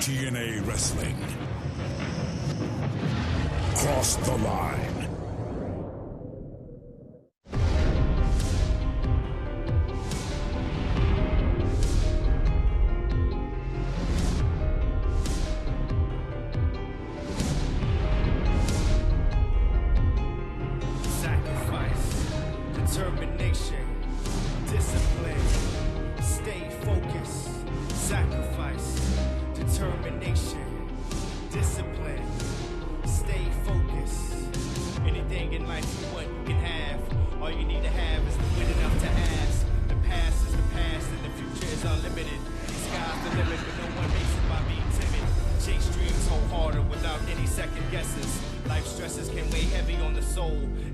TNA Wrestling. Cross the line.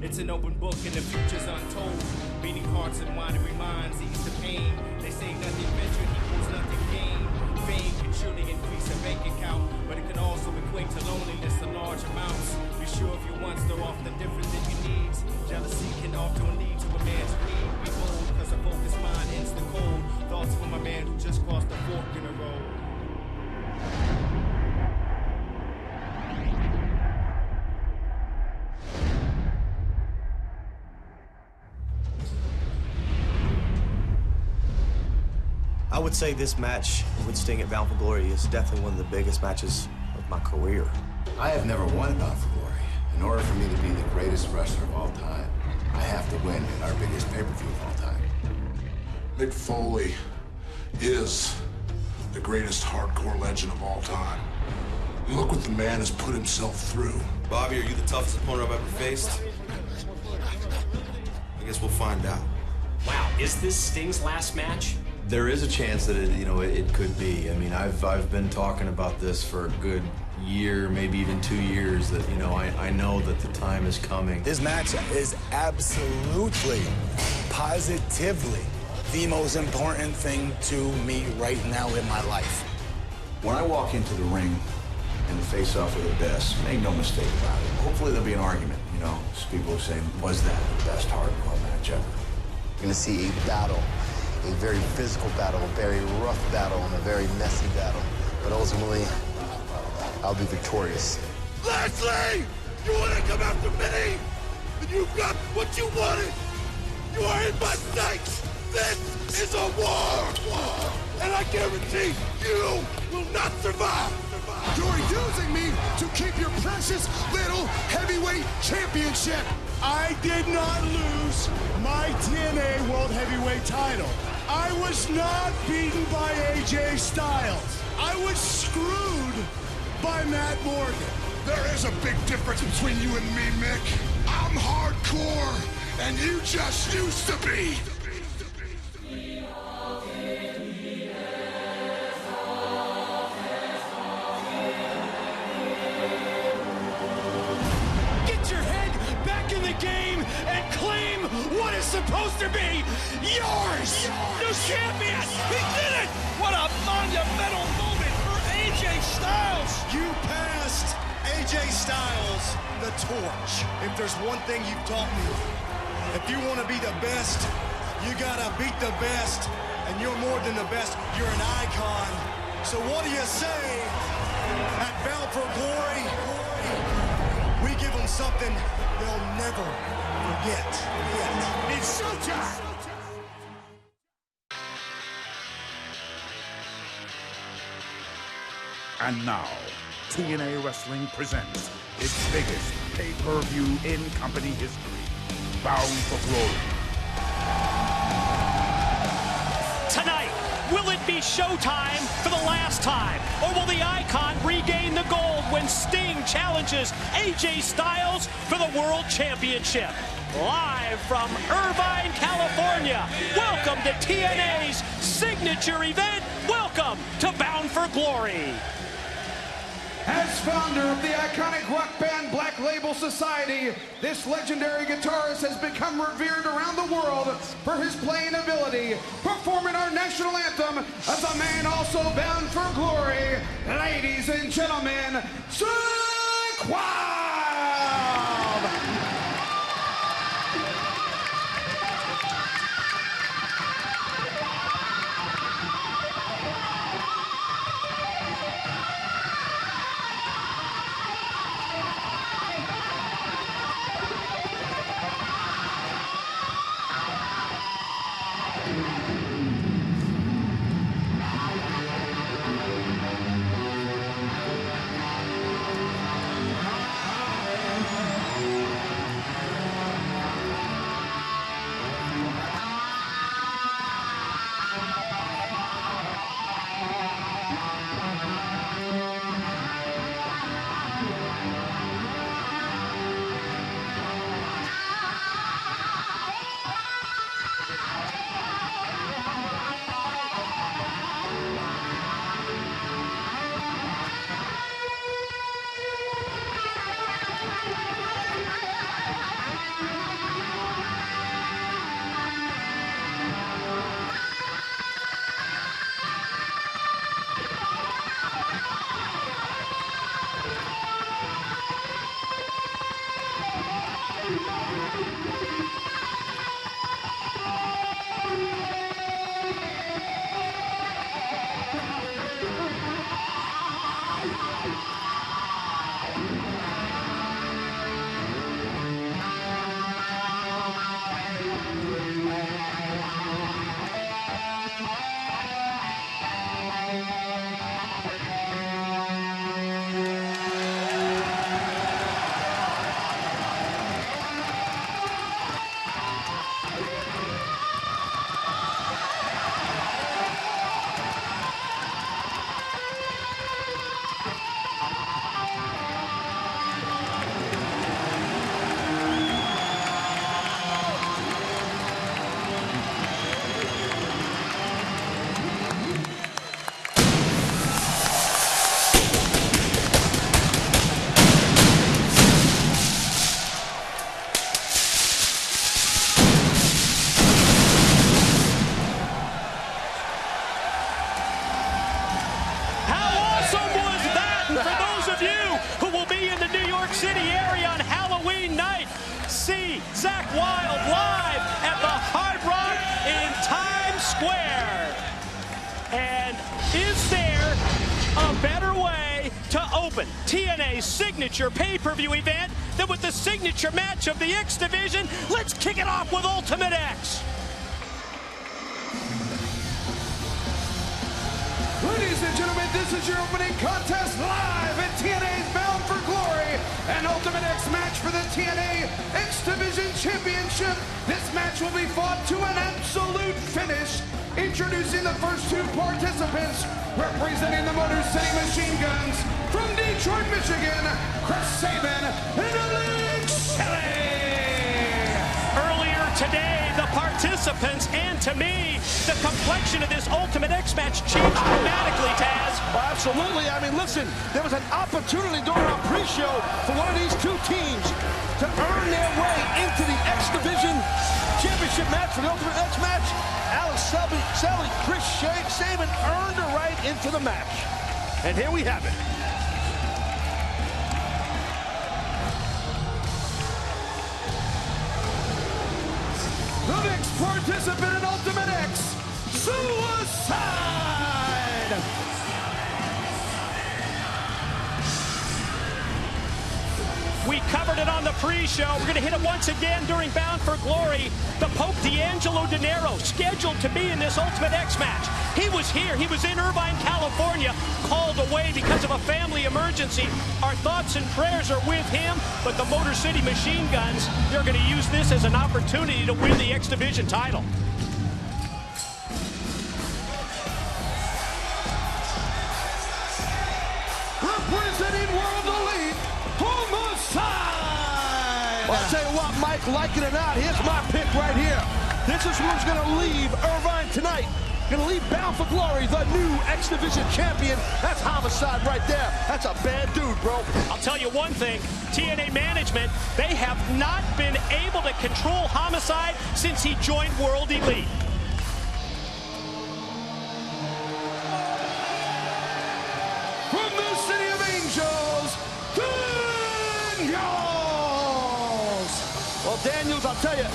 It's an open book and the future's untold. Beating hearts and wandering minds ease the pain. They say nothing ventured equals nothing gained. Fame can surely increase a bank account, but it can also equate to loneliness in large amounts. Be sure if your wants are often different than your needs. Jealousy can often lead to a man's greed. Be bold, cause a focused mind ends the cold. Thoughts from a man who just crossed a fork in the road. I would say this match with Sting at Bound for Glory is definitely one of the biggest matches of my career. I have never won Bound for Glory. In order for me to be the greatest wrestler of all time, I have to win in our biggest pay-per-view of all time. Mick Foley is the greatest hardcore legend of all time. Look what the man has put himself through. Bobby, are you the toughest opponent I've ever faced? I guess we'll find out. Wow, is this Sting's last match? There is a chance that it could be. I mean, I've been talking about this for a good year, maybe even 2 years, that, I know that the time is coming. This match is absolutely, positively the most important thing to me right now in my life. When I walk into the ring and face off with Abyss, make no mistake about it. Hopefully there'll be an argument, as people are saying, was that the best hardcore match ever? You're gonna see a battle. A very physical battle, a very rough battle, and a very messy battle. But ultimately, I'll be victorious. Lashley! You want to come after me? Then you've got what you wanted! You are in my sights! This is a war! And I guarantee you will not survive! You're using me to keep your precious little heavyweight championship! I did not lose my TNA World Heavyweight title. I was not beaten by AJ Styles. I was screwed by Matt Morgan. There is a big difference between you and me, Mick. I'm hardcore, and you just used to be. Get your head back in the game and claim what is supposed to be yours! New champion! He did it! What a monumental moment for AJ Styles! You passed AJ Styles the torch. If there's one thing you've taught me, if you want to be the best, you gotta beat the best. And you're more than the best, you're an icon. So what do you say at Bound for Glory? We give them something they'll never forget. It's showtime! And now, TNA Wrestling presents its biggest pay-per-view in company history, Bound for Glory. Tonight, will it be showtime for the last time? Or will the Icon regain the gold when Sting challenges AJ Styles for the World Championship? Live from Irvine, California, welcome to TNA's signature event. Welcome to Bound for Glory. As founder of the iconic rock band Black Label Society, this legendary guitarist has become revered around the world for his playing ability, performing our national anthem as a man also bound for glory. Ladies and gentlemen, Zakk Wylde! Zakk Wylde live at the Hard Rock in Times Square. And is there a better way to open TNA's signature pay-per-view event than with the signature match of the X Division? Let's kick it off with Ultimate X. Ladies and gentlemen, this is your opening contest live at TNA's Bound for Glory, an Ultimate X match for the TNA X Division Championship. This match will be fought to an absolute finish. Introducing the first two participants, representing the Motor City Machine Guns from Detroit, Michigan, Chris Sabin and Lashley. Earlier today, the participants, and to me, the complexion of this Ultimate X match changed dramatically, Taz. Well, absolutely. I mean, listen, there was an opportunity during our pre-show for one of these two teams to earn their way into the X Division Championship match for the Ultimate X match. Alex Selby, Chris Sabin earned a right into the match. And here we have it. The next participant in Ultimate X, Suicide! We covered it on the pre-show. We're going to hit it once again during Bound for Glory. The Pope D'Angelo De Niro scheduled to be in this Ultimate X match. He was here. He was in Irvine, California, called away because of a family emergency. Our thoughts and prayers are with him, but the Motor City Machine Guns, they're going to use this as an opportunity to win the X Division title. Representing World Elite, Homicide! Well, I'll tell you what, Mike, like it or not, here's my pick right here. This is who's going to leave Irvine tonight. Going to leave Bound for Glory, the new X Division champion. That's Homicide right there. That's a bad dude, bro. I'll tell you one thing, TNA management, they have not been able to control Homicide since he joined World Elite. From the City of Angels, Daniels! Well, Daniels, I'll tell you,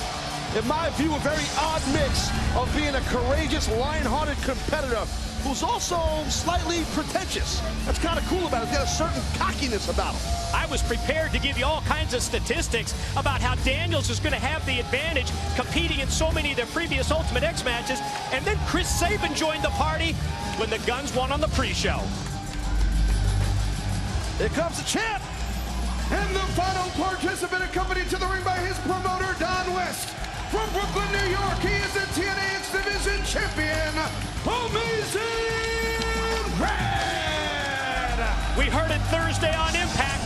in my view, a very odd mix of being a courageous, lion-hearted competitor who's also slightly pretentious. That's kind of cool about it. He's got a certain cockiness about him. I was prepared to give you all kinds of statistics about how Daniels is going to have the advantage competing in so many of their previous Ultimate X matches, and then Chris Sabin joined the party when the Guns won on the pre-show. Here comes the champ. And the final participant accompanied to the ring by his promoter, Don West. From Brooklyn, New York, he is the TNA X Division champion, Amazing Red! We heard it Thursday on Impact.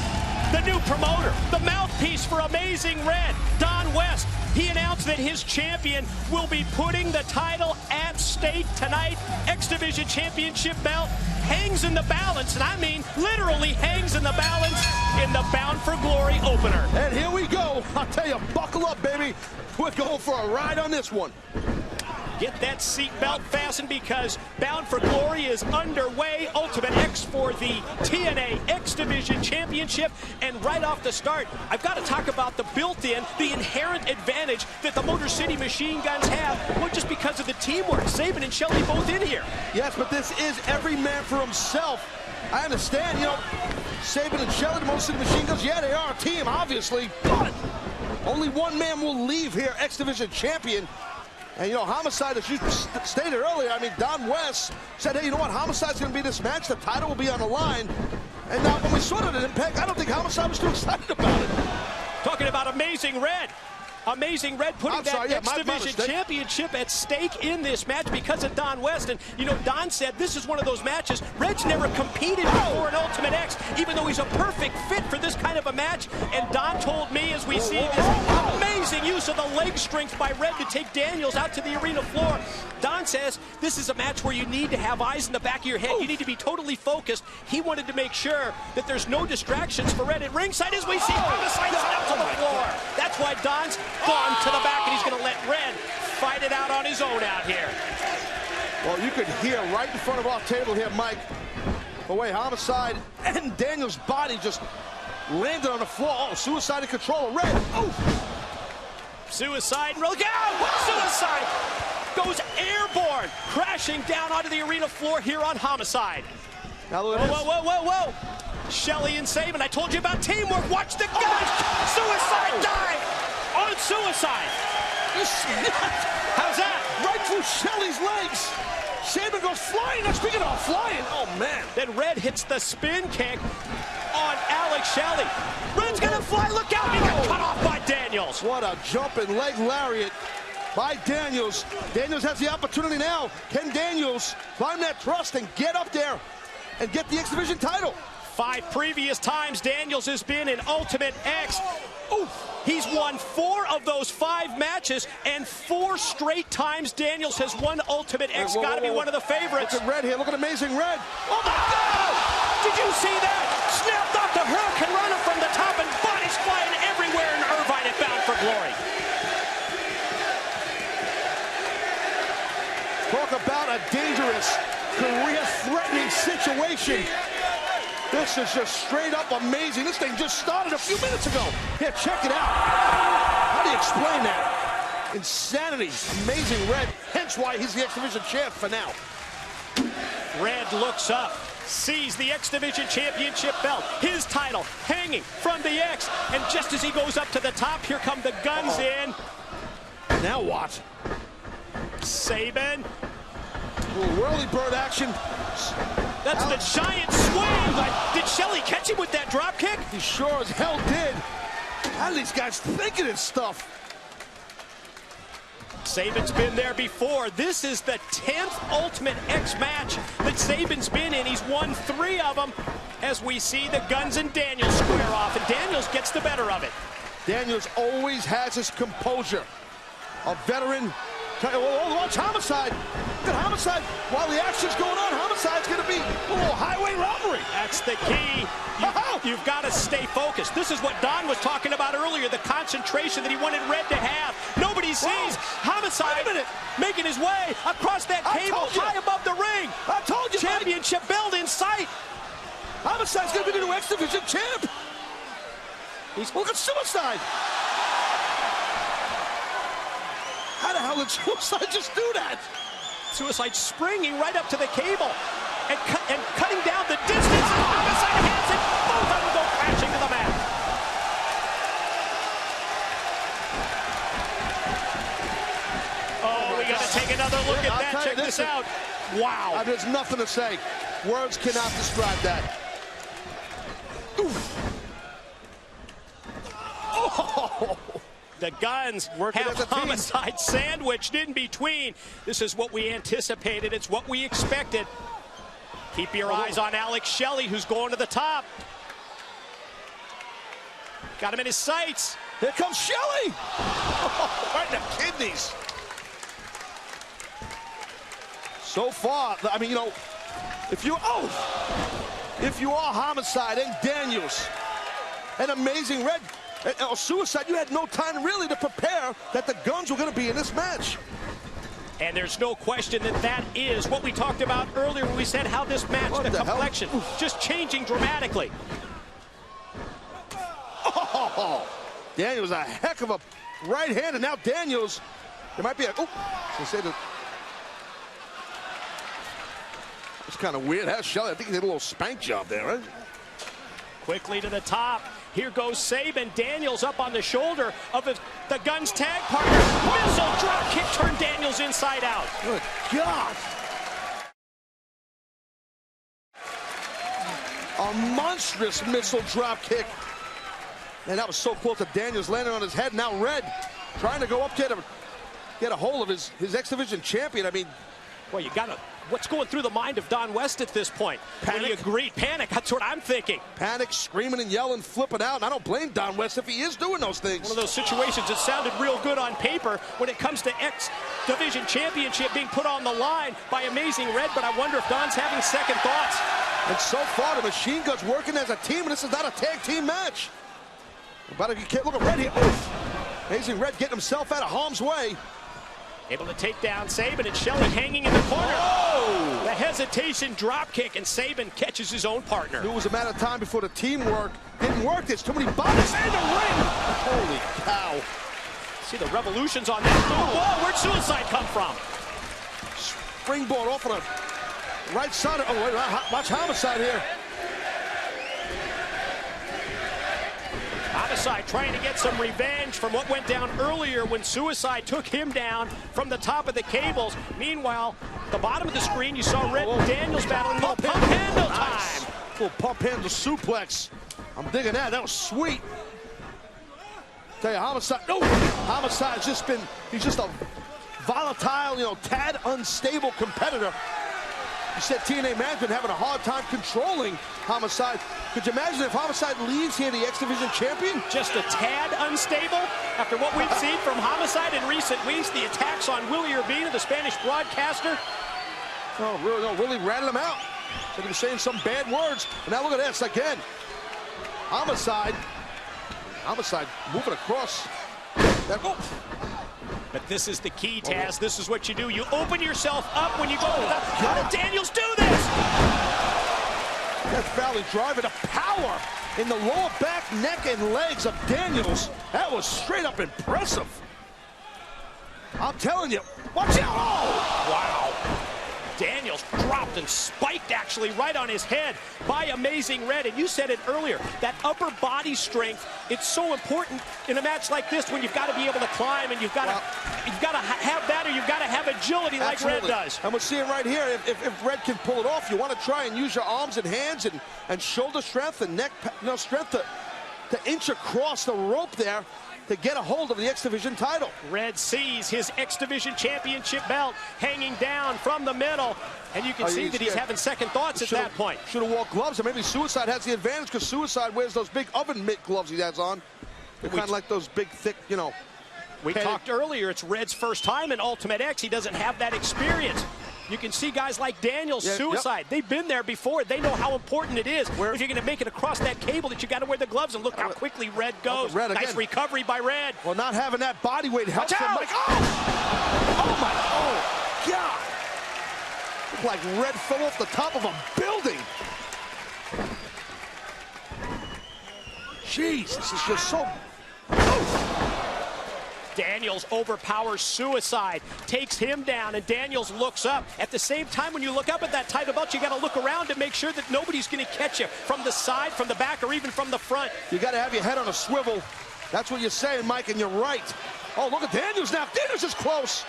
The new promoter, the mouthpiece for Amazing Red, Don West. He announced that his champion will be putting the title at stake tonight. X Division Championship belt hangs in the balance, and I mean literally hangs in the balance in the Bound for Glory opener. And here we go. I'll tell you, buckle up, baby. We're going for a ride on this one. Get that seat belt fastened because Bound for Glory is underway. Ultimate X for the TNA X Division Championship. And right off the start, I've got to talk about the built-in, the inherent advantage that the Motor City Machine Guns have. Well, just because of the teamwork. Sabin and Shelley both in here. Yes, but this is every man for himself. I understand, you know, Sabin and Shelley, the Motor City Machine Guns, yeah, they are a team, obviously, but only one man will leave here X Division champion. And, you know, Homicide, as you stated earlier, I mean, Don West said, hey, you know what, Homicide's going to be this match. The title will be on the line. And now, when we saw it at Impact, I don't think Homicide was too excited about it. Talking about Amazing Red. Amazing Red putting that X Division Championship at stake in this match because of Don West. And, you know, Don said this is one of those matches. Red's never competed before in Ultimate X, even though he's a perfect fit for this kind of a match. And Don told me, as we see this amazing use of the leg strength by Red to take Daniels out to the arena floor. Don says this is a match where you need to have eyes in the back of your head. You need to be totally focused. He wanted to make sure that there's no distractions for Red at ringside as we see Homicide out to the floor. That's why Don's gone to the back, and he's going to let Red fight it out on his own out here. Well, you could hear right in front of our table here, Mike, the way Homicide and Daniel's body just landed on the floor. Oh, Suicide in control of Red. Oh! Suicide, look out! Suicide goes airborne, crashing down onto the arena floor here on Homicide. Now look at this. Whoa. Shelley and Sabin, I told you about teamwork. Watch the gun. Suicide dive on Suicide. How's that? Right through Shelley's legs. Sabin goes flying. Now, speaking of flying, oh man. Then Red hits the spin kick on Alex Shelley. Red's gonna fly. Look out! He got cut off by Daniels. What a jumping leg lariat by Daniels. Daniels has the opportunity now. Can Daniels climb that trust and get up there and get the X Division title? 5 previous times Daniels has been in Ultimate X. Ooh, he's won 4 of those 5 matches, and 4 straight times Daniels has won Ultimate X. Got to be one of the favorites. Look at Red here. Look at Amazing Red. Oh my God! Did you see that? Snapped off the Hurricane Runner from the top, and bodies flying everywhere in Irvine at Bound for Glory. Talk about a dangerous, career-threatening situation. This is just straight up amazing. This thing just started a few minutes ago. Here, check it out. How do you explain that? Insanity. Amazing Red. Hence why he's the X Division champ for now. Red looks up, sees the X Division Championship belt, his title hanging from the X, and just as he goes up to the top, here come the guns in. Now what? Sabin. Little whirly bird action. That's the giant swing. Did Shelley catch him with that drop kick? He sure as hell did. How do these guys think of this stuff? Sabin's been there before. This is the 10th Ultimate X match that Sabin's been in. He's won 3 of them, as we see the guns and Daniels square off, and Daniels gets the better of it. Daniels always has his composure. A veteran. Watch Homicide. Look at Homicide. While the action's going on, Homicide's going to be a little highway robbery. That's the key. You've got to stay focused. This is what Don was talking about earlier, the concentration that he wanted Red to have. Nobody sees Homicide making his way across that cable high above the ring. I told you. Championship belt in sight. Homicide's going to be the new X Division champ. Look at Suicide. How the hell did Suicide just do that? Suicide springing right up to the cable and cutting down the distance, and Homicide has it. Both of them go crashing to the mat. Oh, we got to take another look at that. Check this out. Wow. There's nothing to say. Words cannot describe that. Oof. Oh. The guns have Homicide sandwiched in between. This is what we anticipated. It's what we expected. Keep your eyes on Alex Shelley, who's going to the top. Got him in his sights. Here comes Shelley. Right in the kidneys. So far, I mean, you know, if you are Homicide and Daniels and Amazing Red, Suicide, you had no time really to prepare that the guns were going to be in this match. And there's no question that that is what we talked about earlier when we said how this match, the complexion, just changing dramatically. Oh, Daniels a heck of a right hand, and now Daniels, there might be a, it's kind of weird. How's Shelley? I think he did a little spank job there, right? Quickly to the top. Here goes Sabin. Daniels up on the shoulder of the Guns tag partner. Missile drop kick turned Daniels inside out. Good God. A monstrous missile drop kick. Man, that was so close to Daniels landing on his head. Now Red trying to go up, get a hold of his X Division champion. I mean, well, you got to. What's going through the mind of Don West at this point? Panic. When you agree, panic. That's what I'm thinking. Panic, screaming and yelling, flipping out. And I don't blame Don West if he is doing those things. One of those situations that sounded real good on paper when it comes to X Division Championship being put on the line by Amazing Red, but I wonder if Don's having second thoughts. And so far, the Machine Guns working as a team, and this is not a tag team match. But if you can't look at Red here. Oof. Amazing Red getting himself out of harm's way. Able to take down Sabin, and Shelley hanging in the corner. Oh! The hesitation drop kick, and Sabin catches his own partner. It was a matter of time before the teamwork didn't work. There's too many bodies in the ring. Holy cow. See the revolutions on that. Whoa, where'd Suicide come from? Springboard off on the right side. Oh, wait, watch Homicide here. Homicide trying to get some revenge from what went down earlier when Suicide took him down from the top of the cables. Meanwhile, the bottom of the screen, you saw Red and Daniels battling. Little pump handle time. Little pump handle suplex. I'm digging that. That was sweet. Tell you, Homicide. No, Homicide's just been. He's just a volatile, you know, tad unstable competitor. You said TNA management having a hard time controlling Homicide. Could you imagine if Homicide leaves here, the X Division champion? Just a tad unstable after what we've seen from Homicide in recent weeks. The attacks on Willie Urbina, the Spanish broadcaster. Oh, really? No, Willie ratted him out. Said he was saying some bad words. And now look at this again. Homicide moving across. That, oh. But this is the key, Taz. This is what you do. You open yourself up when you go to the... How did Daniels do this? Death Valley driver, the power in the lower back, neck, and legs of Daniels. That was straight up impressive. I'm telling you. Watch out! Oh! Wow. Daniels dropped and spiked actually right on his head by Amazing Red. And you said it earlier, that upper body strength, it's so important in a match like this when you've got to be able to climb and you've got to have that, or you've got to have agility like Red does. And we're seeing right here, if Red can pull it off, you want to try and use your arms and hands and shoulder strength and neck strength to inch across the rope there to get a hold of the X Division title. Red sees his X Division championship belt hanging down from the middle, and you can see that he's having second thoughts at that point. Should have wore gloves, or maybe Suicide has the advantage because Suicide wears those big oven mitt gloves he has on. They're kind of like those big, thick, you know. We talked earlier, it's Red's first time in Ultimate X. He doesn't have that experience. You can see guys like Daniels, Suicide. They've been there before. They know how important it is if you're going to make it across that cable that you got to wear the gloves. And look how quickly Red goes. Nice recovery by Red. Well, not having that body weight helps him. Like, oh my, God. Looked like Red fell off the top of a building. Jeez, this is just so... Daniels overpowers Suicide, takes him down, and Daniels looks up. At the same time, when you look up at that title belt, you got to look around to make sure that nobody's going to catch you from the side, from the back, or even from the front. You got to have your head on a swivel. That's what you're saying, Mike, and you're right. Oh, look at Daniels now. Daniels is close.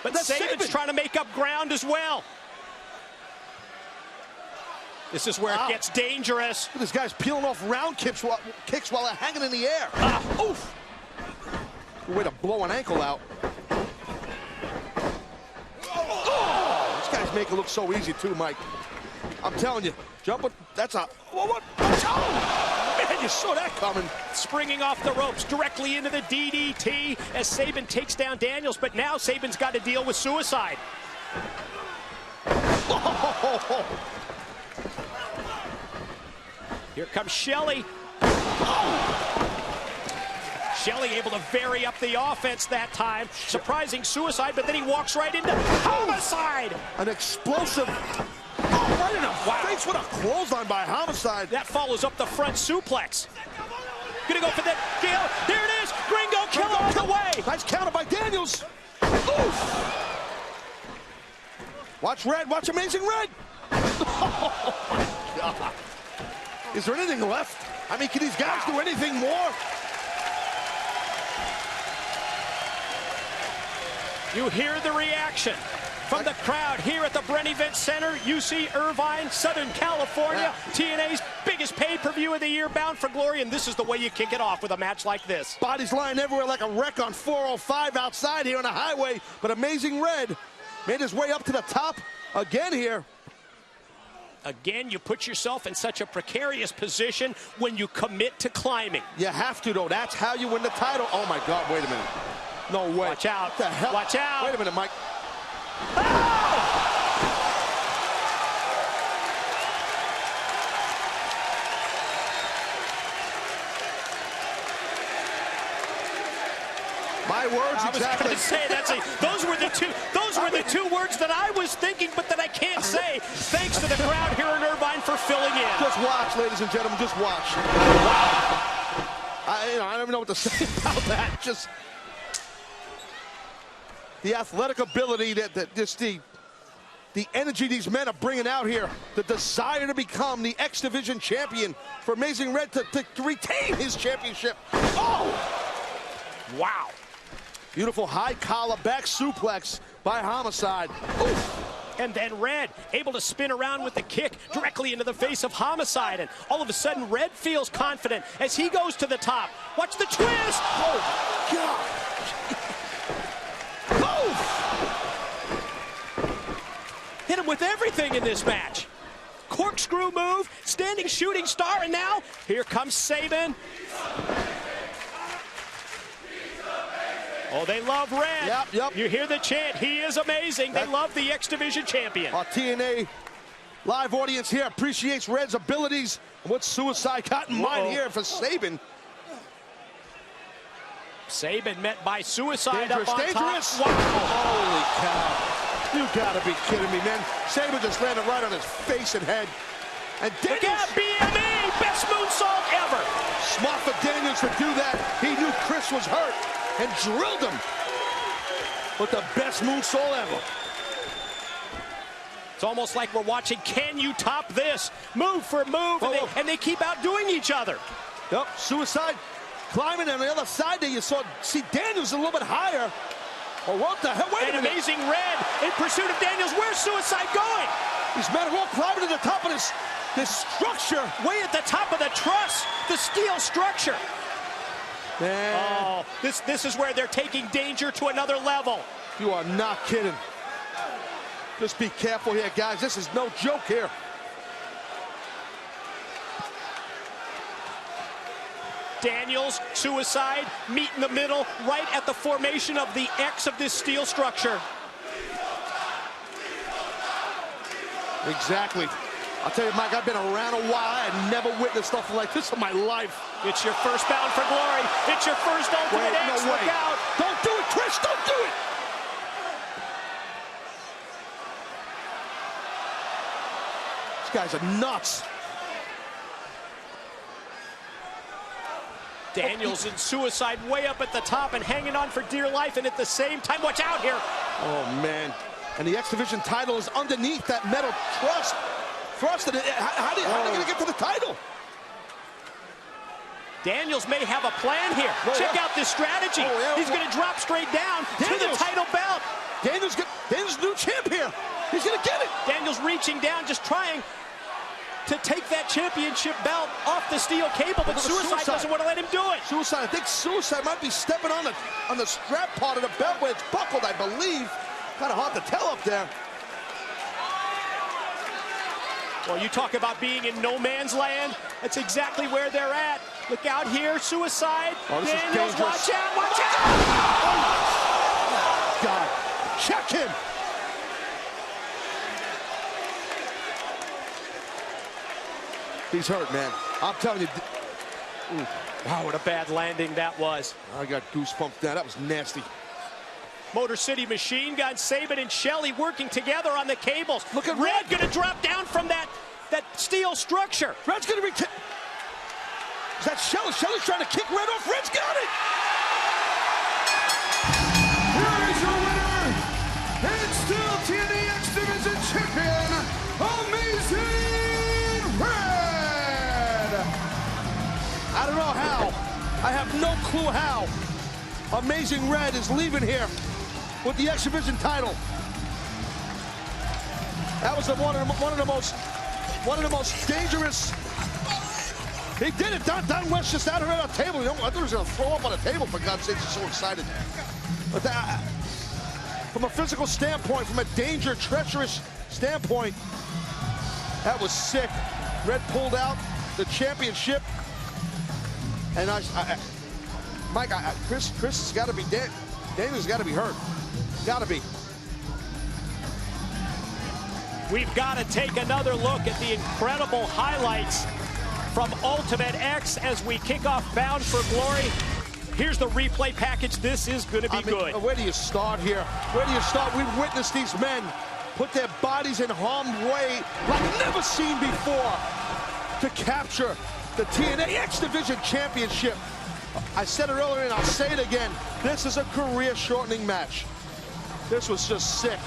But Saban's trying to make up ground as well. This is where it gets dangerous. Look at this guy's peeling off round kicks while they're hanging in the air. Oof. Way to blow an ankle out. Oh, this guy's making it look so easy too, Mike. I'm telling you, jumping, that's a, what? Oh, man, you saw that coming. Springing off the ropes directly into the DDT as Saban takes down Daniels, but now Saban's got to deal with Suicide. Oh. Here comes Shelley. Oh. Shelley able to vary up the offense that time, surprising Suicide, but then he walks right into Homicide. An explosive, right in the face with a clothesline by Homicide. That follows up the front suplex. Gonna go for that, Gale. There it is, Gringo kill all the way. Nice counter by Daniels. Oof. Watch Red, watch Amazing Red. Oh my God. Is there anything left? I mean, can these guys do anything more? You hear the reaction from the crowd here at the Brent Event Center, UC Irvine, Southern California. TNA's biggest pay-per-view of the year, Bound for Glory, and this is the way you kick it off with a match like this. Bodies lying everywhere like a wreck on 405 outside here on the highway, but Amazing Red made his way up to the top again here. Again, you put yourself in such a precarious position when you commit to climbing. You have to, though. That's how you win the title. Oh, my God, wait a minute. No way. Watch out. What the hell? Watch out. Wait a minute, Mike. Oh! My words, exactly. I was going to say those were the two words that I was thinking, but that I can't say. Thanks to the crowd here in Irvine for filling in. Just watch, ladies and gentlemen. Just watch. Wow. I don't even know what to say about that. Just. the athletic ability, that just the energy these men are bringing out here, the desire to become the X Division champion, for Amazing Red to retain his championship. Oh! Wow. Beautiful high collar back suplex by Homicide. Oof. And then Red able to spin around with the kick directly into the face of Homicide. And all of a sudden, Red feels confident as he goes to the top. Watch the twist! Oh, God! Hit him with everything in this match. Corkscrew move, standing shooting star, and now here comes Sabin. Oh, they love Red. Yep. You hear the chant, he is amazing. They love the X Division champion. Our TNA live audience here appreciates Red's abilities. What Suicide got in mind here for Sabin. Sabin met by Suicide Dangerous, up on dangerous. top. Wow. Holy cow. You gotta be kidding me, man. Sabin just landed right on his face and head. And Look Daniels, out, BME, best moonsault ever. smart for Daniels to do that. He knew Chris was hurt and drilled him with the best moonsault ever. It's almost like we're watching Can You Top This? Move for move, and they keep outdoing each other. Yep, Suicide climbing on the other side there. You see Daniels a little bit higher. Oh, what the hell? Wait a minute. Amazing Red in pursuit of Daniels. Where's Suicide going? These men are all climbing to the top of this structure. Way at the top of the truss, the steel structure. Man. Oh, this is where they're taking danger to another level. You are not kidding. Just be careful here, guys. This is no joke here. Daniels, Suicide, meet in the middle, right at the formation of the X of this steel structure. Exactly. I'll tell you, Mike, I've been around a while and never witnessed stuff like this in my life. It's your first Bound for Glory. It's your first Ultimate X. No Look way. out. Don't do it, Chris. Don't do it. These guys are nuts. Daniels and Suicide way up at the top and hanging on for dear life, and at the same time, watch out here. Oh, man. And the X Division title is underneath that metal truss. Thrusted it. How are they going to get to the title? Daniels may have a plan here. Check out this strategy. He's going to drop straight down to the title belt. Daniels new champ here. He's going to get it. Daniels reaching down, just trying to take that championship belt off the steel cable, but Suicide doesn't want to let him do it. Suicide, I think Suicide might be stepping on the strap part of the belt where it's buckled, I believe. Kind of hard to tell up there. Well, you talk about being in no man's land. That's exactly where they're at. Look out here, Suicide. Daniels, watch out, watch out! Oh, God, check him. He's hurt, man. I'm telling you. Ooh. Wow, what a bad landing that was. I got goosebumps now. That was nasty. Motor City Machine Gun, Sabin and Shelley working together on the cables. Look at Red going to drop down from that steel structure. Red's going to be... Is that Shelley? Shelley's trying to kick Red off. Red's got it! Here is your winner, and still TNA X Division champion, Amazing Red! I don't know how. I have no clue how. Amazing Red is leaving here with the X Division title. That was one of the most dangerous. He did it. Don West just out here on the table. You know, I thought he was going to throw up on the table, for God's sake. He's so excited. But from a physical standpoint, from a danger, treacherous standpoint, that was sick. Red pulled out the championship. And Mike, Chris has got to be dead. Daniel's got to be hurt. Got to be. We've got to take another look at the incredible highlights from Ultimate X as we kick off Bound for Glory. Here's the replay package. This is going to be good. Where do you start here? Where do you start? We've witnessed these men put their bodies in harm's way like never seen before to capture the TNA X Division Championship. I said it earlier and I'll say it again. This is a career-shortening match. This was just sick.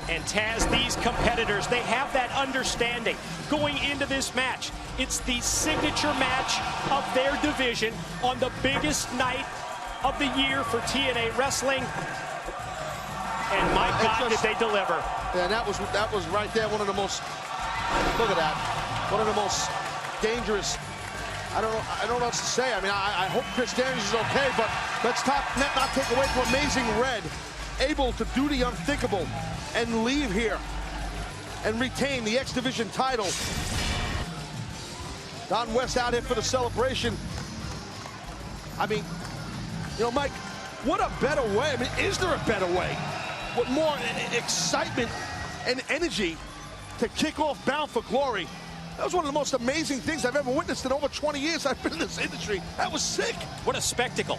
And Taz, these competitors, they have that understanding going into this match. It's the signature match of their division on the biggest night of the year for TNA Wrestling. And my God, did they deliver. Yeah, that was right there, one of the most, look at that, one of the most dangerous, I don't know what else to say. I mean, I hope Chris Daniels is okay, but let's not take away from Amazing Red, able to do the unthinkable and leave here and retain the X Division title. Don West out here for the celebration. I mean, you know, Mike, what a better way. I mean, is there a better way? What more excitement and energy to kick off Bound for Glory? That was one of the most amazing things I've ever witnessed in over 20 years I've been in this industry. That was sick. What a spectacle.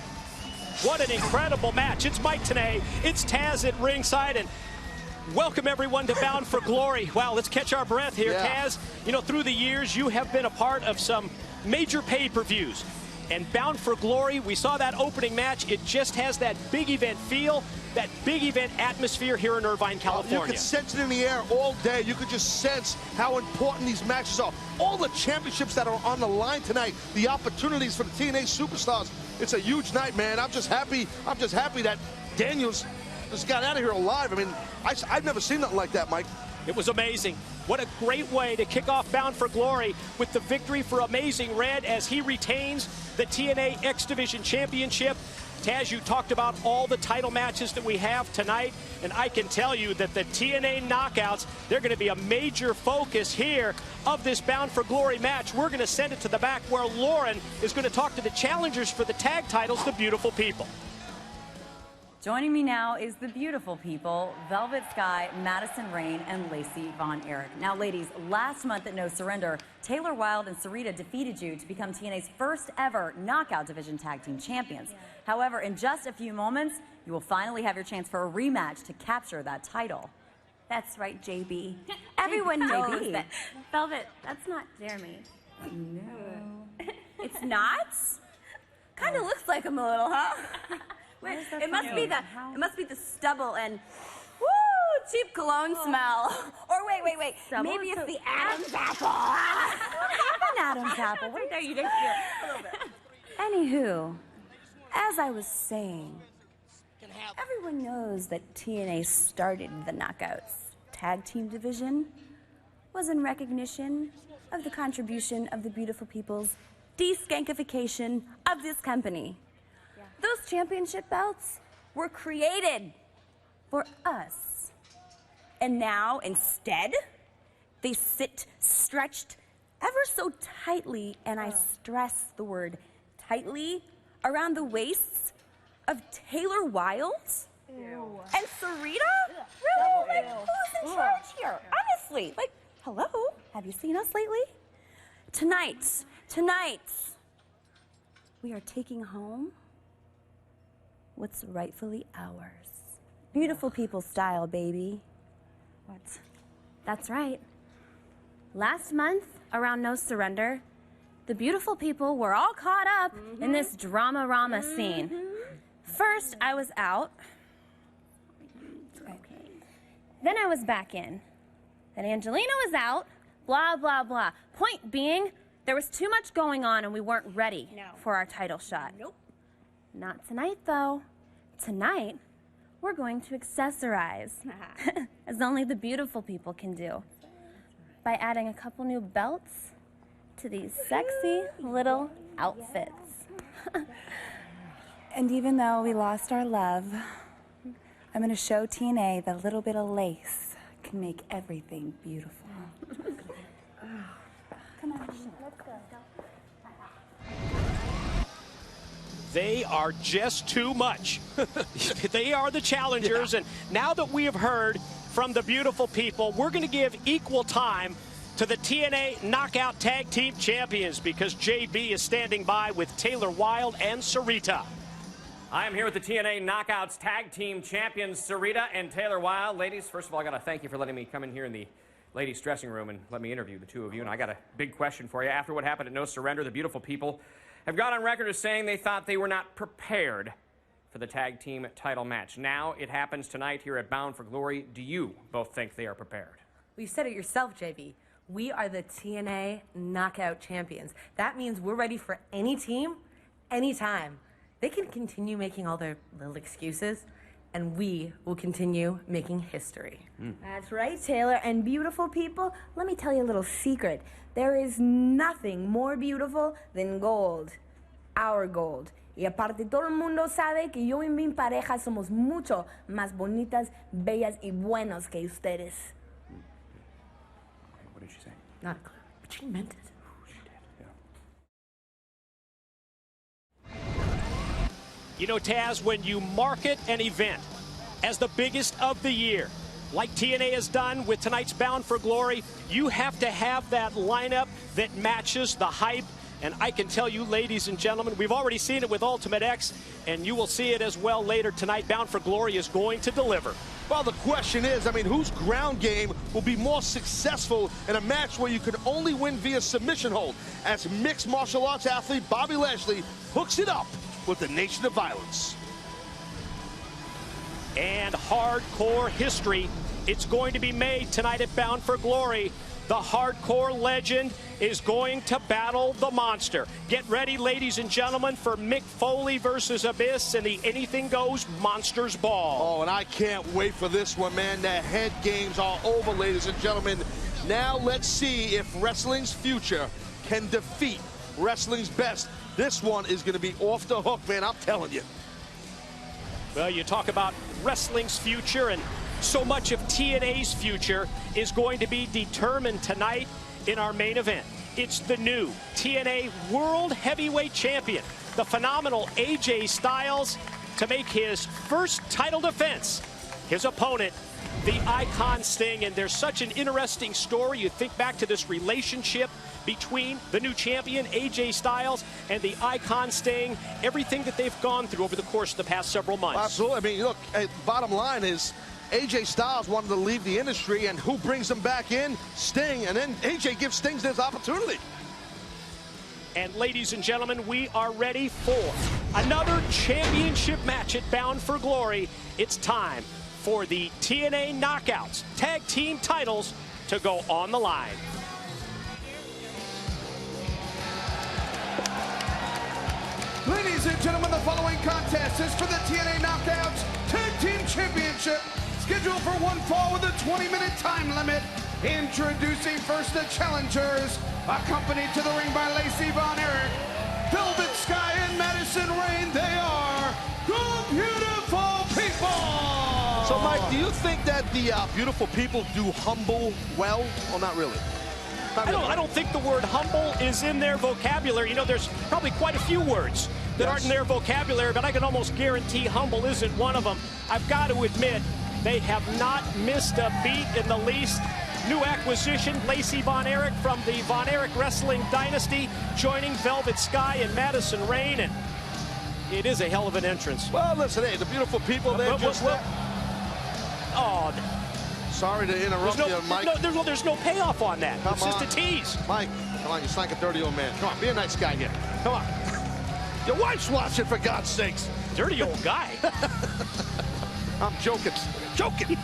What an incredible match. It's Mike Tenay, it's Taz at ringside, and welcome everyone to Bound for Glory. Wow, let's catch our breath here, yeah. Taz. You know, through the years, you have been a part of some major pay-per-views. And Bound for Glory, we saw that opening match. It just has that big event feel, that big event atmosphere here in Irvine, California. You could sense it in the air all day. You could just sense how important these matches are. All the championships that are on the line tonight, the opportunities for the TNA superstars. It's a huge night, man. I'm just happy that Daniels just got out of here alive. I mean, I've never seen nothing like that, Mike. It was amazing. What a great way to kick off Bound for Glory with the victory for Amazing Red as he retains the TNA X Division Championship. Taz, you talked about all the title matches that we have tonight, and I can tell you that the TNA Knockouts, they're going to be a major focus here of this Bound for Glory match. We're going to send it to the back where Lauren is going to talk to the challengers for the tag titles, the Beautiful People. Joining me now is the Beautiful People, Velvet Sky, Madison Rain, and Lacey Von Erich. Now, ladies, last month at No Surrender, Taylor Wilde and Sarita defeated you to become TNA's first ever Knockout Division Tag Team Champions. However, in just a few moments, you will finally have your chance for a rematch to capture that title. That's right, JB. Everyone knows that. Velvet, that's not Jeremy. No. It's not? Kind of looks like him a little, huh? Wait, it must be the stubble and woo, cheap cologne smell. Or wait. Stubble? Maybe it's the Adam's apple. What happened, Adam's apple? What there you just hear a little bit. Anywho, as I was saying, everyone knows that TNA started the Knockouts Tag Team Division was in recognition of the contribution of the Beautiful People's de-skankification of this company. Those championship belts were created for us. And now, instead, they sit stretched ever so tightly, and I stress the word tightly, around the waists of Taylor Wilde and Sarita? Really? Like, who's in charge here? Honestly, like, hello? Have you seen us lately? Tonight, we are taking home what's rightfully ours. Beautiful People style, baby. What? That's right. Last month, around No Surrender, the Beautiful People were all caught up in this drama-rama scene. First, I was out. Okay. Then I was back in. Then Angelina was out. Blah, blah, blah. Point being, there was too much going on and we weren't ready for our title shot. Nope. Not tonight, though. Tonight, we're going to accessorize, as only the Beautiful People can do, by adding a couple new belts to these sexy little outfits. And even though we lost our love, I'm going to show TNA that a little bit of lace can make everything beautiful. Come on, let's go. They are just too much. They are the challengers, and now that we have heard from the Beautiful People, we're going to give equal time to the TNA Knockout Tag Team Champions because JB is standing by with Taylor Wilde and Sarita. I am here with the TNA Knockouts Tag Team Champions, Sarita and Taylor Wilde. Ladies, first of all, I got to thank you for letting me come in here in the ladies' dressing room and let me interview the two of you. And I got a big question for you. After what happened at No Surrender, the Beautiful People have gone on record as saying they thought they were not prepared for the tag team title match. Now it happens tonight here at Bound for Glory. Do you both think they are prepared? You said it yourself, JB. We are the TNA Knockout Champions. That means we're ready for any team, anytime. They can continue making all their little excuses, and we will continue making history. That's right, Taylor. And beautiful people, let me tell you a little secret. There is nothing more beautiful than gold. Our gold. Y aparte, todo el mundo sabe que yo y mi pareja somos mucho más bonitas, bellas y buenos que ustedes. What did she say? Not a clue, but she meant it. You know, Taz, when you market an event as the biggest of the year, like TNA has done with tonight's Bound for Glory, you have to have that lineup that matches the hype. And I can tell you, ladies and gentlemen, we've already seen it with Ultimate X, and you will see it as well later tonight. Bound for Glory is going to deliver. Well, the question is, I mean, whose ground game will be more successful in a match where you can only win via submission hold, as mixed martial arts athlete Bobby Lashley hooks it up with the Nation of Violence. And hardcore history, it's going to be made tonight at Bound for Glory. The hardcore legend is going to battle the monster. Get ready, ladies and gentlemen, for Mick Foley versus Abyss and the Anything Goes Monsters Ball. Oh, and I can't wait for this one, man. The head games are over, ladies and gentlemen. Now let's see if wrestling's future can defeat wrestling's best. This one is going to be off the hook, man, I'm telling you. Well, you talk about wrestling's future, and so much of TNA's future is going to be determined tonight in our main event. It's the new TNA World Heavyweight Champion, the phenomenal AJ Styles, to make his first title defense. His opponent, the Icon Sting, and there's such an interesting story. You think back to this relationship between the new champion, AJ Styles, and the Icon Sting, everything that they've gone through over the course of the past several months. Absolutely. I mean, look, bottom line is AJ Styles wanted to leave the industry, and who brings him back in? Sting, and then AJ gives Sting this opportunity. And ladies and gentlemen, we are ready for another championship match at Bound for Glory. It's time for the TNA Knockouts tag team titles to go on the line. Ladies and gentlemen, the following contest is for the TNA Knockouts Tag Team Championship, scheduled for one fall with a 20-minute time limit. Introducing first the challengers, accompanied to the ring by Lacey Von Erich, Velvet Sky, and Madison Rain. They are the Beautiful People. So, Mike, do you think that the Beautiful People do humble well, or not really? I don't think the word humble is in their vocabulary. You know, there's probably quite a few words that aren't in their vocabulary, but I can almost guarantee humble isn't one of them. I've got to admit, they have not missed a beat in the least. New acquisition, Lacey Von Erich from the Von Erich Wrestling Dynasty, joining Velvet Sky and Madison Rain, and it is a hell of an entrance. Well, listen, hey, the Beautiful People, they're just... Oh, sorry to interrupt you, Mike. There's no payoff on that. It's just a tease. Mike, come on, you're like a dirty old man. Come on, be a nice guy here. Come on. Your wife's watching, for God's sakes. Dirty old guy. I'm joking. Joking.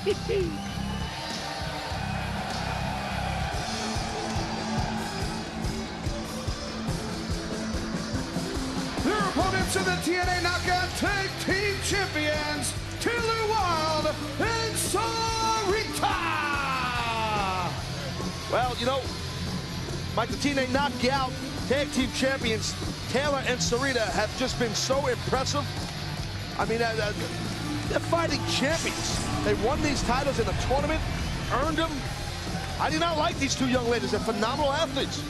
Their opponents are the TNA Knockout Tag Team Champions, Taylor Wilde and Sarita. Well, you know, Mike, the TNA Knockout Tag Team Champions, Taylor and Sarita, have just been so impressive. I mean, they're fighting champions. They won these titles in a tournament, earned them. I do not like these two young ladies. They're phenomenal athletes.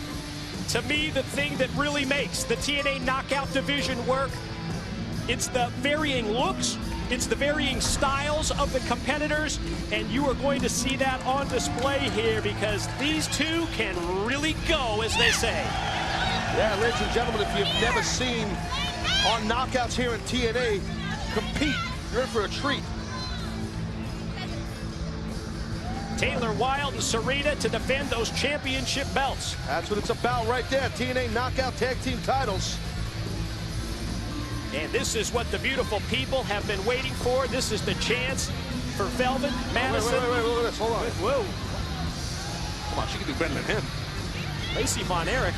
To me, the thing that really makes the TNA Knockout division work, it's the varying looks, it's the varying styles of the competitors, and you are going to see that on display here because these two can really go, as they say. Yeah, ladies and gentlemen, if you've never seen our knockouts here in TNA compete, you're in for a treat. Taylor Wilde and Sarita to defend those championship belts. That's what it's about right there. TNA Knockout Tag Team titles. And this is what the beautiful people have been waiting for. This is the chance for Velvet, Madison. Wait, look at this. Hold on. Whoa. Come on, she can do better than him. Lacey Von Erich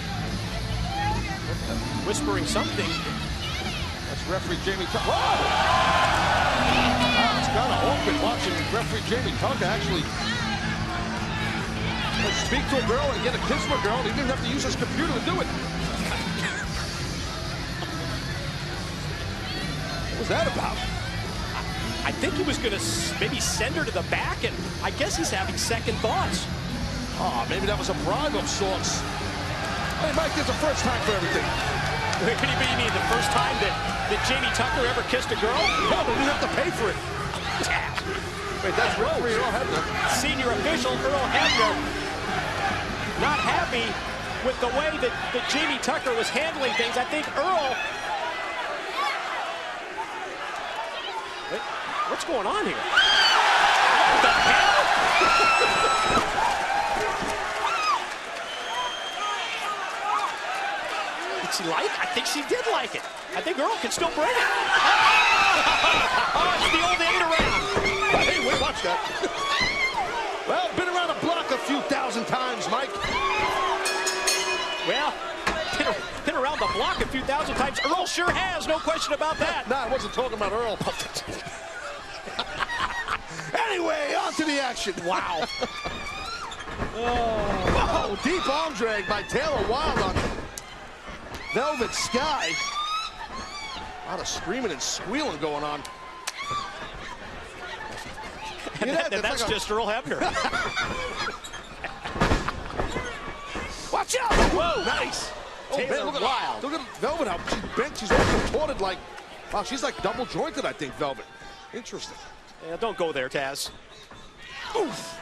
whispering something. That's referee Jamie Tucker. Whoa! It's kind of awkward watching referee Jamie Tucker actually speak to a girl and get a kiss from a girl. He didn't have to use his computer to do it. What was that about? I think he was going to maybe send her to the back, and I guess he's having second thoughts. Oh, maybe that was a bribe of sorts. Hey, Mike, there's a first time for everything. Could you mean the first time that Jamie Tucker ever kissed a girl? No, they didn't have to pay for it. Wait, that's referee Earl Hebner. Senior official Earl Hebner not happy with the way that Jamie Tucker was handling things. I think Earl... Wait, what's going on here? What the hell? Did she like it? I think she did like it. I think Earl can still bring it. Oh, it's the old end around. Hey, wait, watch that. Well, been around the block a few thousand times, Mike. Well, been around the block a few thousand times. Earl sure has, no question about that. No, I wasn't talking about Earl. Anyway, on to the action. Wow. Oh, deep arm drag by Taylor Wilde on Velvet Sky. A lot of screaming and squealing going on. And that's like just Earl Hebner. Watch out! Whoa, nice. Taylor look Wilde. Look at Velvet, how she's bent. She's all contorted like, wow, she's like double jointed, I think, Velvet. Interesting. Yeah, don't go there, Taz. Oof.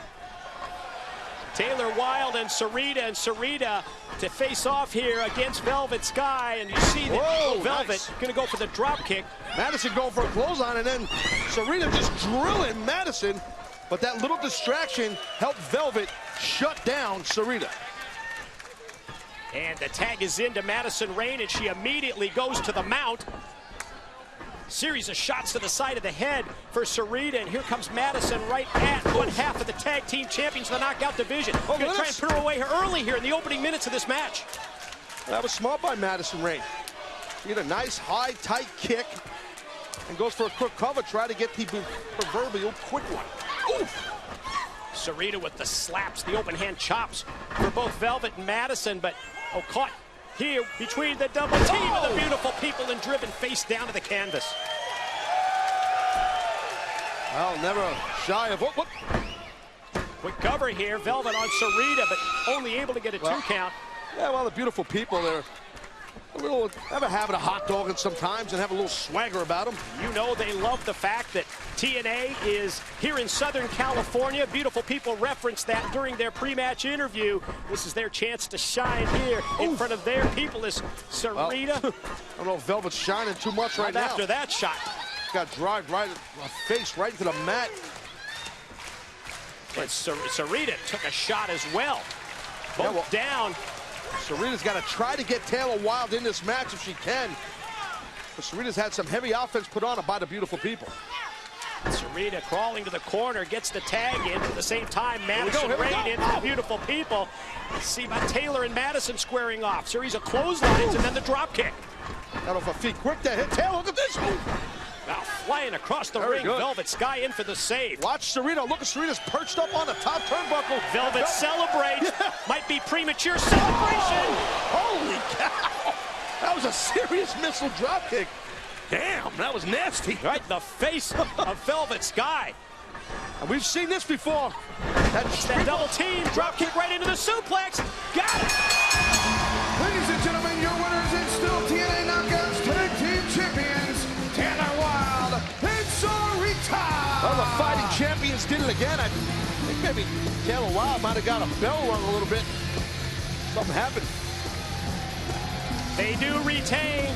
Taylor Wilde and Sarita to face off here against Velvet Sky, and you see that Velvet gonna go for the drop kick. Madison going for a clothesline, and then Sarita just drilling Madison, but that little distraction helped Velvet shut down Sarita. And the tag is into Madison Rayne, and she immediately goes to the mount. Series of shots to the side of the head for Sarita, and here comes Madison right at one half of the tag team champions of the knockout division. Going to try and put her away early here in the opening minutes of this match. That was smart by Madison Rayne. She had a nice high, tight kick and goes for a quick cover, try to get the proverbial quick one. Oof. Sarita with the slaps, the open hand chops for both Velvet and Madison, but caught here between the double team of the beautiful people and driven face down to the canvas. Well, never shy of what? Quick cover here, Velvet on Sarita, but only able to get a 2 count. Yeah, well, the beautiful people, they're a little, have a habit of hot dogging sometimes and have a little swagger about them. You know they love the fact that TNA is here in Southern California. Beautiful people referenced that during their pre-match interview. This is their chance to shine here in front of their people as Sarita. Well, I don't know if Velvet's shining too much right now. After that shot. Got drive right, face right into the mat. But Sarita took a shot as well. Both down. Sarita's got to try to get Taylor Wilde in this match if she can. But Sarita's had some heavy offense put on her by the beautiful people. Sarita crawling to the corner, gets the tag in. At the same time, Madison Rayne in for the beautiful people. Let's see about Taylor and Madison squaring off. Series of clotheslines and then the drop kick. Got off her feet quick to hit Taylor. Look at this. Now flying across the ring, Velvet Sky in for the save. Watch Sarita. Look at Sarita's perched up on the top turnbuckle. Velvet celebrates. Might be premature celebration. Holy cow. That was a serious missile drop kick. Damn, that was nasty. Right in the face of Velvet Sky. And we've seen this before. That double team, drop kick right into the suplex. Got it. Ladies and gentlemen, your winners and still TNA Knockouts Tag Team Champions, Taylor Wilde and Sarita. Well, the fighting champions did it again. I think maybe Taylor Wilde might have got a bell rung a little bit. Something happened. They do retain.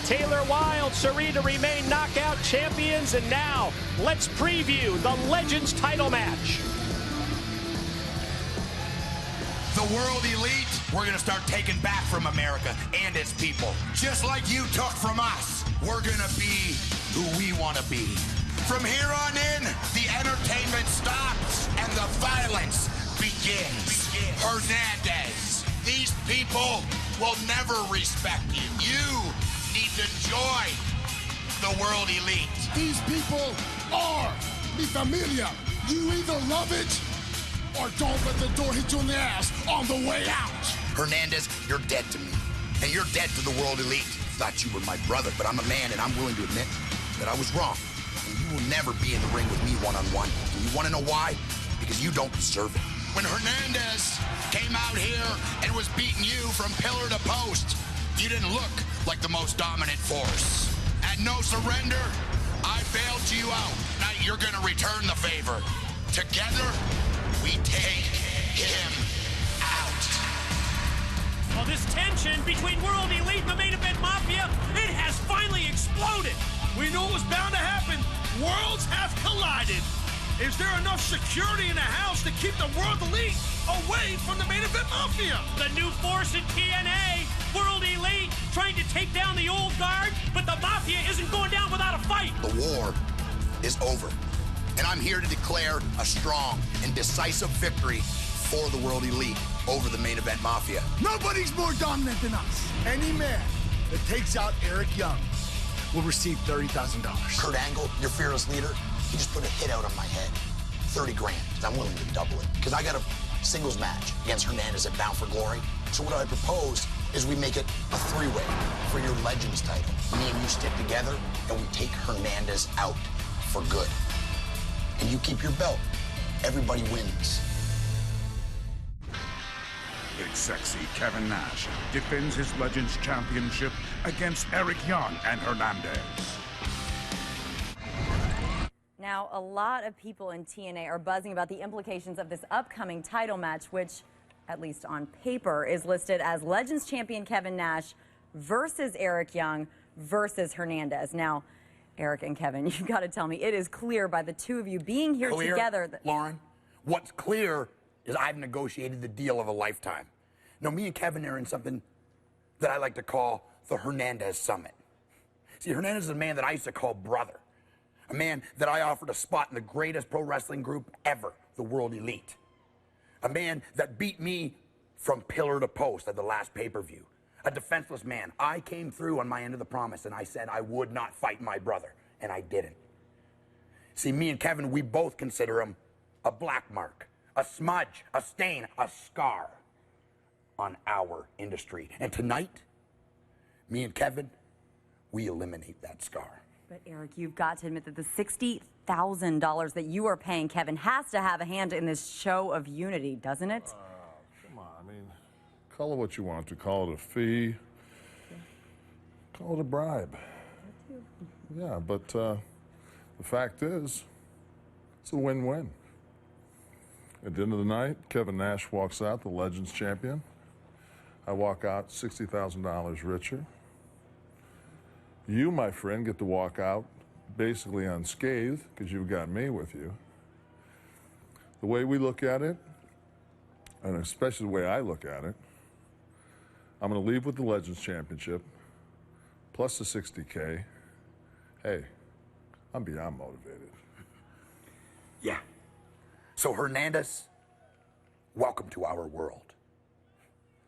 Taylor Wilde, Sarita remain knockout champions, and now let's preview the Legends title match. The World Elite, we're going to start taking back from America and its people. Just like you took from us. we're gonna be who we wanna be. From here on in, the entertainment stops and the violence begins. Hernandez, these people will never respect you. You need to join the World Elite. These people are mi familia. You either love it or don't let the door hit you in the ass on the way out. Hernandez, you're dead to me. And you're dead to the World Elite. Thought you were my brother, but I'm a man and I'm willing to admit that I was wrong. And you will never be in the ring with me one-on-one. And you want to know why? Because you don't deserve it. When Hernandez came out here and was beating you from pillar to post, you didn't look like the most dominant force. At No Surrender, I bailed you out. Now you're gonna return the favor. Together, we take him out. Well, this tension between World Elite and the main event Mafia, it has finally exploded. We knew it was bound to happen. Worlds have collided. Is there enough security in the house to keep the World Elite away from the main event Mafia? The new force in TNA, World Elite, trying to take down the old guard, but the Mafia isn't going down without a fight. The war is over, and I'm here to declare a strong and decisive victory for the World Elite over the main event Mafia. Nobody's more dominant than us. Any man that takes out Eric Young will receive $30,000. Kurt Angle, your fearless leader, he just put a hit out on my head. 30 grand, because I'm willing to double it. Because I got a singles match against Hernandez at Bound for Glory. So what I propose is we make it a three-way for your Legends title. Me and you stick together, and we take Hernandez out for good. And you keep your belt. Everybody wins. Big Sexy Kevin Nash defends his Legends Championship against Eric Young and Hernandez. Now, a lot of people in TNA are buzzing about the implications of this upcoming title match, which, at least on paper, is listed as Legends Champion Kevin Nash versus Eric Young versus Hernandez. Now, Eric and Kevin, you've got to tell me, it is clear by the two of you being here together that... Lauren, what's clear is I've negotiated the deal of a lifetime. Now, me and Kevin are in something that I like to call the Hernandez Summit. See, Hernandez is a man that I used to call brother. A man that I offered a spot in the greatest pro wrestling group ever, the World Elite. A man that beat me from pillar to post at the last pay-per-view. A defenseless man. I came through on my end of the promise, and I said I would not fight my brother, and I didn't. See, me and Kevin, we both consider him a black mark, a smudge, a stain, a scar on our industry. And tonight, me and Kevin, we eliminate that scar. But Eric, you've got to admit that the $60,000 that you are paying Kevin has to have a hand in this show of unity, doesn't it? Come on, I mean, call it what you want to. Call it a fee. Call it a bribe. Yeah, but the fact is, it's a win-win. At the end of the night, Kevin Nash walks out, the Legends champion. I walk out $60,000 richer. You, my friend, get to walk out basically unscathed because you've got me with you. The way we look at it, and especially the way I look at it, I'm going to leave with the Legends Championship plus the $60K. Hey, I'm beyond motivated. Yeah. So Hernandez, welcome to our world.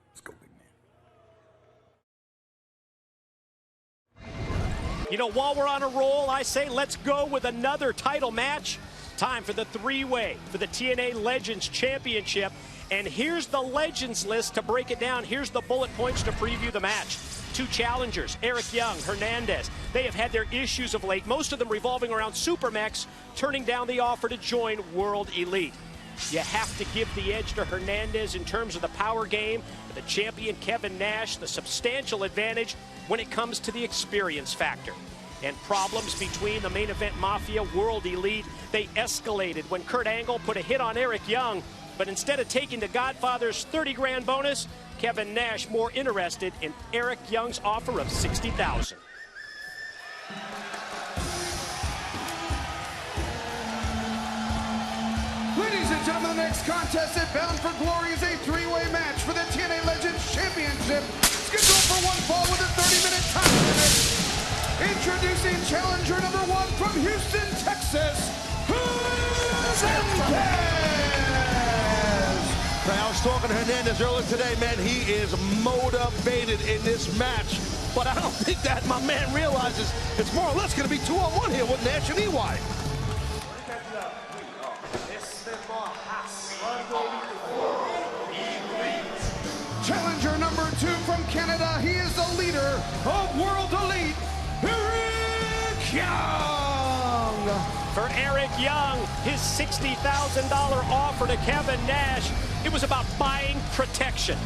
Let's go, big man. You know, while we're on a roll, I say let's go with another title match. Time for the three-way for the TNA Legends Championship. And here's the Legends list to break it down. Here's the bullet points to preview the match. Two challengers, Eric Young, Hernandez. They have had their issues of late, most of them revolving around Supermax, turning down the offer to join World Elite. You have to give the edge to Hernandez in terms of the power game. The champion Kevin Nash, the substantial advantage when it comes to the experience factor. And problems between the main event Mafia, World Elite, they escalated when Kurt Angle put a hit on Eric Young. But instead of taking the Godfather's 30 grand bonus, Kevin Nash more interested in Eric Young's offer of $60,000. Ladies and gentlemen, the next contest at Bound for Glory is a three-way match for the TNA Legends Championship, scheduled for one fall with a 30-minute time limit. Introducing challenger number 1 from Houston, Texas, who's I was talking to Hernandez earlier today, man. He is motivated in this match. But I don't think that my man realizes it's more or less going to be 2-on-1 here with Nash and EY. Challenger number 2 from Canada. He is the leader of World Elite, Eric Young. For Eric Young, his $60,000 offer to Kevin Nash, it was about buying protection.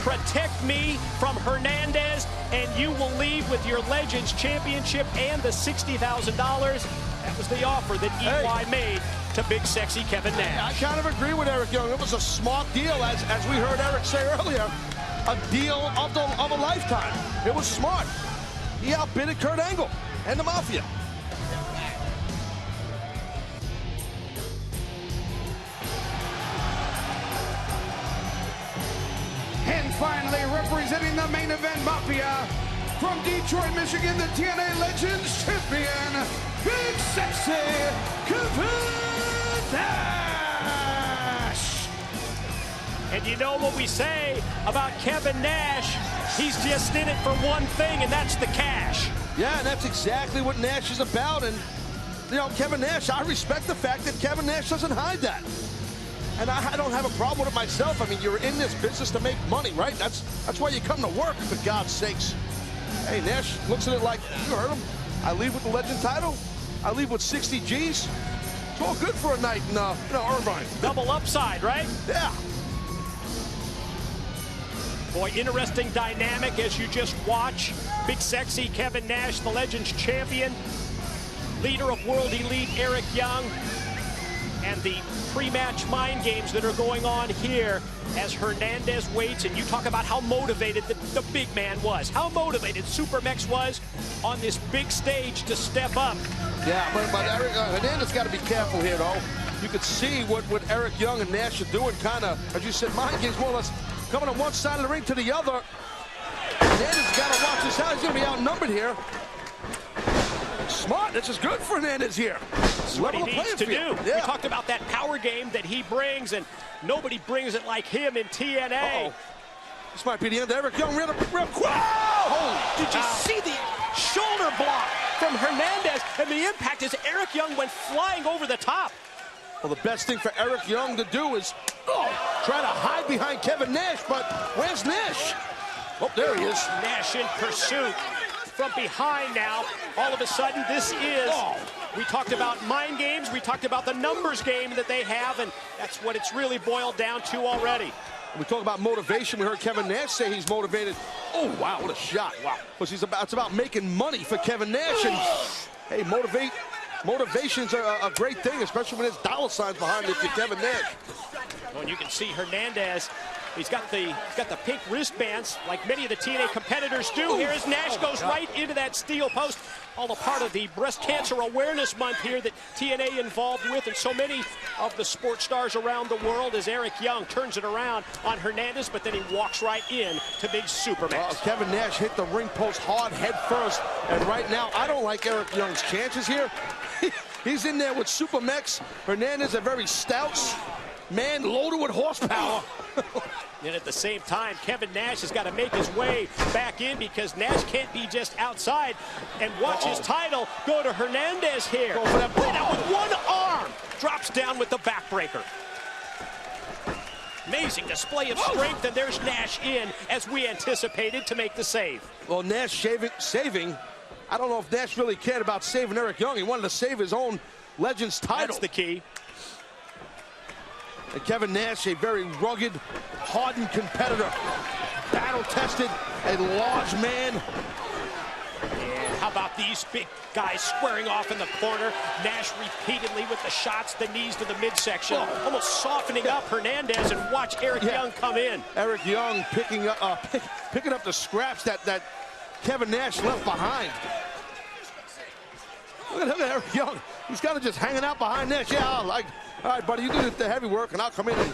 Protect me from Hernandez, and you will leave with your Legends Championship and the $60,000. That was the offer that EY made to Big Sexy Kevin Nash. I kind of agree with Eric Young. It was a smart deal, as we heard Eric say earlier. A deal of a lifetime. It was smart. He outbidded Kurt Angle and the Mafia. And finally, representing the main event Mafia, from Detroit, Michigan, the TNA Legends Champion, Big Sexy Kevin Nash. And you know what we say about Kevin Nash? He's just in it for one thing, and that's the cash. Yeah, and that's exactly what Nash is about. And, you know, Kevin Nash, I respect the fact that Kevin Nash doesn't hide that. And I don't have a problem with it myself. I mean, you're in this business to make money, right? That's why you come to work, for God's sakes. Hey, Nash looks at it like, you heard him. I leave with the Legend title. I leave with 60 G's. It's all good for a night in, Irvine. Double upside, right? Yeah. Boy, interesting dynamic as you just watch. Big Sexy Kevin Nash, the Legends Champion. Leader of World Elite, Eric Young. And the pre-match mind games that are going on here as Hernandez waits, and you talk about how motivated the big man was, how motivated Super Mex was on this big stage to step up. Yeah, but Eric, Hernandez got to be careful here, though. You could see what Eric Young and Nash are doing, kind of, as you said, mind games, more or less coming on one side of the ring to the other. Hernandez got to watch his how he's going to be outnumbered here. Smart. This is good for Hernandez here. That's what he needs to do. Yeah. We talked about that power game that he brings, and nobody brings it like him in TNA. Uh-oh. This might be the end of Eric Young. Real quick. Did you see the shoulder block from Hernandez? And the impact as Eric Young went flying over the top. Well, the best thing for Eric Young to do is try to hide behind Kevin Nash, but where's Nash? Oh, there he is. Nash in pursuit. From behind now, all of a sudden, this is, we talked about mind games, we talked about the numbers game that they have, and that's what it's really boiled down to already. We talk about motivation. We heard Kevin Nash say he's motivated. Oh, wow, what a shot. Wow. Because it's about making money for Kevin Nash. And, hey, motivation's a great thing, especially when there's dollar signs behind it for Kevin Nash. Well, you can see Hernandez. He's got the pink wristbands like many of the TNA competitors do. Here as Nash goes right into that steel post. All a part of the Breast Cancer Awareness Month here that TNA involved with, and so many of the sports stars around the world as Eric Young turns it around on Hernandez, but then he walks right in to Big Superman. Kevin Nash hit the ring post hard head first, and right now I don't like Eric Young's chances here. He's in there with Super Mex. Hernandez, a very stout man loaded with horsepower. And at the same time, Kevin Nash has got to make his way back in because Nash can't be just outside and watch his title go to Hernandez here. Go for that ball. Now with one arm, drops down with the backbreaker. Amazing display of strength, and there's Nash in as we anticipated to make the save. Well, Nash saving. I don't know if Nash really cared about saving Eric Young. He wanted to save his own Legends title. That's the key. And Kevin Nash, a very rugged, hardened competitor. Battle-tested, a large man. And how about these big guys squaring off in the corner? Nash repeatedly with the shots, the knees to the midsection, almost softening up Hernandez, and watch Eric Young come in. Eric Young picking up the scraps that Kevin Nash left behind. Look at Eric Young. He's kind of just hanging out behind Nash. Yeah, all right, buddy, you do the heavy work, and I'll come in and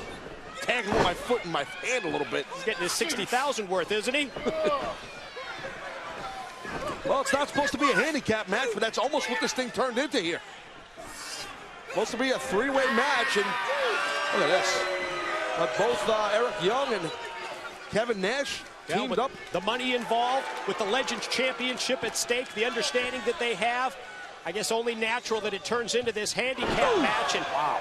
tag him with my foot and my hand a little bit. He's getting his 60,000 worth, isn't he? Well, it's not supposed to be a handicap match, but that's almost what this thing turned into here. Supposed to be a three-way match, and look at this. Both Eric Young and Kevin Nash teamed up. The money involved, with the Legends Championship at stake, the understanding that they have, I guess only natural that it turns into this handicap match. And wow.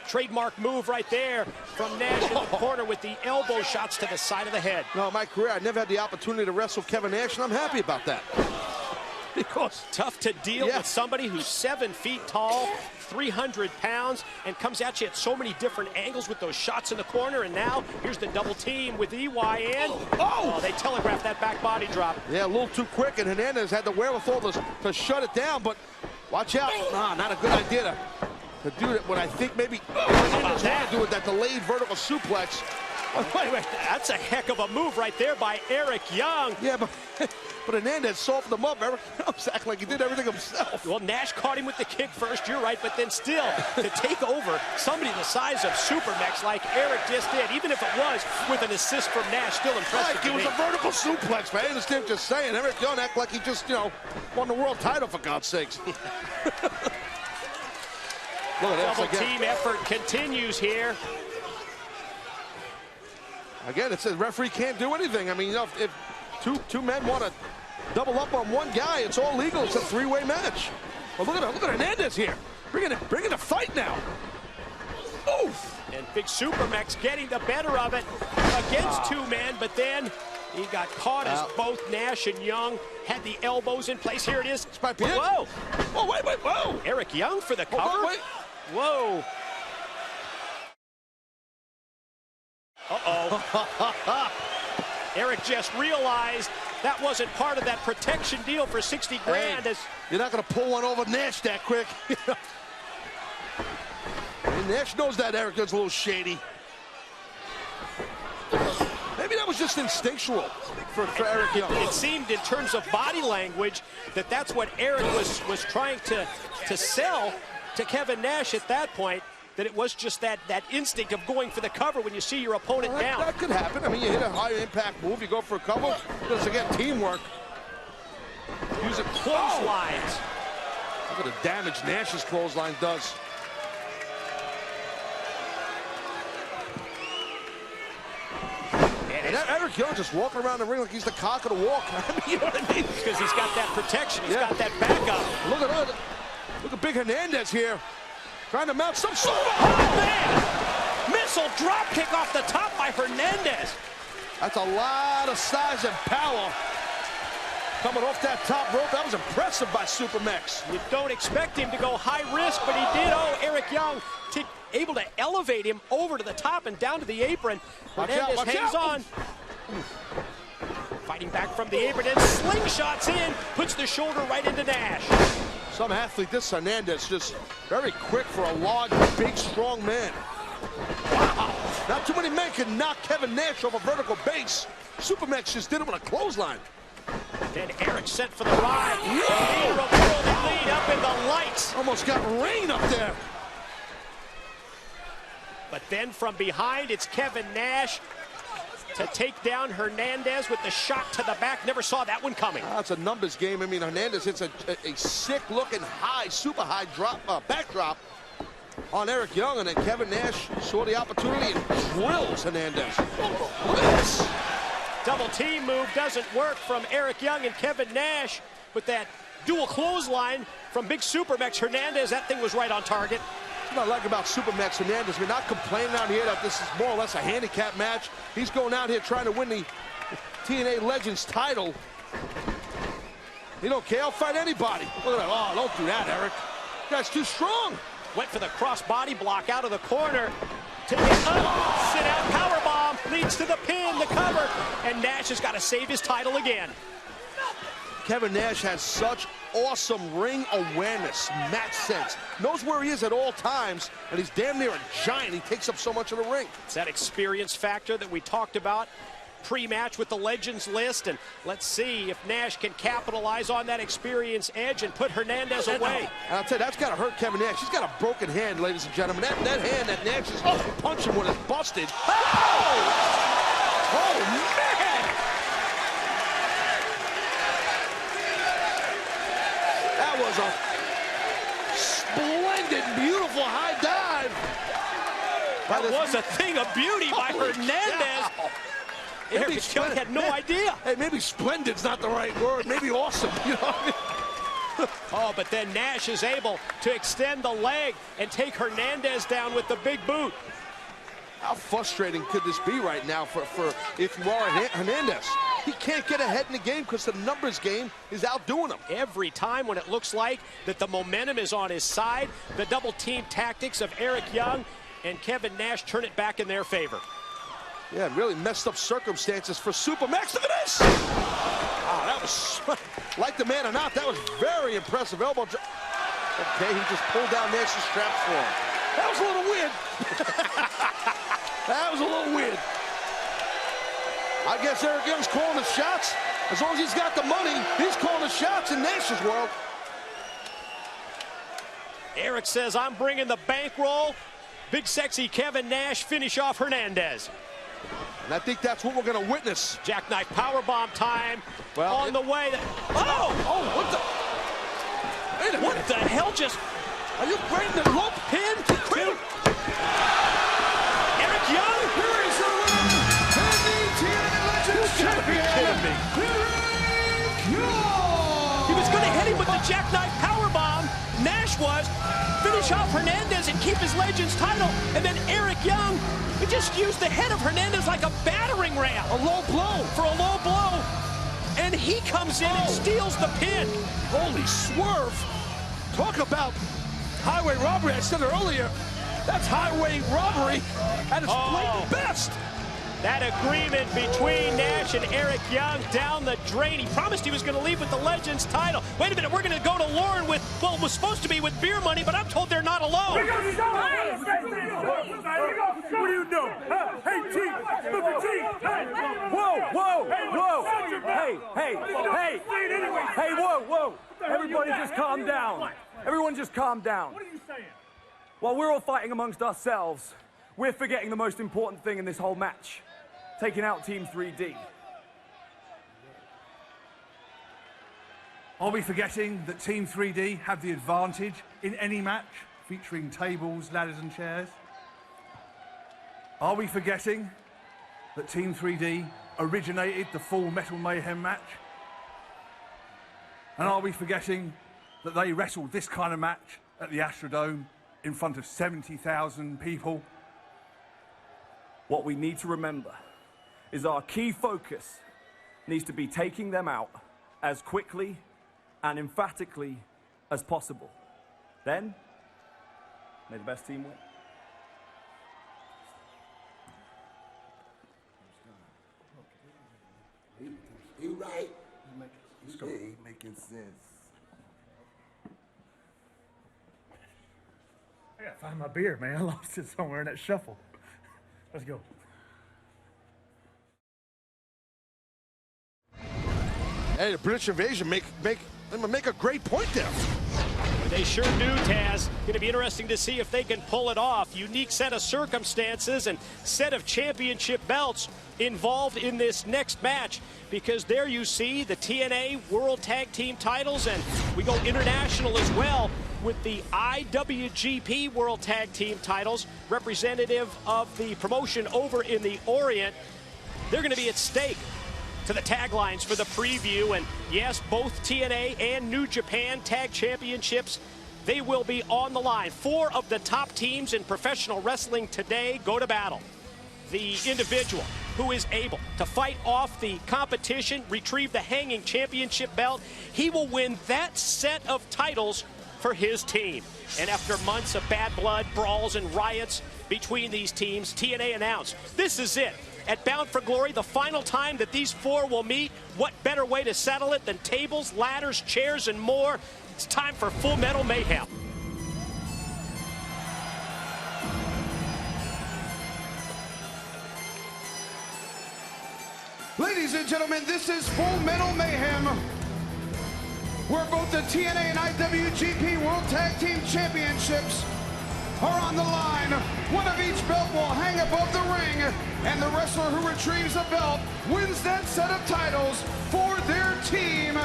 Trademark move right there from Nash in the corner with the elbow shots to the side of the head. No, in my career, I never had the opportunity to wrestle Kevin Nash, and I'm happy about that. Because tough to deal with somebody who's 7 feet tall, 300 pounds, and comes at you at so many different angles with those shots in the corner. And now here's the double team with EY and they telegraphed that back body drop. Yeah, a little too quick, and Hernandez had the wherewithal to shut it down, but watch out. Nah, not a good idea to do it. What I think maybe Hernandez want to do with that delayed vertical suplex. Wait, that's a heck of a move right there by Eric Young. Yeah, but Hernandez softened him up. Eric Young's acting like he did everything himself. Well, Nash caught him with the kick first, you're right, but then still, to take over somebody the size of Supermex like Eric just did, even if it was with an assist from Nash, still impressive. It was a vertical suplex, man. I understand what you're saying. Eric Young act like he just, won the world title, for God's sakes. Look at this Double again. team effort continues here. Again, it says referee can't do anything. I mean, if two men want to double up on one guy, it's all legal. It's a three-way match. Well, look at Hernandez here. Bringing a fight now. Oof! And Big Supermex getting the better of it against two men, but then he got caught as both Nash and Young had the elbows in place. Here it is. This might be Whoa! Oh, wait, whoa! Eric Young for the cover. Wait. Whoa! Uh-oh. Eric just realized that wasn't part of that protection deal for 60 grand. Hey, you're not going to pull one over Nash that quick. And Nash knows that Eric is a little shady. Maybe that was just instinctual for Eric Young. It seemed in terms of body language that that's what Eric was trying to sell to Kevin Nash at that point. That it was just that instinct of going for the cover when you see your opponent down. That could happen. I mean, you hit a high impact move, you go for a cover. Because again, teamwork. Using clotheslines. Look at the damage Nash's clothesline does. And Eric Young just walking around the ring like he's the cock of the walk. I mean, you know what I mean? Because he's got that protection. He's got that backup. Look at Big Hernandez here. Trying to mount some sort of... Oh, man! Missile drop kick off the top by Hernandez. That's a lot of size and power coming off that top rope. That was impressive by Supermex. You don't expect him to go high risk, but he did. Oh, Eric Young able to elevate him over to the top and down to the apron. Hernandez hangs on. Fighting back from the apron and slingshots in. Puts the shoulder right into Nash. Some athlete, this Hernandez, just very quick for a large, big, strong man. Wow. Not too many men can knock Kevin Nash off a vertical base. Supermex just did it with a clothesline. Then Eric sent for the ride. Lead up in the lights. Almost got rain up there. But then from behind, it's Kevin Nash to take down Hernandez with the shot to the back. Never saw that one coming. That's a numbers game. I mean, Hernandez hits a sick-looking high, super high backdrop on Eric Young, and then Kevin Nash saw the opportunity and drills Hernandez. Look at this. Double team move doesn't work from Eric Young and Kevin Nash with that dual clothesline from Big Supermex Hernandez. That thing was right on target. What I like about Supermex Hernandez, we're not complaining out here that this is more or less a handicap match. He's going out here trying to win the TNA Legends title. He don't care. I'll fight anybody. Look at that. Oh, don't do that, Eric. That's too strong. Went for the cross body block out of the corner. To the sit-out powerbomb leads to the pin, the cover, and Nash has got to save his title again. Kevin Nash has such awesome ring awareness, match sense. Knows where he is at all times, and he's damn near a giant. He takes up so much of the ring. It's that experience factor that we talked about pre-match with the Legends list, and let's see if Nash can capitalize on that experience edge and put Hernandez away. And I'll tell you, that's got to hurt Kevin Nash. He's got a broken hand, ladies and gentlemen. That hand that Nash is punching with is busted. Oh, man! That was a splendid, beautiful high dive. That was a thing of beauty by Hernandez. Eric Young had no idea. Hey, maybe splendid's not the right word. Maybe awesome. You know what I mean? Oh, but then Nash is able to extend the leg and take Hernandez down with the big boot. How frustrating could this be right now for if you are Hernandez? He can't get ahead in the game because the numbers game is outdoing him. Every time when it looks like that the momentum is on his side, the double team tactics of Eric Young and Kevin Nash turn it back in their favor. Yeah, really messed up circumstances for Supermax. Look at this! Oh, that was, like the man or not, that was very impressive elbow drop. Okay, he just pulled down Nash's straps for him. That was a little weird. That was a little weird. I guess Eric Young's calling the shots. As long as he's got the money, he's calling the shots in Nash's world. Eric says, I'm bringing the bankroll. Big sexy Kevin Nash finish off Hernandez. And I think that's what we're going to witness. Jackknife powerbomb time on the way. Oh, what the? Wait a minute. What the hell just? Are you breaking the rope pin? Eric Young? Here is the winner and the TNA Legends Champion, Eric Young. He was going to hit him with the jackknife powerbomb. Nash was. Finish off Hernandez and keep his Legends title. And then Eric Young, he just used the head of Hernandez like a battering ram. A low blow. For a low blow. And he comes in and steals the pin. Holy swerve. Talk about highway robbery. I said earlier, that's highway robbery at its blatant best. That agreement between Nash and Eric Young down the drain. He promised he was going to leave with the Legends title. Wait a minute, we're going to go to Lauren with, well, it was supposed to be with beer money, but I'm told they're not alone. What are you doing? Hey, Chief! Stupid Chief! Whoa! Hey, whoa! Everybody just calm down. Everyone just calm down. What are you saying? While we're all fighting amongst ourselves, we're forgetting the most important thing in this whole match. Taking out Team 3D. Are we forgetting that Team 3D have the advantage in any match featuring tables, ladders and chairs? Are we forgetting that Team 3D originated the full Metal Mayhem match? And are we forgetting that they wrestled this kind of match at the Astrodome in front of 70,000 people? What we need to remember is our key focus needs to be taking them out as quickly and emphatically as possible. Then, may the best team win. You right. He making sense. I gotta find my beer, man. I lost it somewhere in that shuffle. Let's go. Hey, the British Invasion make a great point there. They sure do, Taz. Going to be interesting to see if they can pull it off. Unique set of circumstances and set of championship belts involved in this next match, because there you see the TNA World Tag Team titles, and we go international as well with the IWGP World Tag Team titles, representative of the promotion over in the Orient. They're going to be at stake. To the taglines for the preview, and yes, both TNA and New Japan Tag Championships, they will be on the line. 4 of the top teams in professional wrestling today go to battle. The individual who is able to fight off the competition, retrieve the hanging championship belt, he will win that set of titles for his team. And after months of bad blood, brawls, and riots between these teams, TNA announced, this is it. At Bound for Glory, the final time that these 4 will meet, what better way to settle it than tables, ladders, chairs, and more? It's time for Full Metal Mayhem. Ladies and gentlemen, this is Full Metal Mayhem, where both the TNA and IWGP World Tag Team Championships are on the line. One of each belt will hang above the ring, and the wrestler who retrieves a belt wins that set of titles for their team.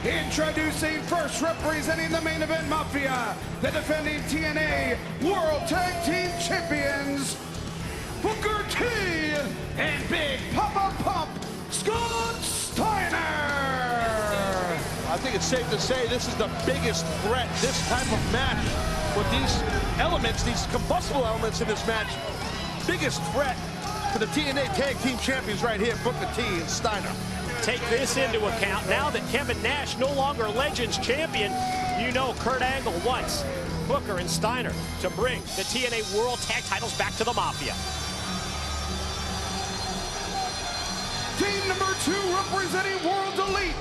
Introducing first, representing the main event Mafia, the defending TNA World Tag Team Champions, Booker T and Big Papa Pump Scott Steiner. I think it's safe to say this is the biggest threat, this type of match, with these elements, these combustible elements in this match. Biggest threat to the TNA Tag Team Champions right here, Booker T and Steiner. Take this into account. Now that Kevin Nash no longer Legends champion, you know Kurt Angle wants Booker and Steiner to bring the TNA World Tag titles back to the Mafia. Team number 2 representing World Elite.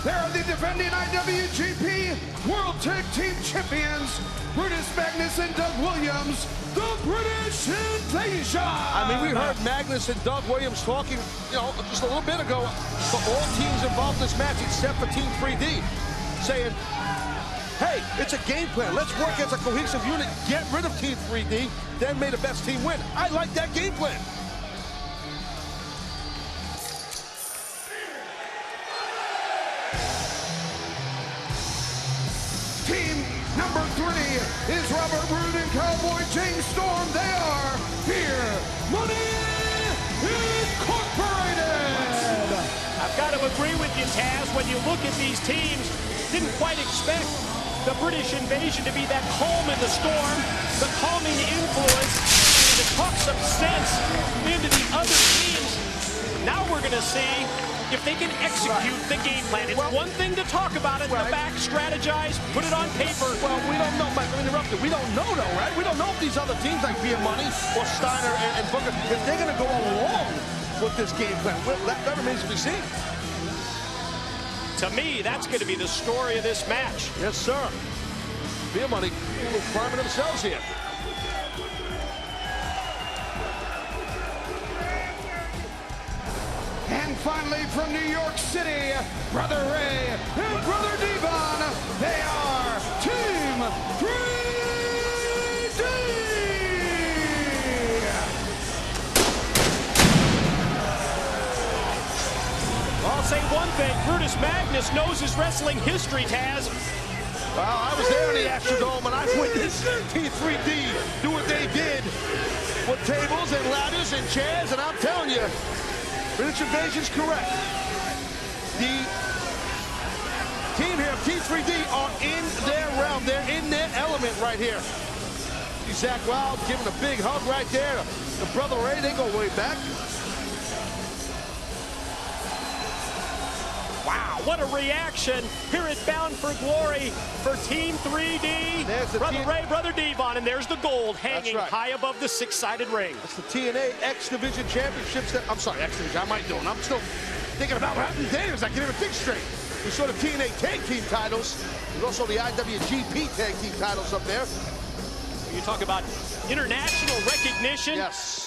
They are the defending IWGP World Tag Team Champions, Brutus Magnus and Doug Williams, the British Invasion. I mean, we heard Magnus and Doug Williams talking, just a little bit ago, for all teams involved in this match except for Team 3D, saying, hey, it's a game plan. Let's work as a cohesive unit, get rid of Team 3D, then may the best team win. I like that game plan. Team number 3 is Robert Roode and Cowboy James Storm. They are Beer Money Incorporated. I've got to agree with you, Taz. When you look at these teams, didn't quite expect the British Invasion to be that calm in the storm, the calming influence, and to talk some sense into the other teams. Now we're going to see if they can execute the game plan. It's one thing to talk about it in the back, strategize, put it on paper. Well, we don't know, Mike, I'm interrupted. We don't know though, right? We don't know if these other teams like Beer Money or Steiner and Booker, if they're going to go along with this game plan. Well, that remains to be seen. To me, that's going to be the story of this match. Yes, sir. Beer Money will prime themselves here. And finally, from New York City, Brother Ray and Brother Devon, they are Team 3D! I'll say one thing, Brutus Magnus knows his wrestling history, Taz. Well, I was there in the Astrodome, and I witnessed T3D do what they did with tables and ladders and chairs, and I'm telling you, British Invasion's correct. The team here, T3D, are in their realm. They're in their element right here. See Zakk Wylde giving a big hug right there. The Brother Ray, they go way back. Wow, what a reaction here at Bound for Glory for Team 3D. Brother Ray, Brother Devon, and there's the gold hanging high above the six-sided ring. That's the TNA X Division Championships. I'm sorry, X Division, I might do it. I'm still thinking about what happened to Davis. I can't even think straight. We saw the TNA Tag Team titles. There's also the IWGP Tag Team titles up there. You talk about international recognition. Yes.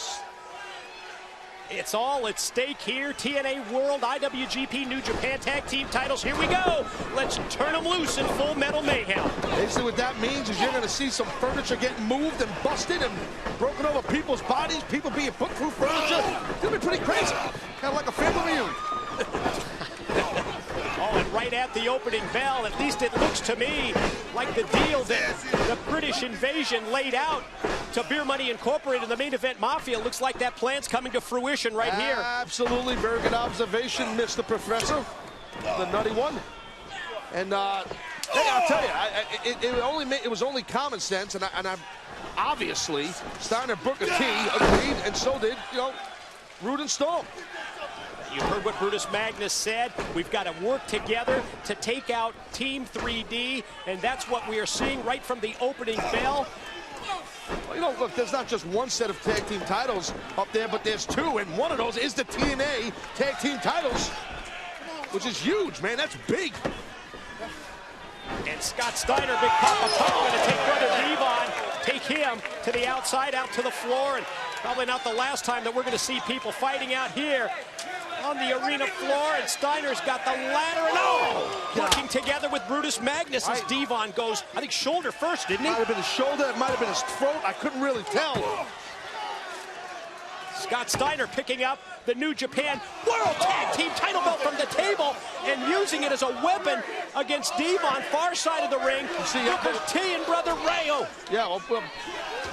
It's all at stake here. TNA World, IWGP, New Japan Tag Team titles. Here we go. Let's turn them loose in full Metal Mayhem. Basically what that means is you're going to see some furniture getting moved and busted and broken over people's bodies, people being put through furniture. It's going to be pretty crazy. Kind of like a family reunion. Oh, and right at the opening bell, at least it looks to me like the deal that the British Invasion laid out to Beer Money Incorporated, the main event Mafia. Looks like that plan's coming to fruition right here. Absolutely, very good observation, Mr. Professor, the nutty one. And hey, I'll tell you, it was only common sense, and I obviously Steiner, Booker T agreed, and so did Roode and Storm. You heard what Brutus Magnus said. We've got to work together to take out Team 3D, and that's what we are seeing right from the opening bell. Well, look, there's not just one set of tag team titles up there, but there's two, and one of those is the TNA tag team titles, which is huge, man. That's big. And Scott Steiner, Big Papa Pump, going to take Brother Devon, take him to the outside, out to the floor, and probably not the last time that we're going to see people fighting out here on the arena floor, and Steiner's got the ladder, and working together with Brutus Magnus as Devon goes, I think, shoulder first, didn't he? Might have been his shoulder, it might have been his throat. I couldn't really tell. Scott Steiner picking up the New Japan World Tag Team title belt from the table and using it as a weapon against Devon, far side of the ring. See, Booker T and Brother Ray. Yeah, well,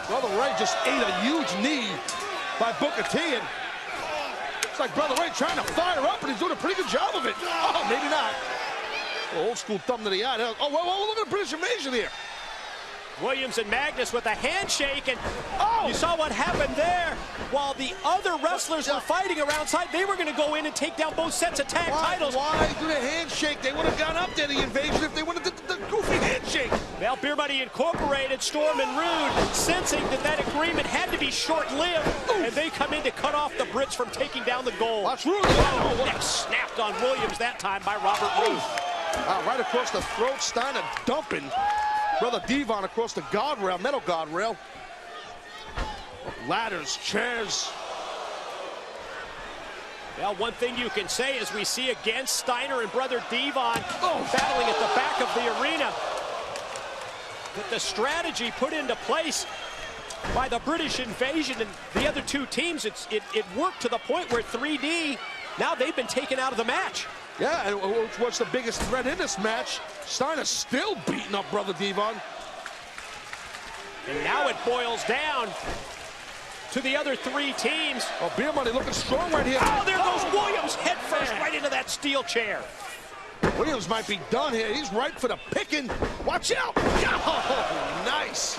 Brother Ray just ate a huge knee by Booker T, and it's like Brother Ray trying to fire up, and he's doing a pretty good job of it. Oh, maybe not. Well, old school thumb to the eye. Oh, whoa, look at the British Invasion here. Williams and Magnus with a handshake, and you saw what happened there. While the other wrestlers were fighting around side, they were going to go in and take down both sets of tag titles. Why do the handshake? They would have gone up there, the Invasion, if they would have did the goofy handshake. Well, Beer Money Incorporated, Storm and Rude, sensing that agreement had to be short-lived, and they come in to cut off the Brits from taking down the goal. Watch Rude. Neck snapped on Williams that time by Robert Roode. Right across the throat, Steiner dumping Brother Devon across the guardrail, metal guardrail. Ladders, chairs. Well, one thing you can say is we see again Steiner and Brother Devon battling at the back of the arena. But the strategy put into place by the British Invasion and the other two teams, it worked to the point where 3D, now they've been taken out of the match. Yeah, and what's the biggest threat in this match? Steiner's still beating up Brother Devon. And now it boils down to the other three teams. Oh, Beer Money looking strong right here. Oh, there goes Williams head first right into that steel chair. Williams might be done here. He's right for the picking. Watch out. Oh, nice.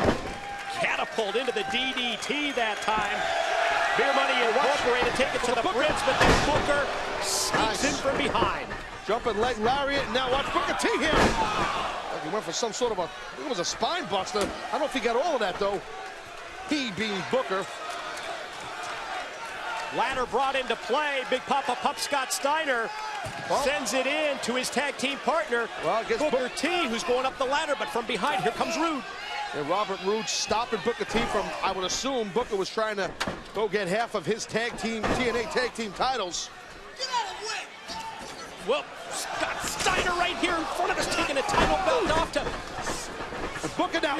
Catapult into the DDT that time. Beer Money Incorporated take it to the Brits, but then Booker sneaks in from behind. Jumping leg lariat, and now watch Booker T here. Like he went for some sort of it was a spine buster. I don't know if he got all of that, though. He being Booker. Ladder brought into play. Big Papa Pup Scott Steiner sends it in to his tag team partner, Booker T, who's going up the ladder, but from behind, here comes Rude. And Robert Roode stopping Booker T from, I would assume, Booker was trying to go get half of his TNA tag team titles. Well, Scott Steiner right here in front of us taking a title belt off to Booker now.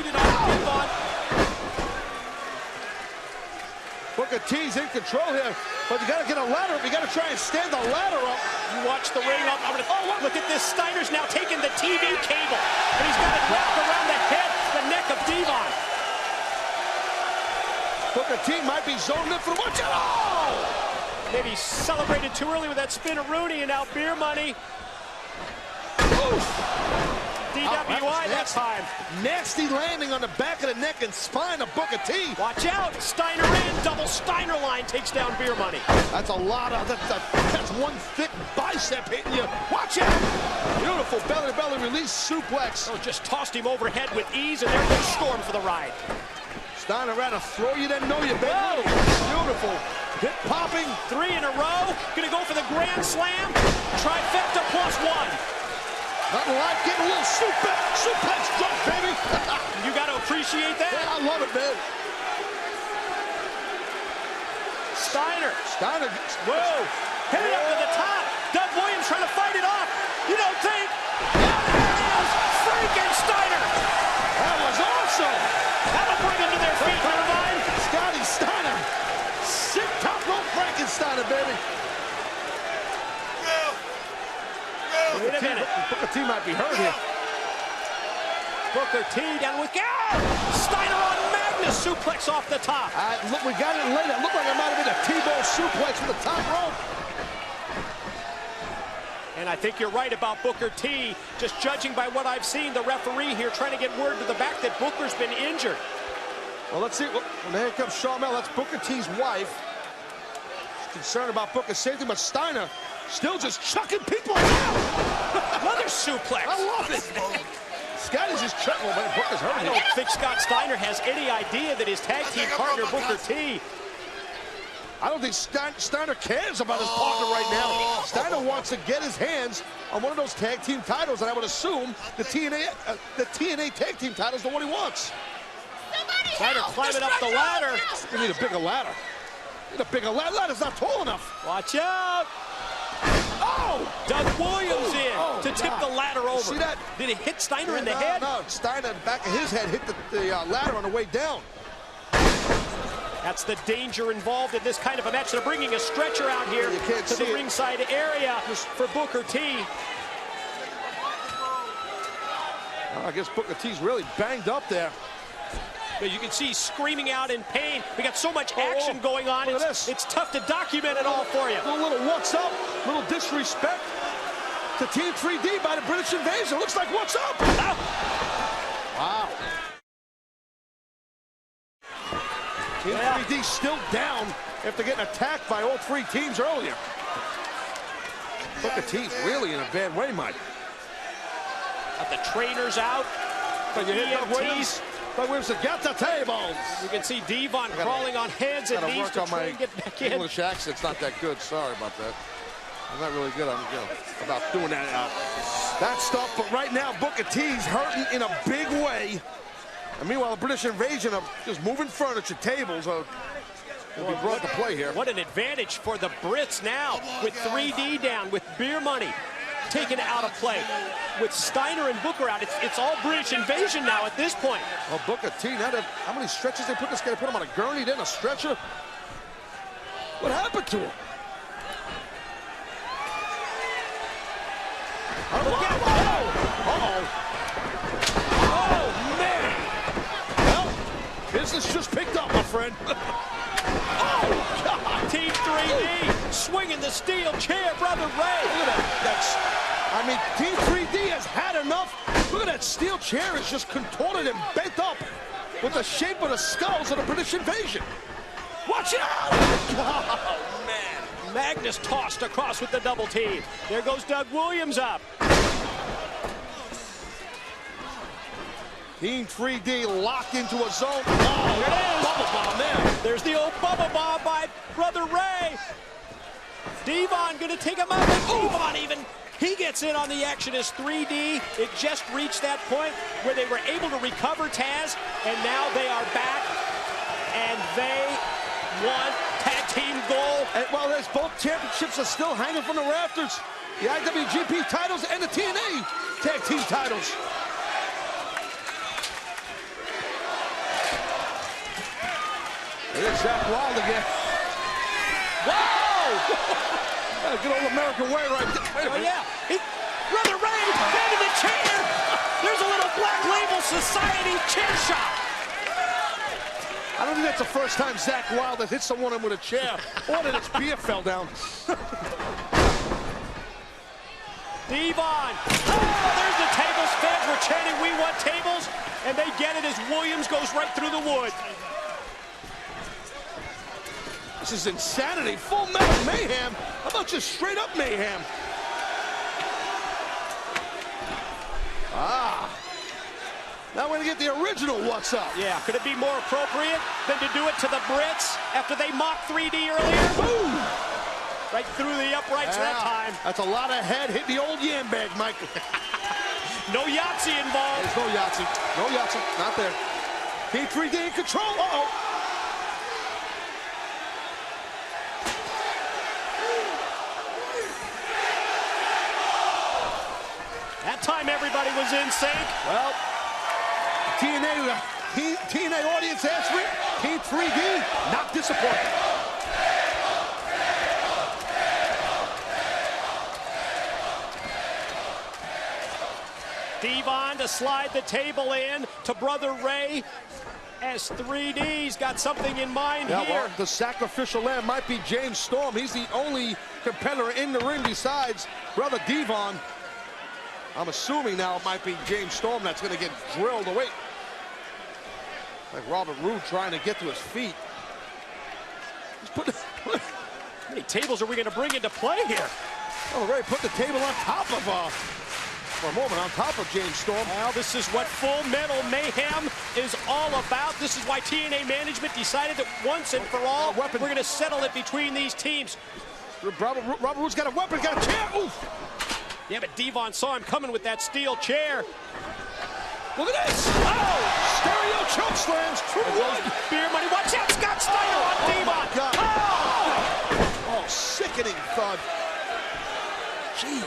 Booker T's in control here, but you got to get a ladder up. You got to try and stand the ladder up. You watch the ring up. Look at this. Steiner's now taking the TV cable, and he's got it wrapped around the head, the neck of Devon. Booker T might be zoning in for the watch out. Oh! Maybe celebrated too early with that spin-a-rooney, and now Beer Money. DWI that time. Nasty landing on the back of the neck and spine of Booker T. Watch out. Steiner in. Double Steiner line takes down Beer Money. That's a lot of, that's one thick bicep hitting you. Watch out. Beautiful belly-to-belly release suplex. Oh, just tossed him overhead with ease, and there goes Storm for the ride. Steiner rather throw you than know you, baby. Beautiful. Hip popping. 3 in a row. Gonna go for the Grand Slam. Trifecta +1. Nothing like getting a little suplex drop, baby. You got to appreciate that. Yeah, I love it, man. Steiner. Whoa. Hit it up to the top. Doug Williams trying to fight it off. You don't think? Frankensteiner. That was awesome. That'll bring them to their feet, Irvine. Scotty Steiner. Sick top rope Frankensteiner, baby. Wait a minute. Booker T might be hurt here. Booker T down with Steiner on Magnus suplex off the top. Look, we got it later. It looked like it might have been a T-bone suplex from the top rope. And I think you're right about Booker T. Just judging by what I've seen, the referee here trying to get word to the back that Booker's been injured. Well, let's see. Well, here comes Charmel. That's Booker T's wife. She's concerned about Booker's safety, but Steiner still just chucking people around. Another suplex. I love it. Scotty's just chucking. Well, man, Booker's hurting. I don't think Scott Steiner has any idea that his tag team partner, Booker T. I don't think Steiner cares about his partner right now. Steiner wants to get his hands on one of those tag team titles, and I would assume the TNA tag team title is the one he wants. Steiner climbing up the ladder. You need a bigger ladder. You need a bigger ladder. Ladder's not tall enough. Watch out. Doug Williams to tip the ladder over. See that? Did it hit Steiner in the head? No, Steiner, the back of his head hit the ladder on the way down. That's the danger involved in this kind of a match. They're bringing a stretcher out here to the ringside area for Booker T. I guess Booker T's really banged up there. But you can see he's screaming out in pain. We got so much action going on. It's tough to document it all for you. A little what's up, little disrespect to Team 3D by the British Invasion. Looks like what's up. Wow. Team 3D still down after getting attacked by all three teams earlier. Booker T's really in a bad way, Mike. Got the trainers out. But you hit Doug Williams. Doug Williams said, "Get the tables." You can see Devon crawling on hands and knees to try and get back in. English accent's not that good. Sorry about that. I'm not really good on about doing that stuff. But right now, Booker T's hurting in a big way. And meanwhile, the British Invasion are just moving furniture, tables will be brought to play here. What an advantage for the Brits now with 3D down, with Beer Money taken out of play. With Steiner and Booker out, it's all British Invasion now at this point. Well, Booker T, how many stretches they put this guy? They put him on a gurney, then a stretcher. What happened to him? Oh, man. Well, business just picked up, my friend. Oh, God. Team 3D swinging the steel chair, Brother Ray. Look at that. I mean, Team 3D has had enough. Look at that steel chair is just contorted and bent up with the shape of the skulls of the British Invasion. Watch out! Oh, man. Magnus tossed across with the double team. There goes Doug Williams up. Team 3D locked into a zone. Oh, there it is. Bubble bomb there. There's the old bubble bomb by Brother Ray. Devon gonna take him out. Devon even, he gets in on the action as 3D. It just reached that point where they were able to recover Taz, and now they are back, and they won tag team gold. And well, there's both championships are still hanging from the rafters. The IWGP titles and the TNA tag team titles. Here's Zakk Wilde again. Whoa! That's a good old American way right there. Oh, yeah. Brother Ray, down in the chair. There's a little Black Label Society chair shot. I don't think that's the first time Zakk Wilde has hit someone with a chair or that his beer fell down. Devon. Oh, there's the tables. Fans were chanting, "We want tables," and they get it as Williams goes right through the wood. This is insanity. Full Metal Mayhem. How about just straight up mayhem? Now we're going to get the original what's up. Yeah, could it be more appropriate than to do it to the Brits after they mocked 3D earlier? Boom! Right through the uprights that time. That's a lot of head hitting the old yam bag, Mike. No Yahtzee involved. There's no Yahtzee. No Yahtzee. Not there. Team 3D in control. Uh-oh. That time everybody was in sync. Well, TNA audience asked for it. Team 3D, not disappointed. Devon to slide the table in to Brother Ray as 3D's got something in mind here. Well, the sacrificial lamb might be James Storm. He's the only competitor in the ring besides Brother Devon. I'm assuming now it might be James Storm that's going to get drilled away. Like Robert Roode trying to get to his feet. How many tables are we going to bring into play here? Oh, Ray put the table on top of, for a moment, on top of James Storm. Well, this is what Full Metal Mayhem is all about. This is why TNA management decided that once and for all, we're going to settle it between these teams. Robert Roode's got a weapon, got a chair. Oof. Yeah, but Devon saw him coming with that steel chair. Look at this! Oh! Stereo choke slams through the wood! Beer Money, watch out! Scott Steiner on Devon! God. Oh! Oh, sickening thud. Jeez.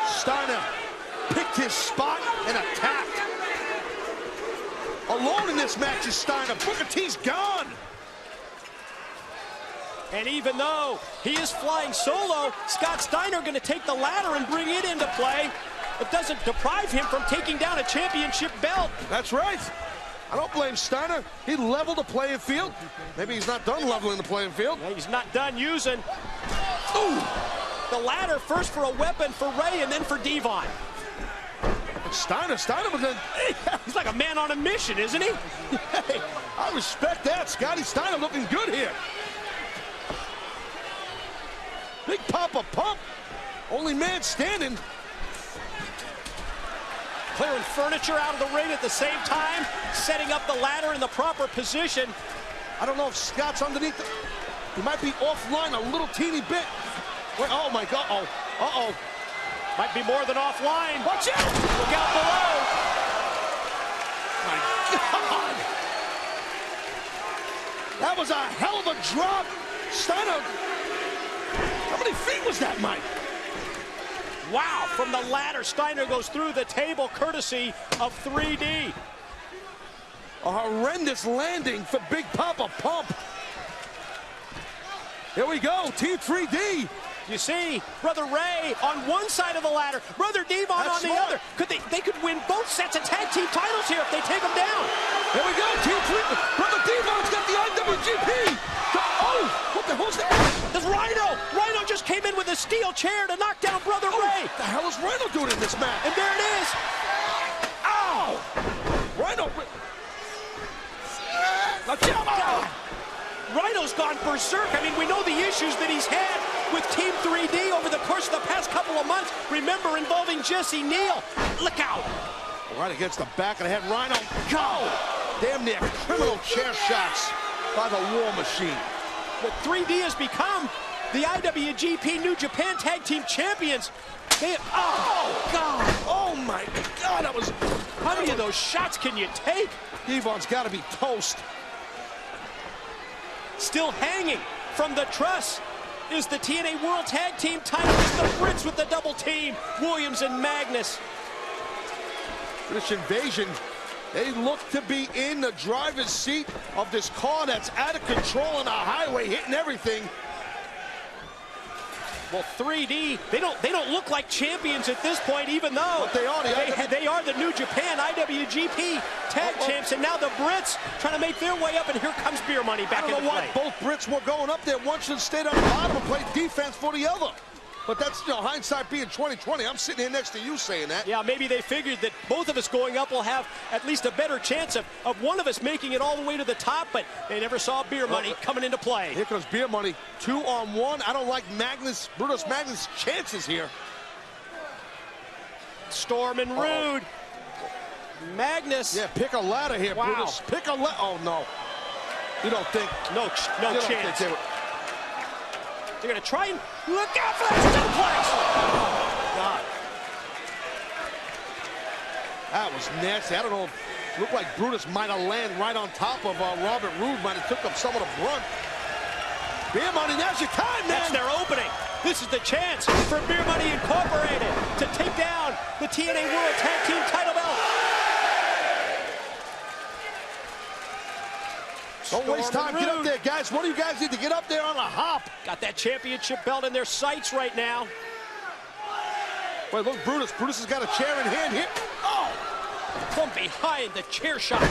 Steiner picked his spot and attacked. Alone in this match is Steiner. Booker T's gone. And even though he is flying solo, Scott Steiner going to take the ladder and bring it into play. It doesn't deprive him from taking down a championship belt. That's right. I don't blame Steiner. He leveled the playing field. Maybe he's not done leveling the playing field. Yeah, he's not done using the ladder first for a weapon for Ray and then for Devon. Steiner was he's like a man on a mission, isn't he? Hey, I respect that. Scotty Steiner looking good here. Big Papa Pump. Only man standing. Clearing furniture out of the ring at the same time, setting up the ladder in the proper position. I don't know if Scott's underneath. He might be offline a little teeny bit. Wait, oh my God! Uh-oh! Might be more than offline. Watch out! Look out below! My God! That was a hell of a drop. Steiner. How many feet was that, Mike? Wow, from the ladder, Steiner goes through the table courtesy of 3D. A horrendous landing for Big Papa Pump. Here we go, Team 3D. You see, Brother Ray on one side of the ladder, Brother Devon on the other. They could win both sets of tag team titles here if they take them down. Here we go, Team 3D. Brother Devon's got the IWGP. Oh, what the hell's that? There's Rhino. Rhino just came in with a steel chair to knock down Brother Ray. What the hell is Rhino doing in this match? And there it is. Ow! Rhino. Rhino's gone berserk. I mean, we know the issues that he's had with Team 3D over the course of the past couple of months. Remember, involving Jesse Neal. Look out. Right against the back of the head. Rhino. Go! Damn near criminal chair shots by the War Machine. What 3D has become the IWGP New Japan Tag Team Champions. Oh, God. Oh, my God. That was... How many of those shots can you take? Devon's got to be toast. Still hanging from the truss is the TNA World Tag Team title. It's the Brits with the double team, Williams and Magnus. British Invasion, they look to be in the driver's seat of this car that's out of control on the highway, hitting everything. Well, 3D, they don't look like champions at this point, even though but they are the New Japan IWGP Tag Champs, and now the Brits trying to make their way up, and here comes Beer Money back into play. I don't know why both Brits were going up there. One should have stayed on the bottom and played defense for the other. But that's, hindsight being 20/20. I'm sitting here next to you saying that. Yeah, maybe they figured that both of us going up will have at least a better chance of one of us making it all the way to the top, but they never saw Beer Money coming into play. Here comes Beer Money, 2-on-1. I don't like Brutus Magnus' chances here. Storm and Rude. Magnus. Yeah, pick a ladder here, wow. Brutus. Pick a ladder. Oh, no. You don't think. No chance. They're going to try and look out for that suplex. Oh, God. That was nasty. I don't know. Looked like Brutus might have landed right on top of Robert Roode. Might have took up some of the brunt. Beer Money, now's your time, man. That's their opening. This is the chance for Beer Money Incorporated to take down the TNA World Tag Team title belt. Don't waste time. Get up there, guys. One of you guys need to get up there on a hop. Got that championship belt in their sights right now. Wait, look, Brutus. Brutus has got a chair in hand here. Oh! From behind, the chair shot.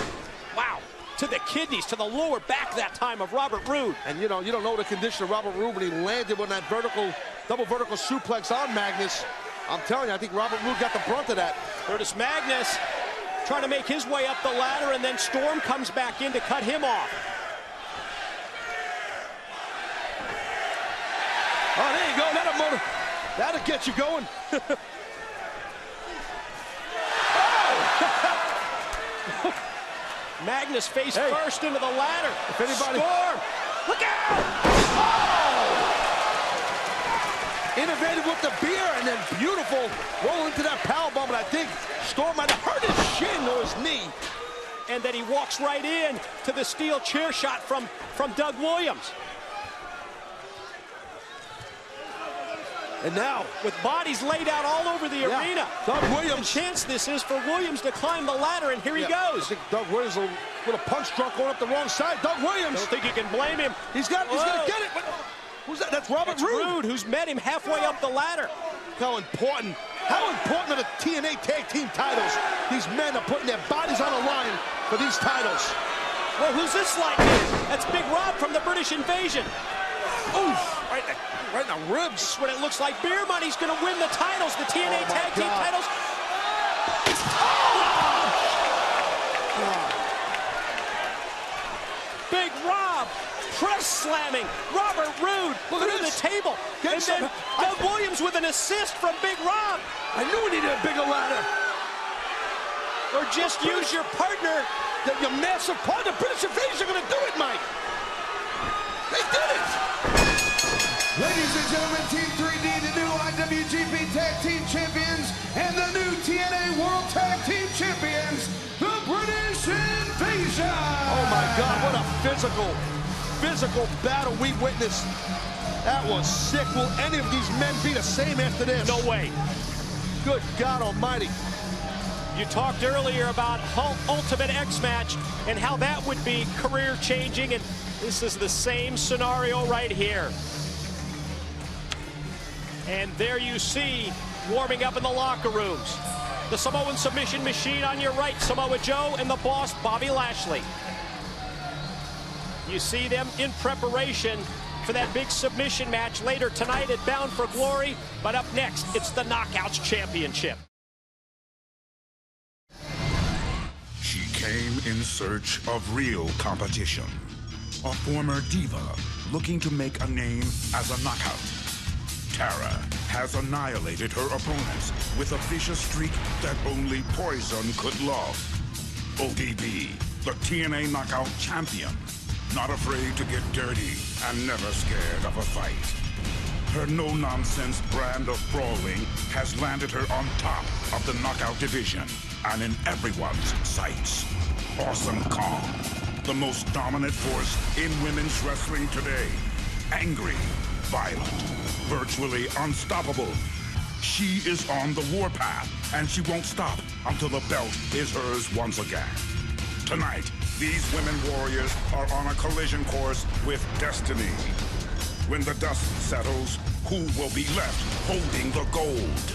Wow. To the kidneys, to the lower back that time of Robert Roode. And you don't know the condition of Robert Roode when he landed with that double vertical suplex on Magnus. I'm telling you, I think Robert Roode got the brunt of that. Curtis Magnus trying to make his way up the ladder, and then Storm comes back in to cut him off. Oh, there you go. That'll get you going. Magnus face first into the ladder. If anybody... Storm! Look out! Oh! Innovative with the beer, and then beautiful roll into that powerbomb, and I think Storm might have hurt his shin or his knee. And then he walks right in to the steel chair shot from Doug Williams. And now, with bodies laid out all over the arena. Doug Williams. The chance this is for Williams to climb the ladder, and here he goes. I think Doug Williams with a punch drunk going up the wrong side. Doug Williams. Don't think you can blame him. He's going to get it. But who's that? That's Robert Roode. Who's met him halfway up the ladder. How important are the TNA tag team titles? These men are putting their bodies on the line for these titles. Well, who's this sliding in? That's Big Rob from the British Invasion. Oof! Right in the ribs. That's what it looks like. Beer Money's going to win the titles, the TNA tag team titles. Big Rob press slamming Robert Roode through the table. And then Doug Williams with an assist from Big Rob. I knew we needed a bigger ladder. Or just use your partner. Your massive partner, British Invasion, are going to do it, Mike. They did it. Ladies and gentlemen, Team 3D, the new IWGP Tag Team Champions, and the new TNA World Tag Team Champions, the British Invasion! Oh my God, what a physical battle we witnessed. That was sick. Will any of these men be the same after this? No way. Good God Almighty. You talked earlier about Ultimate X Match and how that would be career-changing, and this is the same scenario right here. And there you see, warming up in the locker rooms, the Samoan submission machine on your right, Samoa Joe, and the boss, Bobby Lashley. You see them in preparation for that big submission match later tonight at Bound for Glory. But up next, it's the Knockouts Championship. She came in search of real competition. A former diva looking to make a name as a knockout. Tara has annihilated her opponents with a vicious streak that only Poison could love. ODB, the TNA Knockout Champion, not afraid to get dirty and never scared of a fight. Her no-nonsense brand of brawling has landed her on top of the knockout division and in everyone's sights. Awesome Kong, the most dominant force in women's wrestling today. Angry, violent, virtually unstoppable. She is on the warpath, and she won't stop until the belt is hers once again. Tonight, these women warriors are on a collision course with destiny. When the dust settles, who will be left holding the gold?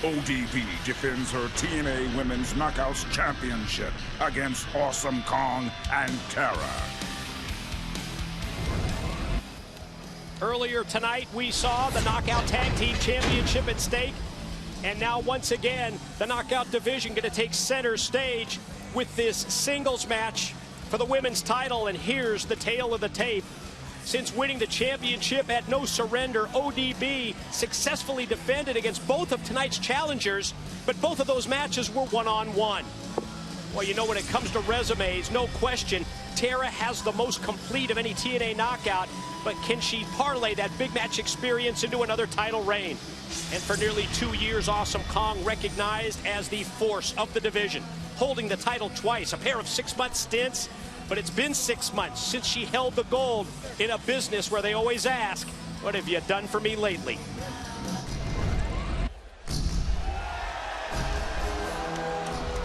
ODB defends her TNA Women's Knockouts Championship against Awesome Kong and Tara. Earlier tonight, we saw the Knockout Tag Team Championship at stake. And now, once again, the Knockout division going to take center stage with this singles match for the women's title. And here's the tale of the tape. Since winning the championship at No Surrender, ODB successfully defended against both of tonight's challengers, but both of those matches were one-on-one. Well, you know, when it comes to resumes, no question, Tara has the most complete of any TNA knockout, but can she parlay that big match experience into another title reign? And for nearly 2 years, Awesome Kong recognized as the force of the division, holding the title twice, a pair of 6-month stints. But it's been 6 months since she held the gold in a business where they always ask, what have you done for me lately?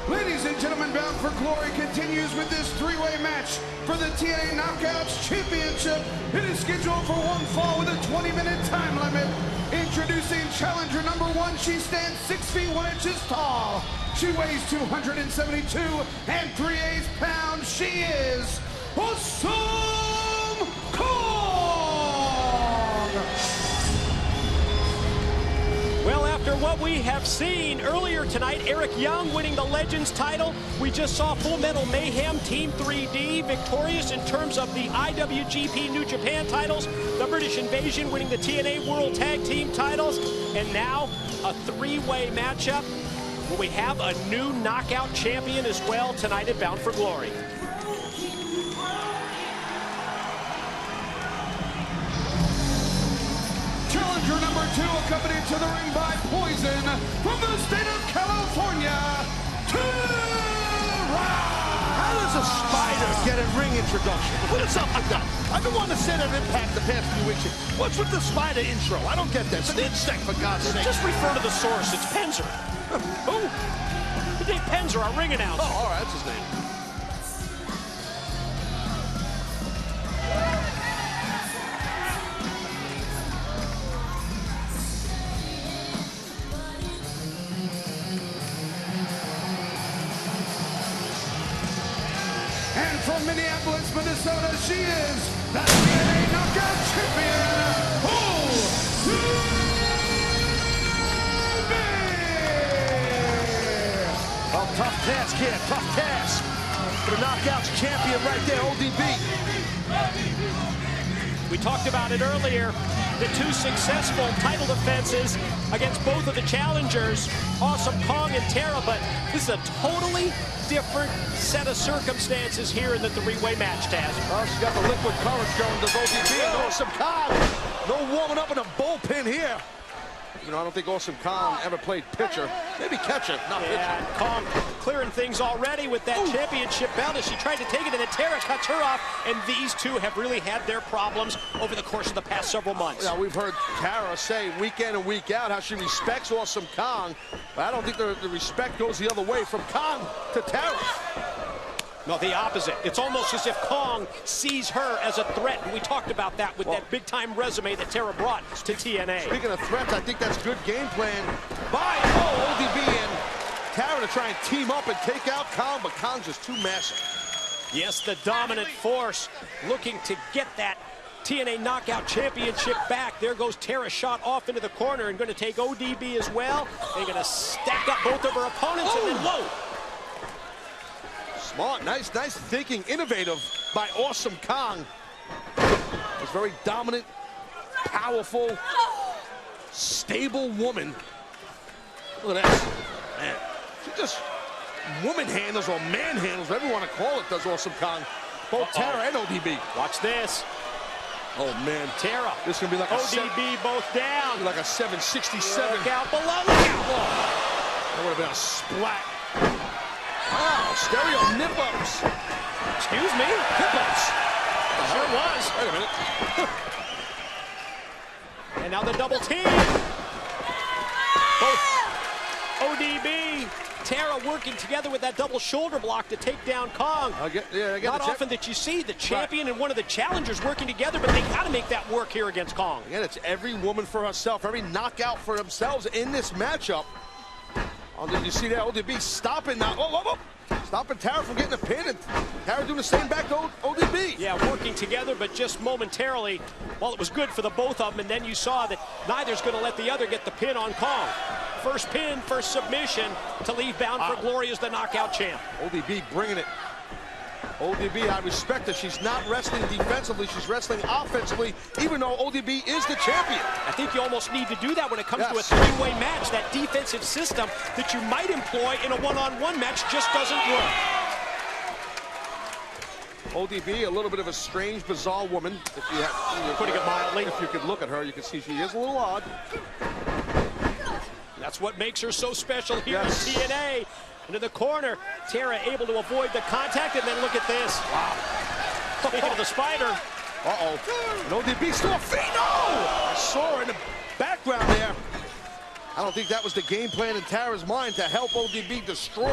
Ladies and gentlemen, Bound for Glory continues with this three-way match for the TNA Knockouts Championship. It is scheduled for one fall with a 20-minute time limit. Introducing challenger number 1. She stands 6 feet 1 inches tall. She weighs 272 and 3/8 pounds. She is Awesome Kong! Well, after what we have seen earlier tonight, Eric Young winning the Legends title. We just saw Full Metal Mayhem Team 3D victorious in terms of the IWGP New Japan titles. The British Invasion winning the TNA World Tag Team titles. And now a three-way matchup where we have a new knockout champion as well tonight at Bound for Glory. Challenger number 2, accompanied to the ring by Poison from the state of California, Tara! How does a the Spider get a ring introduction? What is up with that? I've been wanting to say that Impact the past few weeks. What's with the Spider intro? I don't get that. It's an insect, for God's sake. Just refer to the source. It's Penzer. Who? Dave Penzer, our ring announcer. Oh, all right, that's his name. And from Minneapolis, Minnesota, she is the TNA Knockout Champion, Well, tough task here, tough task. For the Knockouts champion right there, ODB. We talked about it earlier, the two successful title defenses against both of the challengers, Awesome Kong and Tara, but this is a totally different set of circumstances here in the three-way match, Taz. Well, she got the liquid courage going to ODB and Awesome Kong. No warming up in a bullpen here. You know, I don't think Awesome Kong ever played pitcher. Maybe catcher, not pitcher. Kong clearing things already with that championship belt as she tried to take it, and then Tara cuts her off, and these two have really had their problems over the course of the past several months. Now, we've heard Tara say week in and week out how she respects Awesome Kong, but I don't think the respect goes the other way from Kong to Tara. No, the opposite. It's almost as if Kong sees her as a threat, and we talked about that with that big-time resume that Tara brought to TNA. Speaking of threats, I think that's good game plan by ODB and Tara to try and team up and take out Kong, but Kong's just too massive. Yes, the dominant force looking to get that TNA Knockout Championship back. There goes Tara, shot off into the corner and going to take ODB as well. They're going to stack up both of her opponents, and then whoa! Smart, nice thinking, innovative by Awesome Kong. This very dominant, powerful, stable woman. Look at that. Man, she just woman handles or man handles, whatever you want to call it, does Awesome Kong. Both Tara and ODB. Watch this. Oh, man. Tara. This is going to be like ODB both down. Like a 767. Look out below. Look out. That would have been a splat. Wow, stereo nip-ups. Excuse me? Nip-ups. Sure was. Wait a minute. And now the double team. Both ODB, Tara working together with that double shoulder block to take down Kong. Not often that you see the champion and one of the challengers working together, but they got to make that work here against Kong. Again, it's every woman for herself, every knockout for themselves in this matchup. Oh, did you see that? ODB stopping now. Stopping Tara from getting a pin, and Tara doing the same back to ODB. Yeah, working together, but just momentarily. Well, it was good for the both of them, and then you saw that neither's going to let the other get the pin on Kong. First pin, first submission to leave bound for glory as the knockout champ. ODB bringing it. ODB, I respect her. She's not wrestling defensively. She's wrestling offensively, even though ODB is the champion. I think you almost need to do that when it comes to a three-way match. That defensive system that you might employ in a one-on-one match just doesn't work. ODB, a little bit of a strange, bizarre woman. If you have, putting it mildly. If you could look at her, you can see she is a little odd. That's what makes her so special here in TNA. Into the corner, Tara able to avoid the contact, and then look at this. Wow. Speaking of the Spider. Uh-oh. And ODB still a feet. No! I saw her in the background there. I don't think that was the game plan in Tara's mind to help ODB destroy,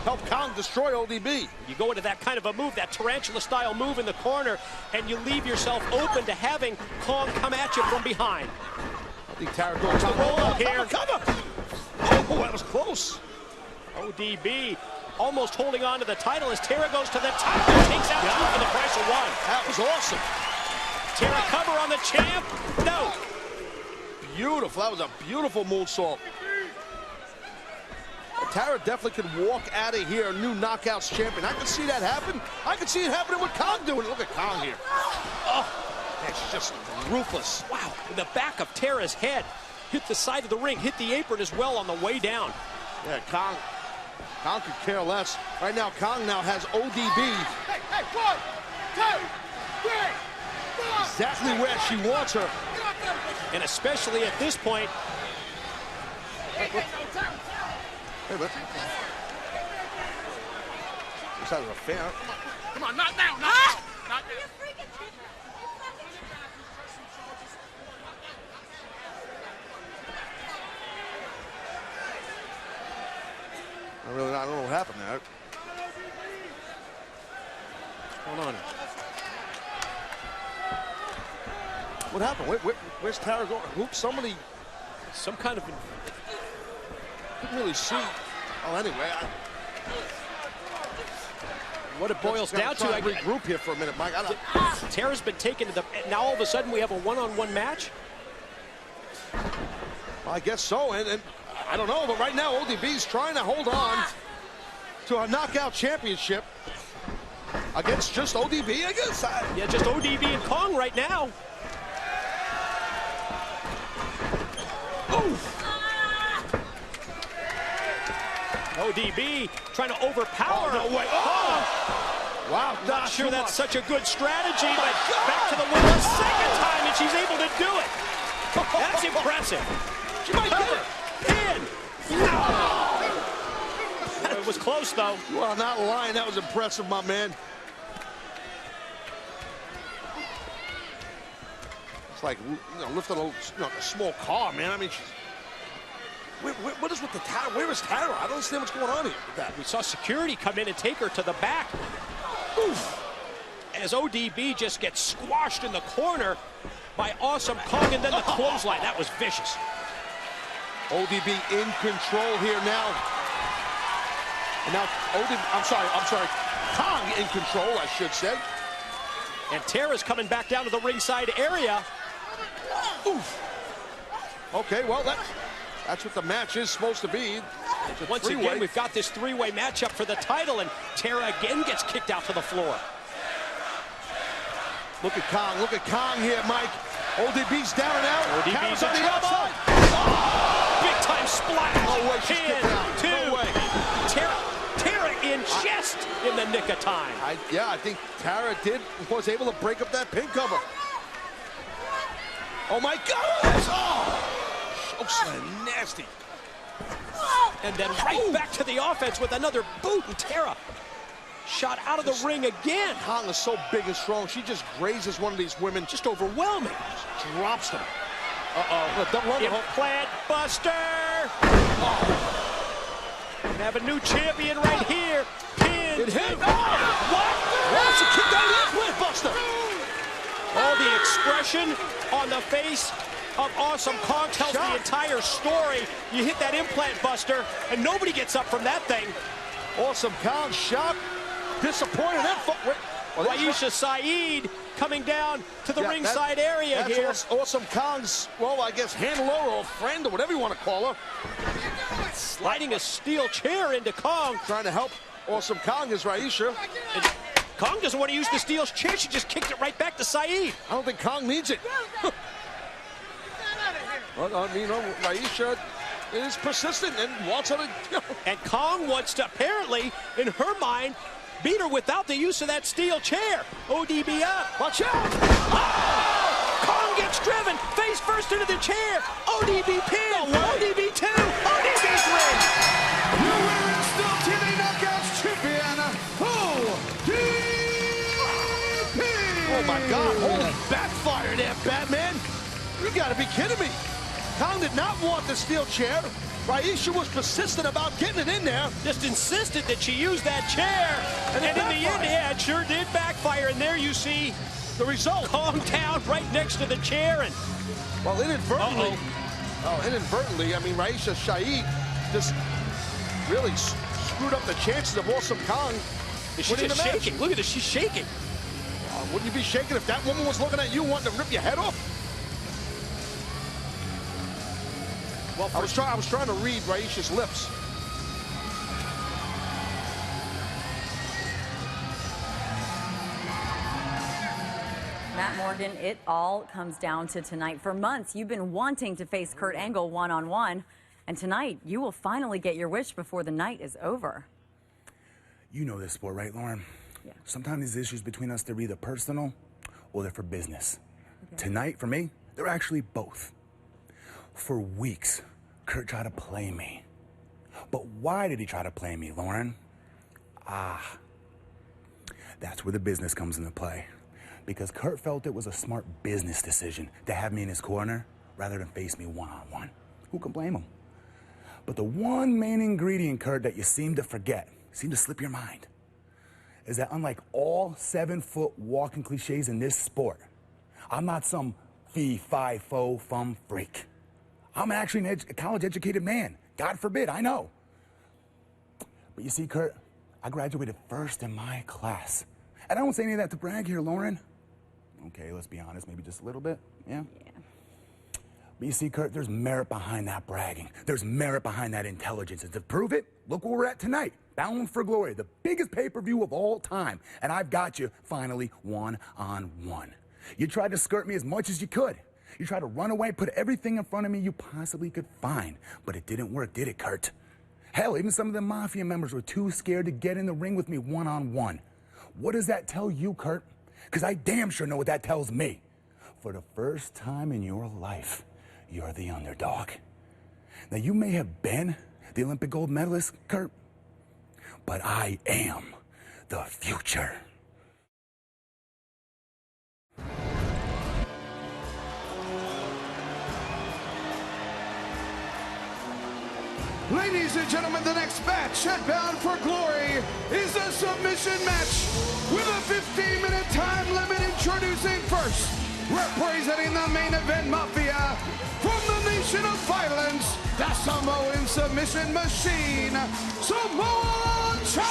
help Kong destroy ODB. You go into that kind of a move, that tarantula-style move in the corner, and you leave yourself open to having Kong come at you from behind. I think Tara goes the roll here. Cover. Oh, that was close. ODB almost holding on to the title as Tara goes to the top and takes out two for the price of one. That was awesome. Tara cover on the champ. No. Beautiful. That was a beautiful moonsault. Tara definitely could walk out of here a new Knockouts champion. I can see that happen. I can see it happening with Kong doing it. Look at Kong here. Oh, man, she's just ruthless. Wow. The back of Tara's head hit the side of the ring, hit the apron as well on the way down. Yeah, Kong could care less. Right now, Kong now has ODB. Hey, 1, 2, 3, 4. Exactly where she wants her. And especially at this point. It's not fair. Come on, not now, not now. Not now. I don't know what happened there. What's going on? What happened? Where's Tara going? Somebody, some kind of, couldn't really see. Oh, anyway. What it boils down to, I regroup here for a minute, Mike. Tara's been taken to the, now all of a sudden we have a one-on-one match? Well, I guess so, and I don't know, but right now ODB's trying to hold on to a knockout championship against just ODB, I guess. Yeah, just ODB and Kong right now. Oof. ODB trying to overpower. Oh, no way. Oh. Wow. Not sure that's such a good strategy, but back to the win a second time, and she's able to do it. That's impressive. She might get it. Pin. No. It was close, though. You are not lying. That was impressive, my man. It's like, lifting a small car, man. I mean, what is with the Tara? Where is Tara? I don't understand what's going on here with that. We saw security come in and take her to the back. Oof. As ODB just gets squashed in the corner by Awesome Kong, and then the clothesline. That was vicious. ODB in control here now. And now I'm sorry, Kong in control, I should say. And Tara's coming back down to the ringside area. Oof. Okay, well, that's what the match is supposed to be. Once again, we've got this three-way matchup for the title, and Tara again gets kicked out to the floor. Look at Kong here, Mike. ODB's down and out. ODB's on the outside. Oh! Big time splash. No way she's kicked out. Two. No way. Tara in just in the nick of time. I think Tara was able to break up that pin cover. Oh my gosh! Oh, so nasty. And then right back to the offense with another boot, and Tara shot out of the ring again. Kong is so big and strong. She just grazes one of these women. Just overwhelming. Just drops them. Implant buster. Oh. We have a new champion right here. Pin. It hit. What? Wow, she kicked out the implant buster. All the expression on the face of Awesome Kong tells the entire story. You hit that implant buster, and nobody gets up from that thing. Awesome Kong shot. Disappointed. Raisha Saeed coming down to the ringside area here. That's Awesome Kong's, well, I guess, handler or friend or whatever you want to call her. Sliding a steel chair into Kong. Trying to help Awesome Kong is Raisha. And Kong doesn't want to use the steel chair. She just kicked it right back to Saeed. I don't think Kong needs it. Well, I mean, Raisha is persistent and wants her to. And Kong wants to, apparently, in her mind, beat her without the use of that steel chair. ODB up. Watch out! Oh! Kong gets driven face first into the chair. ODB pin. ODB 2. ODB 3. Your winner and still TNA Knockouts champion, ODB. Oh my God! Holy backfire there, Batman! You got to be kidding me! Kong did not want the steel chair. Raisha was persistent about getting it in there. Just insisted that she use that chair. And in the end, yeah, it sure did backfire. And there you see the result. Kong down right next to the chair. And well, inadvertently, I mean, Raisha Saeed just really screwed up the chances of Awesome Kong. She's just shaking. Look at this, she's shaking. Wouldn't you be shaking if that woman was looking at you wanting to rip your head off? Well, I was trying to read Raisha's lips. Matt Morgan, it all comes down to tonight. For months, you've been wanting to face Kurt Angle one-on-one, and tonight, you will finally get your wish before the night is over. You know this sport, right, Lauren? Yeah. Sometimes these issues between us, they're either personal or they're for business. Okay. Tonight, for me, they're actually both. For weeks, Kurt tried to play me. But why did he try to play me, Lauren? That's where the business comes into play. Because Kurt felt it was a smart business decision to have me in his corner rather than face me one-on-one. Who can blame him? But the one main ingredient, Kurt, that you seem to forget, seem to slip your mind, is that unlike all 7-foot walking cliches in this sport, I'm not some fee-fi-fo fum freak. I'm actually a college-educated man. God forbid, I know. But you see, Kurt, I graduated first in my class. And I don't say any of that to brag here, Lauren. Okay, let's be honest, maybe just a little bit, yeah? Yeah. But you see, Kurt, there's merit behind that bragging. There's merit behind that intelligence. And to prove it, look where we're at tonight. Bound for Glory, the biggest pay-per-view of all time. And I've got you, finally, one-on-one. You tried to skirt me as much as you could. You tried to run away, put everything in front of me you possibly could find. But it didn't work, did it, Kurt? Hell, even some of the Mafia members were too scared to get in the ring with me one-on-one. What does that tell you, Kurt? Because I damn sure know what that tells me. For the first time in your life, you're the underdog. Now, you may have been the Olympic gold medalist, Kurt, but I am the future. Ladies and gentlemen, the next match at Bound for Glory is a submission match with a 15-minute time limit. Introducing first, representing the main event Mafia, from the nation of violence, the Samoan submission machine, Samoa Joe!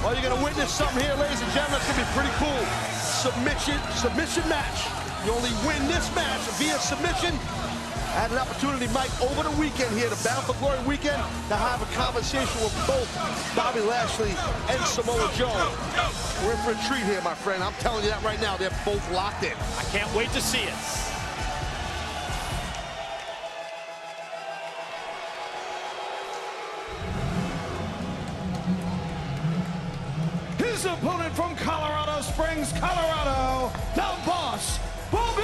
Well, you're going to witness something here, ladies and gentlemen. It's going to be pretty cool. Submission match. You only win this match via submission. I had an opportunity, Mike, over the weekend here, the Bound for Glory weekend, to have a conversation with both Bobby Lashley and Samoa Joe. We're in for a treat here, my friend. I'm telling you that right now. They're both locked in. I can't wait to see it. His opponent from Colorado Springs, Colorado, the boss, Bobby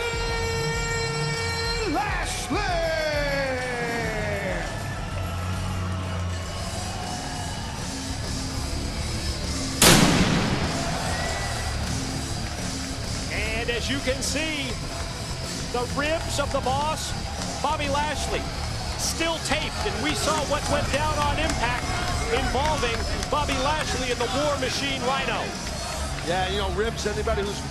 Lashley! And as you can see, the ribs of the boss, Bobby Lashley, still taped. And we saw what went down on Impact involving Bobby Lashley and the War Machine Rhino. Yeah, you know, ribs, anybody who's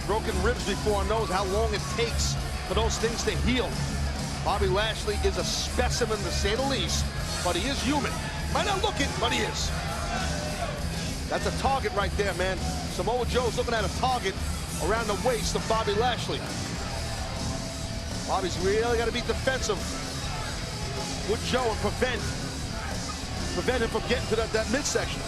broken ribs before knows how long it takes for those things to heal. Bobby Lashley is a specimen, to say the least, but he is human. Might not look it, but he is. That's a target right there, man. Samoa Joe's looking at a target around the waist of Bobby Lashley. Bobby's really got to be defensive with Joe and prevent him from getting to that midsection.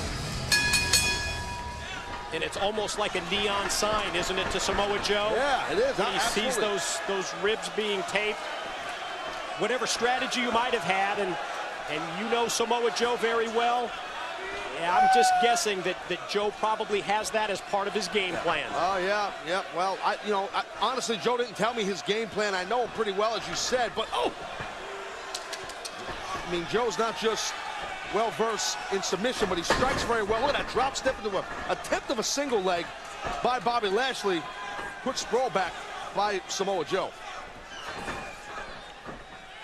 And it's almost like a neon sign, isn't it, to Samoa Joe? Yeah, it is. When he sees those ribs being taped. Whatever strategy you might have had, and you know Samoa Joe very well, yeah, I'm just guessing that Joe probably has that as part of his game plan. Oh, yeah. Well, honestly, Joe didn't tell me his game plan. I know him pretty well, as you said, but, I mean, Joe's not just well-versed in submission, but he strikes very well. Look at that drop step into a attempt of a single leg by Bobby Lashley. Quick sprawl back by Samoa Joe.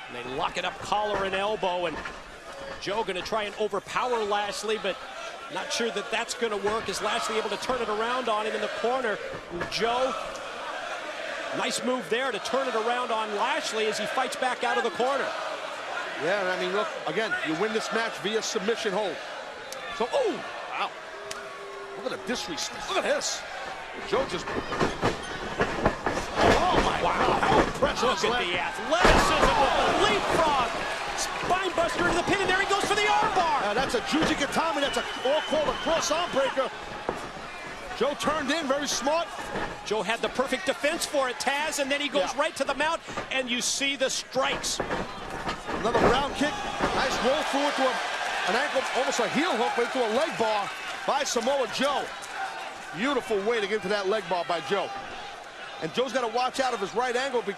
And they lock it up, collar and elbow, and Joe going to try and overpower Lashley, but not sure that that's going to work. Is Lashley able to turn it around on him in the corner? And Joe, nice move there to turn it around on Lashley as he fights back out of the corner. Yeah, I mean, look, again, you win this match via submission hold. So, oh, wow. Look at the disrespect. Look at this. Joe just... Oh, my God. How impressive. Look at the athleticism with the leapfrog. Spine buster into the pin, and there he goes for the armbar. That's a Juji Katami. That's all called a cross arm breaker. Joe turned in, very smart. Joe had the perfect defense for it, Taz, and then he goes right to the mount, and you see the strikes. Another round kick. Nice roll through into an ankle, almost a heel hook into a leg bar by Samoa Joe. Beautiful way to get into that leg bar by Joe. And Joe's got to watch out of his right ankle. Bobby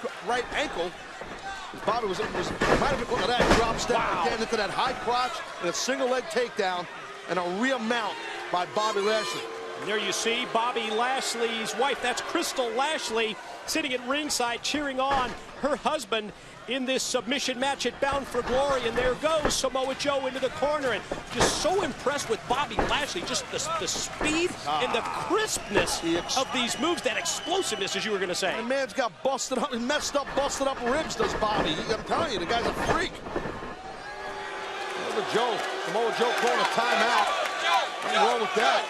might have been, look at that drop step again into that high crotch and a single leg takedown and a rear mount by Bobby Lashley. And there you see Bobby Lashley's wife, that's Crystal Lashley, sitting at ringside cheering on her husband in this submission match at Bound for Glory. And there goes Samoa Joe into the corner, and just so impressed with Bobby Lashley, just the speed and the crispness of these moves, that explosiveness, as you were going to say. The man's got busted up and messed up, busted up ribs, does Bobby. I'm telling you, the guy's a freak. Samoa Joe calling a timeout. Nothing wrong with that.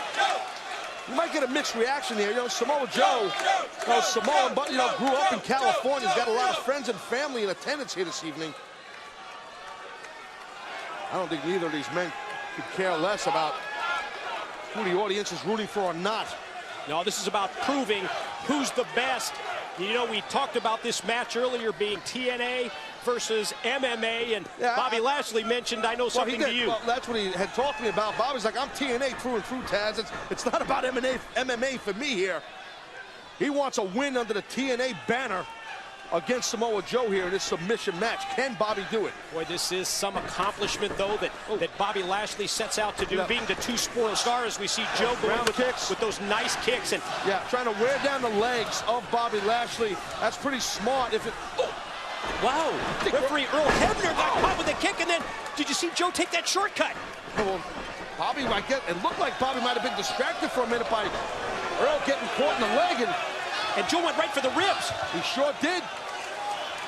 You might get a mixed reaction here. You know, Samoa Joe, Samoan, but, grew up in California. He's got a lot of friends and family in attendance here this evening. I don't think neither of these men could care less about who the audience is rooting for or not. No, this is about proving who's the best. You know, we talked about this match earlier being TNA versus MMA, and Bobby Lashley mentioned, I know something to you. Well, that's what he had talked to me about. Bobby's like, I'm TNA through and through, Taz. It's not about MMA for me here. He wants a win under the TNA banner against Samoa Joe here in this submission match. Can Bobby do it? Boy, this is some accomplishment, though, that Bobby Lashley sets out to do, being the two spoiled stars. We see Joe going with those nice kicks. And trying to wear down the legs of Bobby Lashley. That's pretty smart. Wow, referee Earl Hebner got caught with a kick, and then did you see Joe take that shortcut? Well, Bobby might get, it looked like Bobby might have been distracted for a minute by Earl getting caught in the leg, and Joe went right for the ribs. He sure did.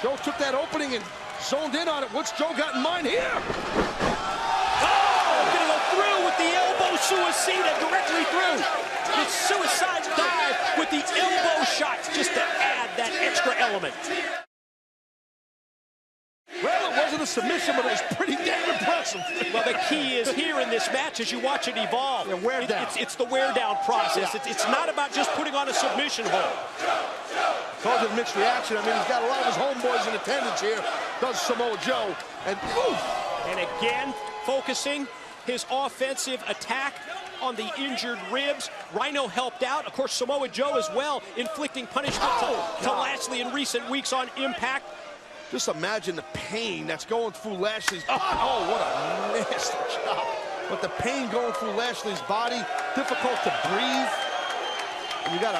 Joe took that opening and zoned in on it. What's Joe got in mind here? Oh, gonna go through with the elbow suicida directly through. The suicide dive with the elbow shots just to add that extra element. Well, it wasn't a submission, but it was pretty damn impressive. Well, the key is here in this match as you watch it evolve. It's the wear down process. It's not about just putting on a submission hold. Cause of mixed reaction. I mean, he's got a lot of his homeboys in attendance here. Does Samoa Joe. And again, focusing his offensive attack on the injured ribs. Rhino helped out. Of course, Samoa Joe as well, inflicting punishment to Lashley in recent weeks on Impact. Just imagine the pain that's going through Lashley's. Oh, what a nasty job. But the pain going through Lashley's body, difficult to breathe. And you got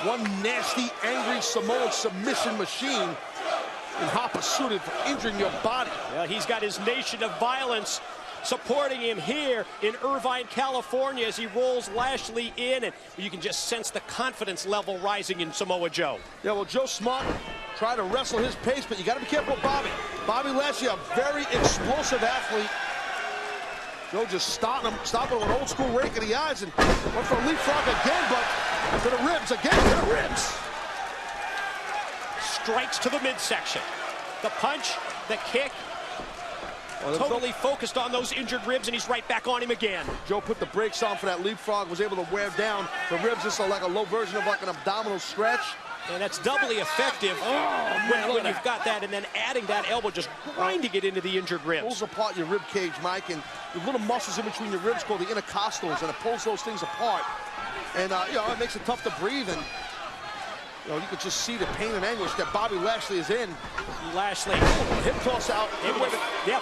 one nasty, angry Samoan submission machine in hot pursuit for injuring your body. Well, he's got his nation of violence supporting him here in Irvine, California, as he rolls Lashley in, and you can just sense the confidence level rising in Samoa Joe. Yeah, well, Joe Smart tried to wrestle his pace, but you got to be careful with Bobby. Bobby Lashley, a very explosive athlete. Joe just stopped him with an old school rake in the eyes and went for a leapfrog again, but to the ribs, again to the ribs. Strikes to the midsection. The punch, the kick. Totally focused on those injured ribs, and he's right back on him again. Joe put the brakes on for that leapfrog, was able to wear down the ribs. This is like a low version of like an abdominal stretch. And that's doubly effective when you've got that, and then adding that elbow, just grinding it into the injured ribs. Pulls apart your rib cage, Mike, and the little muscles in between your ribs called the intercostals, and it pulls those things apart. And, it makes it tough to breathe, and, you could just see the pain and anguish that Bobby Lashley is in. Lashley. Hip toss out.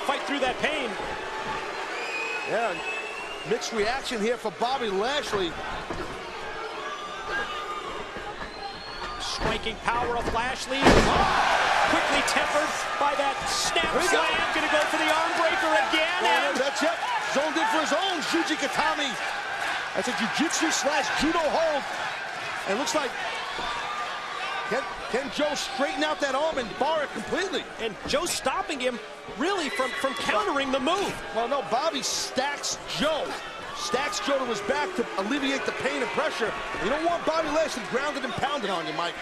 Fight through that pain. Yeah, mixed reaction here for Bobby Lashley. Striking power of Lashley. Quickly tempered by that snap slam. Gonna go for the arm breaker again. And that's it. Zoned in for his own Juji Katami. That's a jiu-jitsu/judo hold. And looks like can Joe straighten out that arm and bar it completely? And Joe stopping him really from countering the move. Well, no, Bobby stacks Joe. Stacks Joe to his back to alleviate the pain and pressure. You don't want Bobby Lashley grounded and pounded on you, Mike.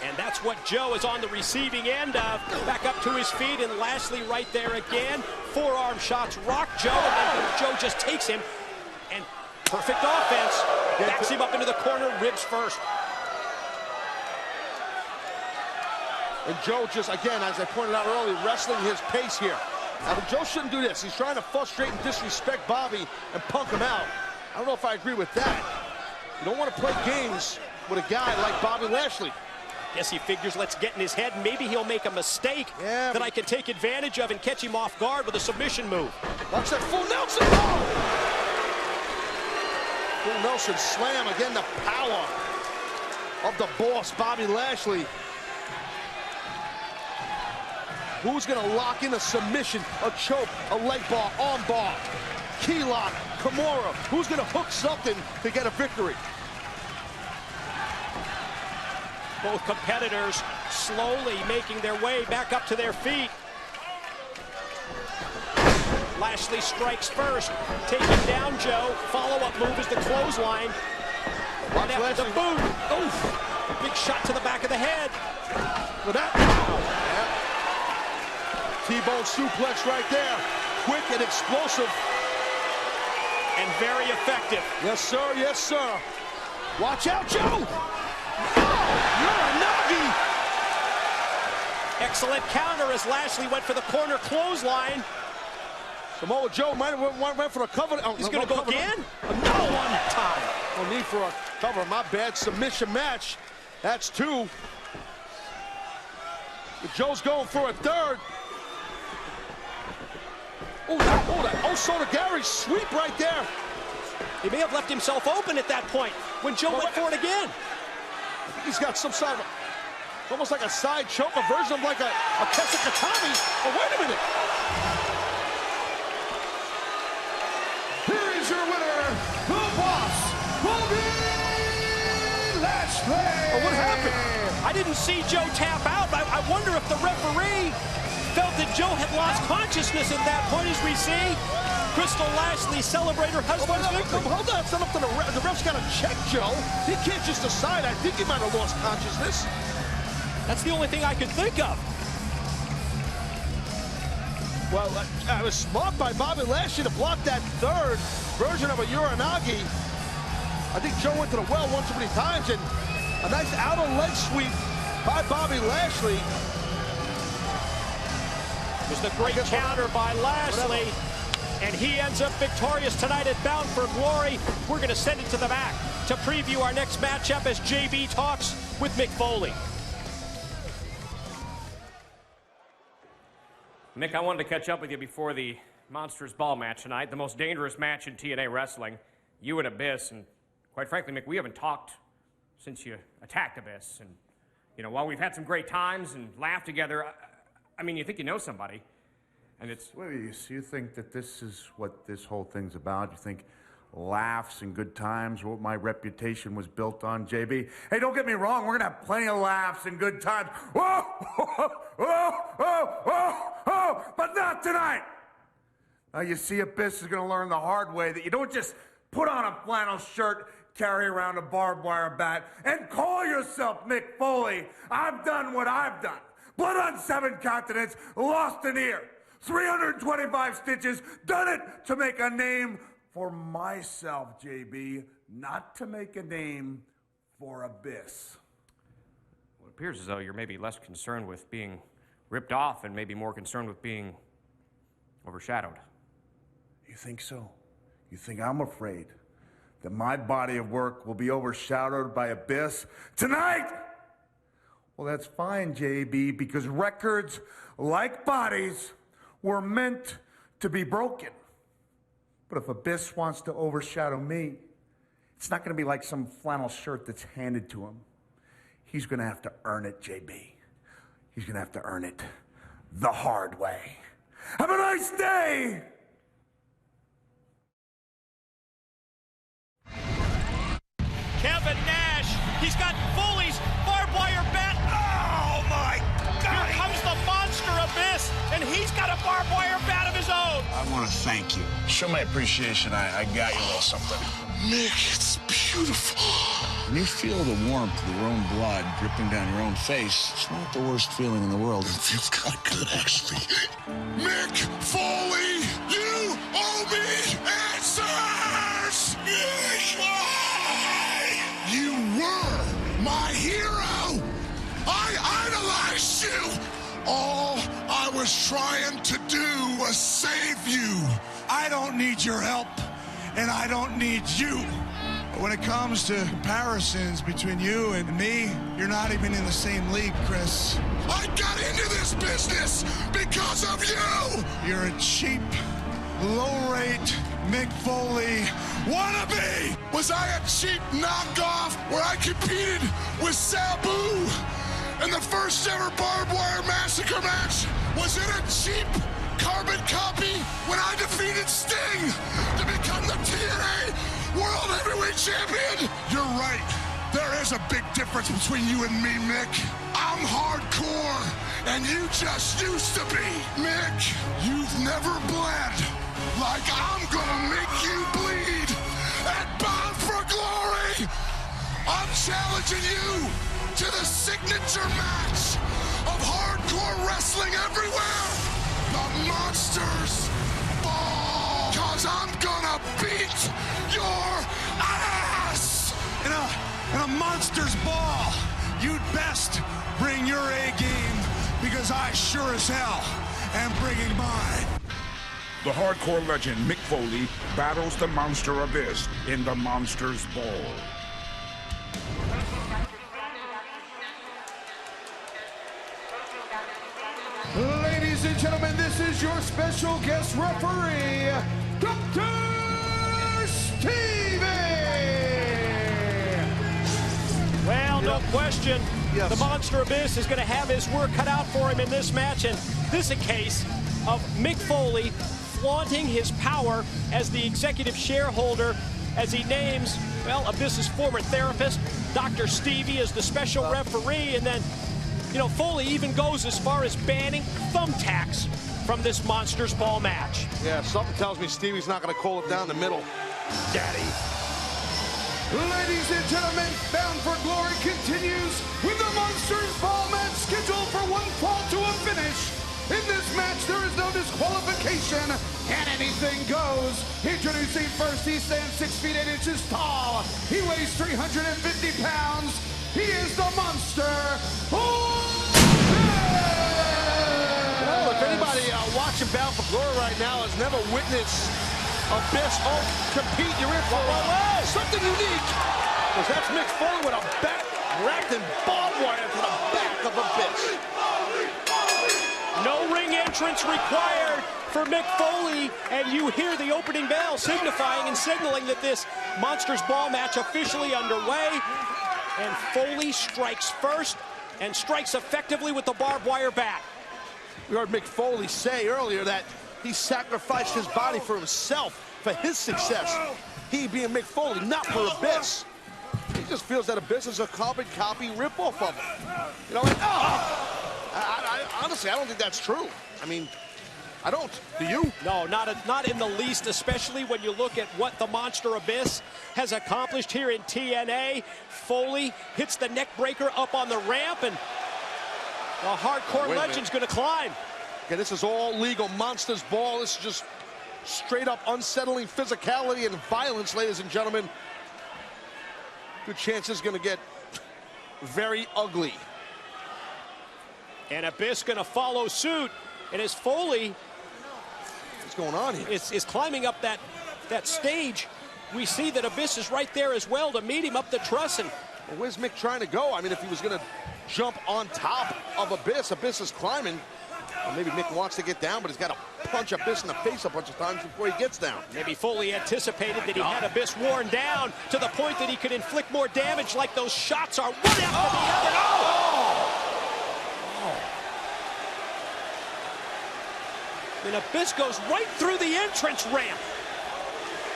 And that's what Joe is on the receiving end of. Back up to his feet, and Lashley right there again. Forearm shots rock Joe, and then Joe just takes him. And perfect offense. Backs him up into the corner, ribs first. And Joe just, again, as I pointed out earlier, wrestling his pace here. Now, Joe shouldn't do this. He's trying to frustrate and disrespect Bobby and punk him out. I don't know if I agree with that. You don't want to play games with a guy like Bobby Lashley. Guess he figures, let's get in his head. Maybe he'll make a mistake that I can take advantage of and catch him off guard with a submission move. Watch that full Nelson. Oh! Full Nelson slam. Again, the power of the boss, Bobby Lashley. Who's going to lock in a submission, a choke, a leg bar, arm bar, key lock, Kimura? Who's going to hook something to get a victory? Both competitors slowly making their way back up to their feet. Lashley strikes first, taking down Joe. Follow-up move is the clothesline. Right after the boot. Oof! Big shot to the back of the head. With that, T-bone suplex right there. Quick and explosive. And very effective. Yes, sir. Yes, sir. Watch out, Joe! Uranagi! Excellent counter as Lashley went for the corner clothesline. Samoa Joe might have went for a cover. Oh, he's going to go again? No one time. No need for a cover. My bad. Submission match. That's two. Joe's going for a third. Oh, that Osotogari sweep right there. He may have left himself open at that point when Joe went for it again. I think he's got some side of it's almost like a side choke, a version of like a Kesikatami. Oh, wait a minute. Here is your winner, the boss, Bobby Lashley. Oh, what happened? I didn't see Joe tap out. I wonder if the referee felt that Joe had lost consciousness at that point, as we see Crystal Lashley celebrate her husband's victory. Hold on, it's not up to the ref. The ref's got to check Joe. He can't just decide. I think he might have lost consciousness. That's the only thing I could think of. Well, I was smart by Bobby Lashley to block that third version of a Uranagi. I think Joe went to the well one too many times, and a nice outer leg sweep by Bobby Lashley. It was the great counter by Lashley, and he ends up victorious tonight at Bound for Glory. We're going to send it to the back to preview our next matchup as JB talks with Mick Foley. Mick, I wanted to catch up with you before the Monsters Ball match tonight, the most dangerous match in TNA wrestling. You and Abyss, and quite frankly, Mick, we haven't talked since you attacked Abyss. And, you know, while we've had some great times and laughed together, I mean, you think you know somebody, and it's... Wait, you think that this is what this whole thing's about? You think laughs and good times, what my reputation was built on, JB? Hey, don't get me wrong, we're gonna have plenty of laughs and good times. Whoa, whoa, whoa, whoa, whoa, whoa, but not tonight. Now, you see, Abyss is gonna learn the hard way that you don't just put on a flannel shirt, carry around a barbed wire bat, and call yourself Mick Foley. I've done what I've done. Blood on 7 continents, lost an ear, 325 stitches, done it to make a name for myself, JB, not to make a name for Abyss. Well, it appears as though you're maybe less concerned with being ripped off and maybe more concerned with being overshadowed. You think so? You think I'm afraid that my body of work will be overshadowed by Abyss tonight? Well, that's fine, JB, because records, like bodies, were meant to be broken. But if Abyss wants to overshadow me, it's not going to be like some flannel shirt that's handed to him. He's going to have to earn it, JB. He's going to have to earn it the hard way. Have a nice day! Kevin Nash, he's got Foley's barbed wire bat. Oh my God! Here comes the monster Abyss, and he's got a barbed wire bat of his own. I want to thank you. Show my appreciation. I got you a little something. Mick, it's beautiful. When you feel the warmth of your own blood dripping down your own face, it's not the worst feeling in the world. It feels kind of good, actually. Mick Foley, you owe me answers! You were my hero! I idolized you! All I was trying to do was save you. I don't need your help, and I don't need you. But when it comes to comparisons between you and me, you're not even in the same league, Chris. I got into this business because of you! You're a cheap, low-rate Mick Foley wannabe? Was I a cheap knockoff where I competed with Sabu in the first ever barbed wire massacre match? Was it a cheap carbon copy when I defeated Sting to become the TNA World Heavyweight Champion? You're right. There is a big difference between you and me, Mick. I'm hardcore, and you just used to be. Mick, you've never bled like I'm gonna make you bleed at Bound for Glory. I'm challenging you to the signature match of hardcore wrestling everywhere. The Monsters Ball. Cause I'm gonna beat your ass. In a Monsters Ball, you'd best bring your A game, because I sure as hell am bringing mine. The hardcore legend Mick Foley battles the monster Abyss in the Monsters Ball. Ladies and gentlemen, this is your special guest referee, Dr. Stevie! Well, no question, the Monster Abyss is going to have his work cut out for him in this match, and this is a case of Mick Foley flaunting his power as the executive shareholder as he names, well, Abyss's former therapist, Dr. Stevie, as the special referee, and then, you know, Foley even goes as far as banning thumbtacks from this Monsters Ball match. Yeah, something tells me Stevie's not going to call it down the middle. Daddy. Ladies and gentlemen, Bound for Glory continues with the Monsters Ball match scheduled for one fall to a finish. In this match, there is no disqualification, and anything goes. Introducing first, he stands 6 feet 8 inches tall. He weighs 350 pounds. He is the Monster. Well, if anybody watching Bound for Glory right now has never witnessed Abyss compete, you're in for something unique. Because that's Mick Foley with a bat wrapped in barbed wire to the back of Abyss. No ring entrance required for Mick Foley, and you hear the opening bell signifying and signaling that this Monsters Ball match officially underway. And Foley strikes first and strikes effectively with the barbed wire bat. We heard Mick Foley say earlier that he sacrificed his body for himself, for his success. He being Mick Foley, not for Abyss. He just feels that Abyss is a carbon copy ripoff of him. You know, honestly, I don't think that's true. I mean, I don't. Do you? No, not in the least, especially when you look at what the Monster Abyss has accomplished here in TNA. Foley hits the neck breaker up on the ramp, and the hardcore legend's going to climb. Okay, this is all legal. Monsters Ball. This is just straight up unsettling physicality and violence, ladies and gentlemen. Good chance this is going to get very ugly. And Abyss going to follow suit. And as Foley, what's going on here? Is climbing up that stage, we see that Abyss is right there as well to meet him up the truss. And well, where's Mick trying to go? I mean, if he was going to jump on top of Abyss, Abyss is climbing. Well, maybe Mick wants to get down, but he's got to punch Abyss in the face a bunch of times before he gets down. Maybe Foley anticipated that he had Abyss worn down to the point that he could inflict more damage, like those shots are one after the other. And Abyss goes right through the entrance ramp.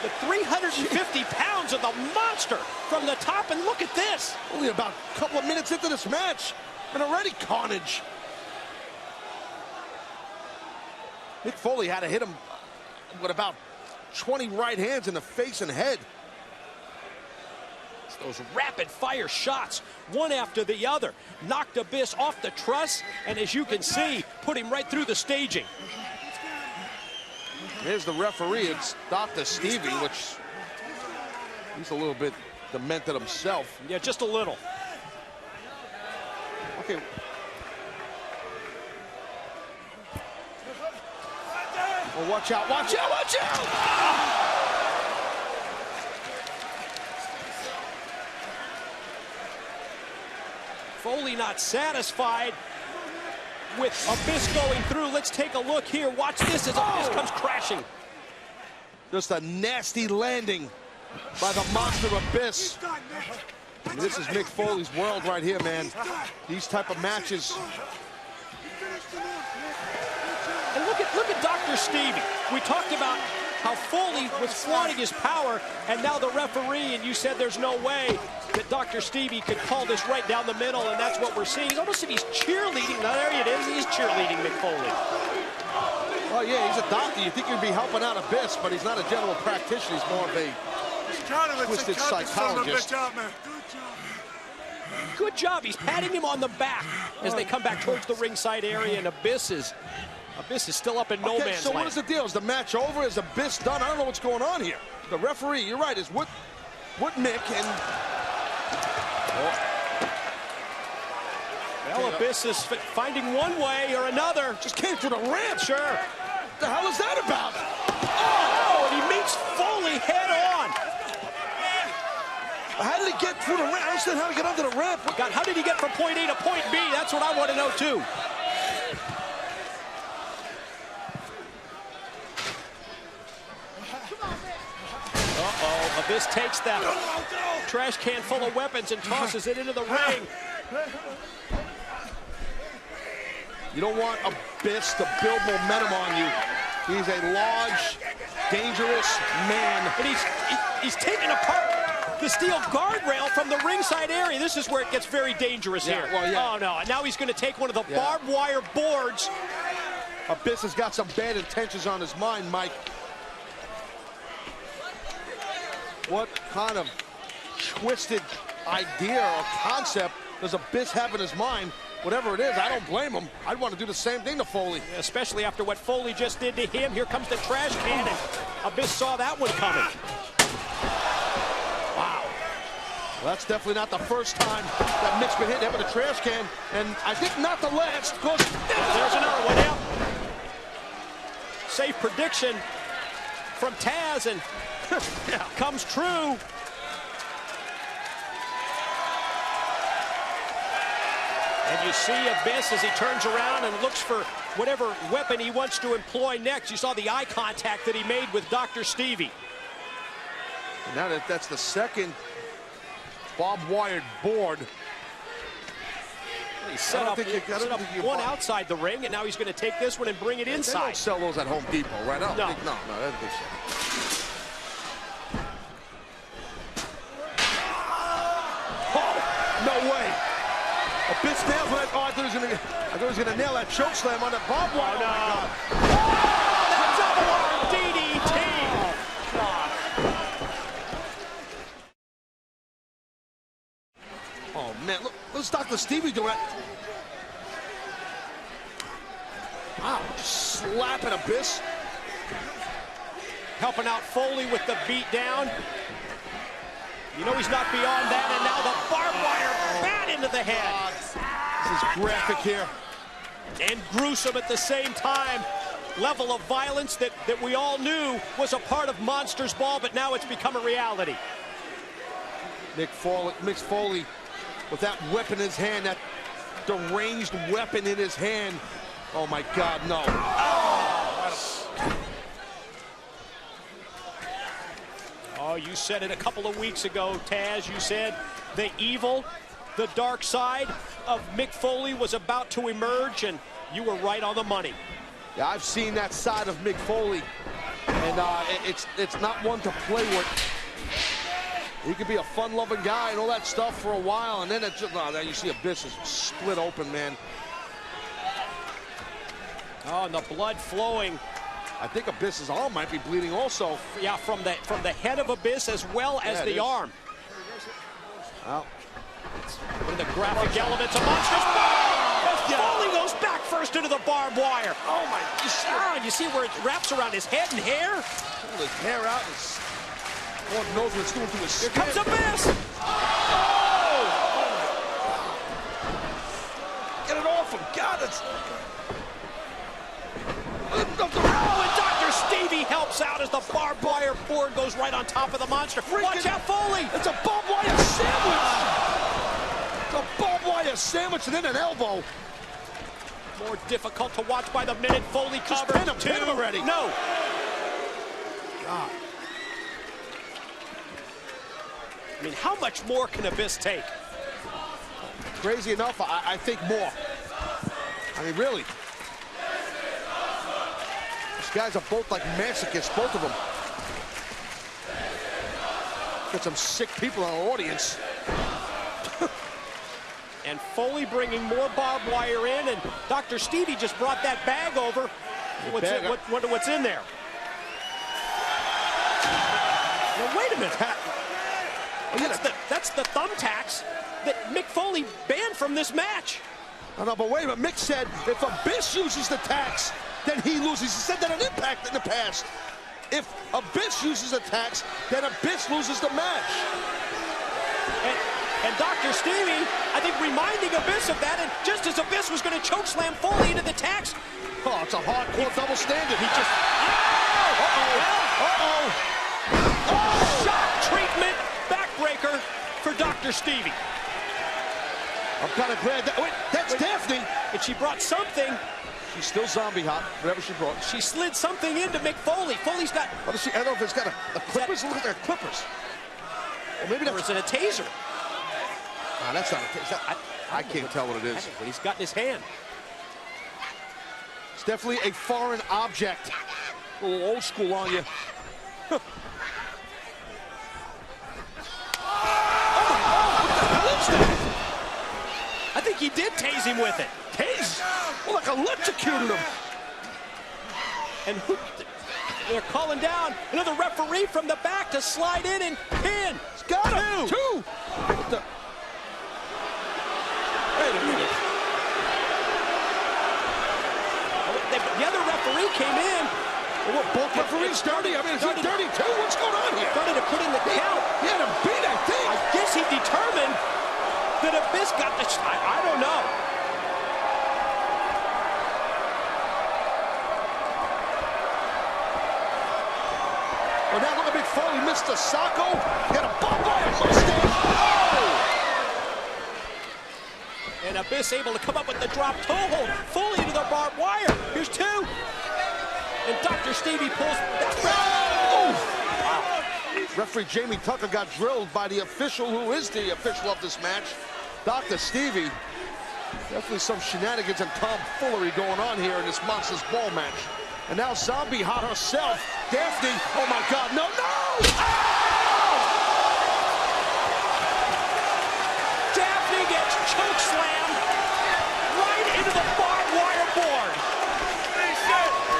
The 350 pounds of the monster from the top, and look at this. Only about a couple of minutes into this match, and already carnage. Mick Foley had to hit him with about 20 right hands in the face and head. It's those rapid fire shots, one after the other, knocked Abyss off the truss, and as you can see, put him right through the staging. Here's the referee. It's Dr. Stevie, which he's a little bit demented himself. Yeah, just a little. Okay. Well, watch out, watch out, watch out! Foley not satisfied with Abyss going through. Let's take a look here. Watch this as Abyss comes crashing. Just a nasty landing by the monster Abyss. And this is Mick Foley's world right here, man. These type of matches. And look at Dr. Stevie. We talked about how Foley was flaunting his power, and now the referee, and you said there's no way that Dr. Stevie could call this right down the middle, and that's what we're seeing. It's almost as if he's cheerleading. Now, there it is. He's cheerleading Mick Foley. Oh, yeah, he's a doctor. You think he'd be helping out Abyss, but he's not a general practitioner. He's more of a twisted psychologist. Good job. He's patting him on the back as they come back towards the ringside area, and Abyss is still up in no man's so land. what is the deal? Is the match over? Is Abyss done? I don't know what's going on here. The referee, you're right, is what Mick and... Well, Abyss is finding one way or another. Just came through the ramp. Sure. What the hell is that about? Oh, and he meets Foley head on. How did he get through the ramp? I understand how to get under the ramp. God, how did he get from point A to point B? That's what I want to know, too. Uh-oh, Abyss takes that trash can full of weapons and tosses it into the ring. You don't want Abyss to build momentum on you. He's a large, dangerous man. And he's taking apart the steel guardrail from the ringside area. This is where it gets very dangerous here. Well, yeah. Oh, no. And now he's going to take one of the barbed wire boards. Abyss has got some bad intentions on his mind, Mike. What kind of twisted idea or concept does Abyss have in his mind? Whatever it is, I don't blame him. I'd want to do the same thing to Foley. Especially after what Foley just did to him. Here comes the trash can, and Abyss saw that one coming. Wow. Well, that's definitely not the first time that Mick's been hit with a trash can, and I think not the last, because... There's another one out. Safe prediction from Taz, and comes true. And you see Abyss as he turns around and looks for whatever weapon he wants to employ next. You saw the eye contact that he made with Dr. Stevie. And now that's the second barbed-wired board. He set up one outside the ring, and now he's going to take this one and bring it inside. They don't sell those at Home Depot, right? No, I don't think, no, I don't think so. Oh, no way. Abyss nails it. Oh, I thought he was gonna nail that choke slam on the barbed wire. Oh, no. Oh, the double DDT. Oh, man, look, what's Dr. Stevie doing? Wow, slapping Abyss. Helping out Foley with the beat down. You know he's not beyond that, and now the barbed wire bat into the head. This is graphic here. And gruesome at the same time. Level of violence that we all knew was a part of Monsters Ball, but now it's become a reality. Mick Foley with that weapon in his hand, that deranged weapon in his hand. Oh my God, no. Oh, you said it a couple of weeks ago, Taz. You said the evil, the dark side of Mick Foley was about to emerge, and you were right on the money. Yeah, I've seen that side of Mick Foley, and it's not one to play with. He could be a fun-loving guy and all that stuff for a while, and then it's just, now you see Abyss is split open, man. Oh, and the blood flowing. I think Abyss's arm might be bleeding also. Yeah, from the head of Abyss as well as the arm. Well, one of the graphic elements of Monsters Ball. As Foley goes back first into the barbed wire. Oh my! You see where it wraps around his head and hair? Pull his hair out. Lord knows what it's doing to his skin. Here comes Abyss. Oh! Get it off him, God! It's. Oh, and Dr. Stevie helps out as the barbed wire board goes right on top of the monster. Watch out, Foley! It's a barbed wire sandwich! It's a barbed wire sandwich and then an elbow. More difficult to watch by the minute. Foley covered. Pin him already. No. God. mean, how much more can Abyss take? Crazy enough, I think more. I mean, really. These guys are both like masochists, both of them. Got some sick people in our audience. And Foley bringing more barbed wire in, and Dr. Stevie just brought that bag over. Wonder what's in there. Now, wait a minute. That's the thumbtacks that Mick Foley banned from this match. Oh, no, but wait a minute. Mick said if Abyss uses the tacks, then he loses. He said that on Impact in the past. If Abyss uses the tacks, then Abyss loses the match. And Dr. Stevie, I think, reminding Abyss of that, and just as Abyss was going to chokeslam Foley into the tacks. Oh, it's a hardcore double standard. He just... Shock treatment, backbreaker for Dr. Stevie. I'm kind of glad that... Wait, that's Daphne. And she brought something. She's still zombie hot, whatever she brought. She slid something into Mick Foley. Foley's got... What is she? I don't know if it's got a clippers. Look at their clippers. Or maybe that's... Or is it a taser? Nah, that's not a taser. I can't tell what it is. What he's got in his hand. It's definitely a foreign object. A little old school on you. What the hell is that? I think he did tase him with it. Tase? Well, like electrocuted him. And they're calling down another referee from the back to slide in and pin. He's got him. Two. What the? Wait a minute. The other referee came in. Well, both referees dirty? I mean, is he dirty too? What's going on here? Started to put in the count. He had him beat, I think. I guess he determined that Abyss got the... I don't know. Well, now look at Mick Foley, Mr. Sacco. Got a barbed wire mustache. Oh! And Abyss able to come up with the drop toe hold. Foley into the barbed wire. Here's two. And Dr. Stevie pulls that. Wow. Referee Jamie Tucker got drilled by the official who is the official of this match, Dr. Stevie. Definitely some shenanigans and tomfoolery going on here in this Monsters Ball match. And now Zombie Hot herself, Daphne. Oh my God, no, no! Oh! Daphne gets chokeslammed right into the barbed wire board.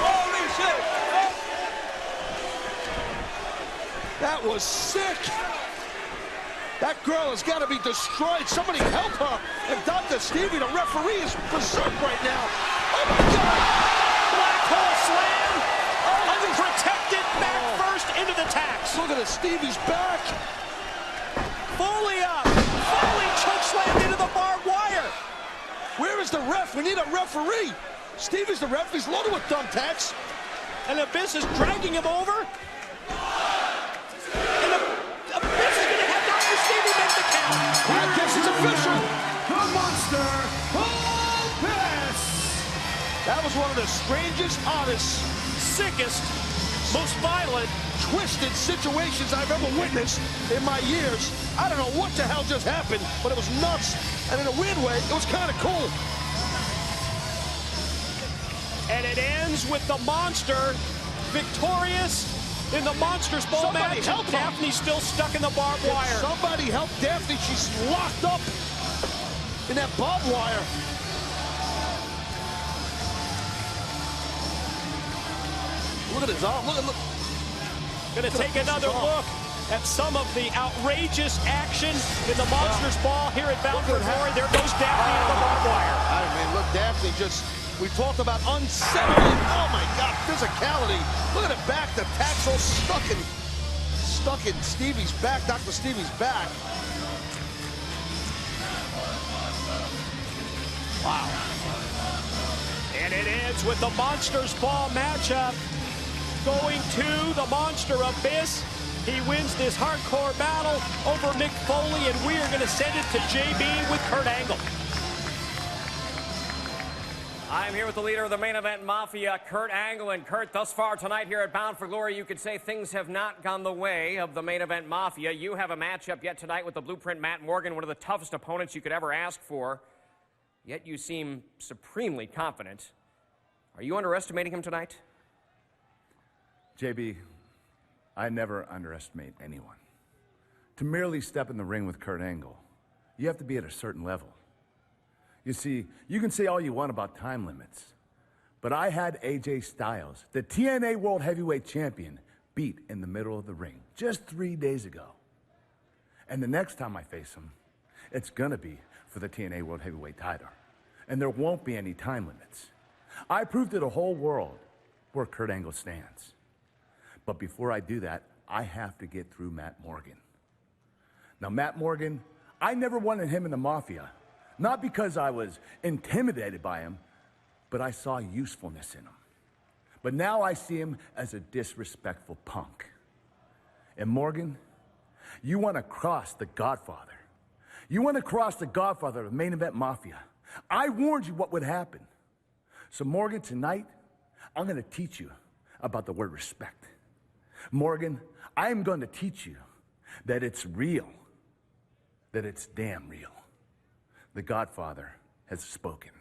Holy shit! That was sick. That girl has got to be destroyed. Somebody help her. And Dr. Stevie, the referee, is berserk right now. Oh my God! Black hole slam. Unprotected back first into the tacks. Look at it, Stevie's back. Foley up. Foley chokeslammed into the barbed wire. Where is the ref? We need a referee. Stevie's the ref. He's loaded with thumbtacks. And Abyss is dragging him over. And Abyss is going to have Dr. Stevie make the count. I guess it's official. The Monster Abyss. That was one of the strangest, oddest, sickest, most violent, twisted situations I've ever witnessed in my years. I don't know what the hell just happened, but it was nuts. And in a weird way, it was kind of cool. And it ends with the Monster victorious in the Monsters Ball Somebody match. Help Daphne's still stuck in the barbed wire. Somebody help Daphne. She's locked up in that barbed wire. Look at his arm. Look. Gonna take another look at some of the outrageous action in the Monsters Ball here at Bound for Glory. There goes Daphne in the barbed wire. I mean, look, Daphne just... We talked about unsettling. Oh my God, physicality. Look at it back. The tack's all stuck in Stevie's back, Dr. Stevie's back. Wow. And it ends with the Monsters Ball matchup. Going to the Monster Abyss. He wins this hardcore battle over Mick Foley, and we are going to send it to JB with Kurt Angle. I'm here with the leader of the main event Mafia, Kurt Angle. And Kurt, thus far tonight here at Bound for Glory, you could say things have not gone the way of the main event Mafia. You have a matchup yet tonight with the Blueprint Matt Morgan, one of the toughest opponents you could ever ask for. Yet you seem supremely confident. Are you underestimating him tonight? JB, I never underestimate anyone. To merely step in the ring with Kurt Angle, you have to be at a certain level. You see, you can say all you want about time limits, but I had AJ Styles, the TNA World Heavyweight Champion, beat in the middle of the ring just 3 days ago. And the next time I face him, it's gonna be for the TNA World Heavyweight title. And there won't be any time limits. I proved to the whole world where Kurt Angle stands. But before I do that, I have to get through Matt Morgan. Now, Matt Morgan, I never wanted him in the Mafia. Not because I was intimidated by him, but I saw usefulness in him. But now I see him as a disrespectful punk. And Morgan, you want to cross the Godfather. You want to cross the Godfather of main event Mafia. I warned you what would happen. So Morgan, tonight, I'm going to teach you about the word respect. Morgan, I am going to teach you that it's real, that it's damn real. The Godfather has spoken.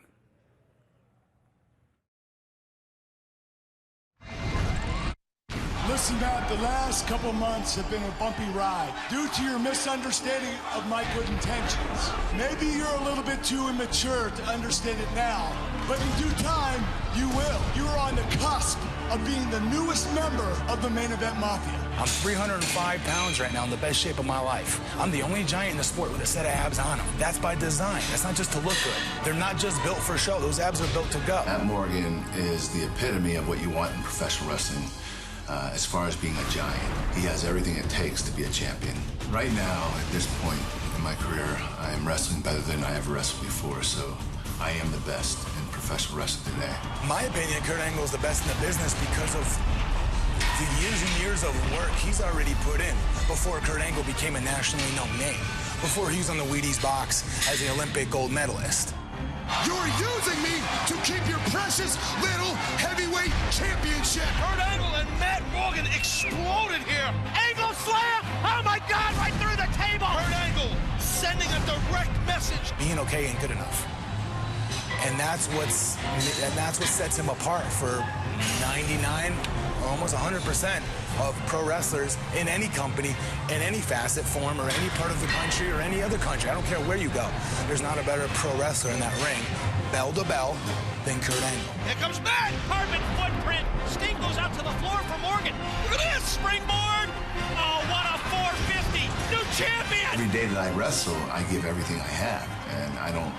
Listen, Matt, the last couple months have been a bumpy ride due to your misunderstanding of my good intentions. Maybe you're a little bit too immature to understand it now, but in due time, you will. You are on the cusp of being the newest member of the main event Mafia. I'm 305 pounds right now in the best shape of my life. I'm the only giant in the sport with a set of abs on them. That's by design. That's not just to look good. They're not just built for show. Those abs are built to go. Matt Morgan is the epitome of what you want in professional wrestling. As far as being a giant, he has everything it takes to be a champion. Right now, at this point in my career, I am wrestling better than I ever wrestled before, so I am the best in professional wrestling today. In my opinion, Kurt Angle is the best in the business because of the years and years of work he's already put in before Kurt Angle became a nationally known name, before he was on the Wheaties box as the Olympic gold medalist. You're using me to keep your precious little heavyweight championship. Kurt Angle and Matt Morgan exploded here. Angle Slayer! Oh my God, right through the table! Kurt Angle sending a direct message. Being okay ain't good enough. And that's what sets him apart for 99, almost 100% of pro wrestlers in any company, in any facet, form, or any part of the country or any other country. I don't care where you go. There's not a better pro wrestler in that ring, bell to bell, than Kurt Angle. Here comes Matt. Carbon footprint. Sting goes out to the floor for Morgan. Look at this springboard. Oh, what a 450. New champion. Every day that I wrestle, I give everything I have, and I don't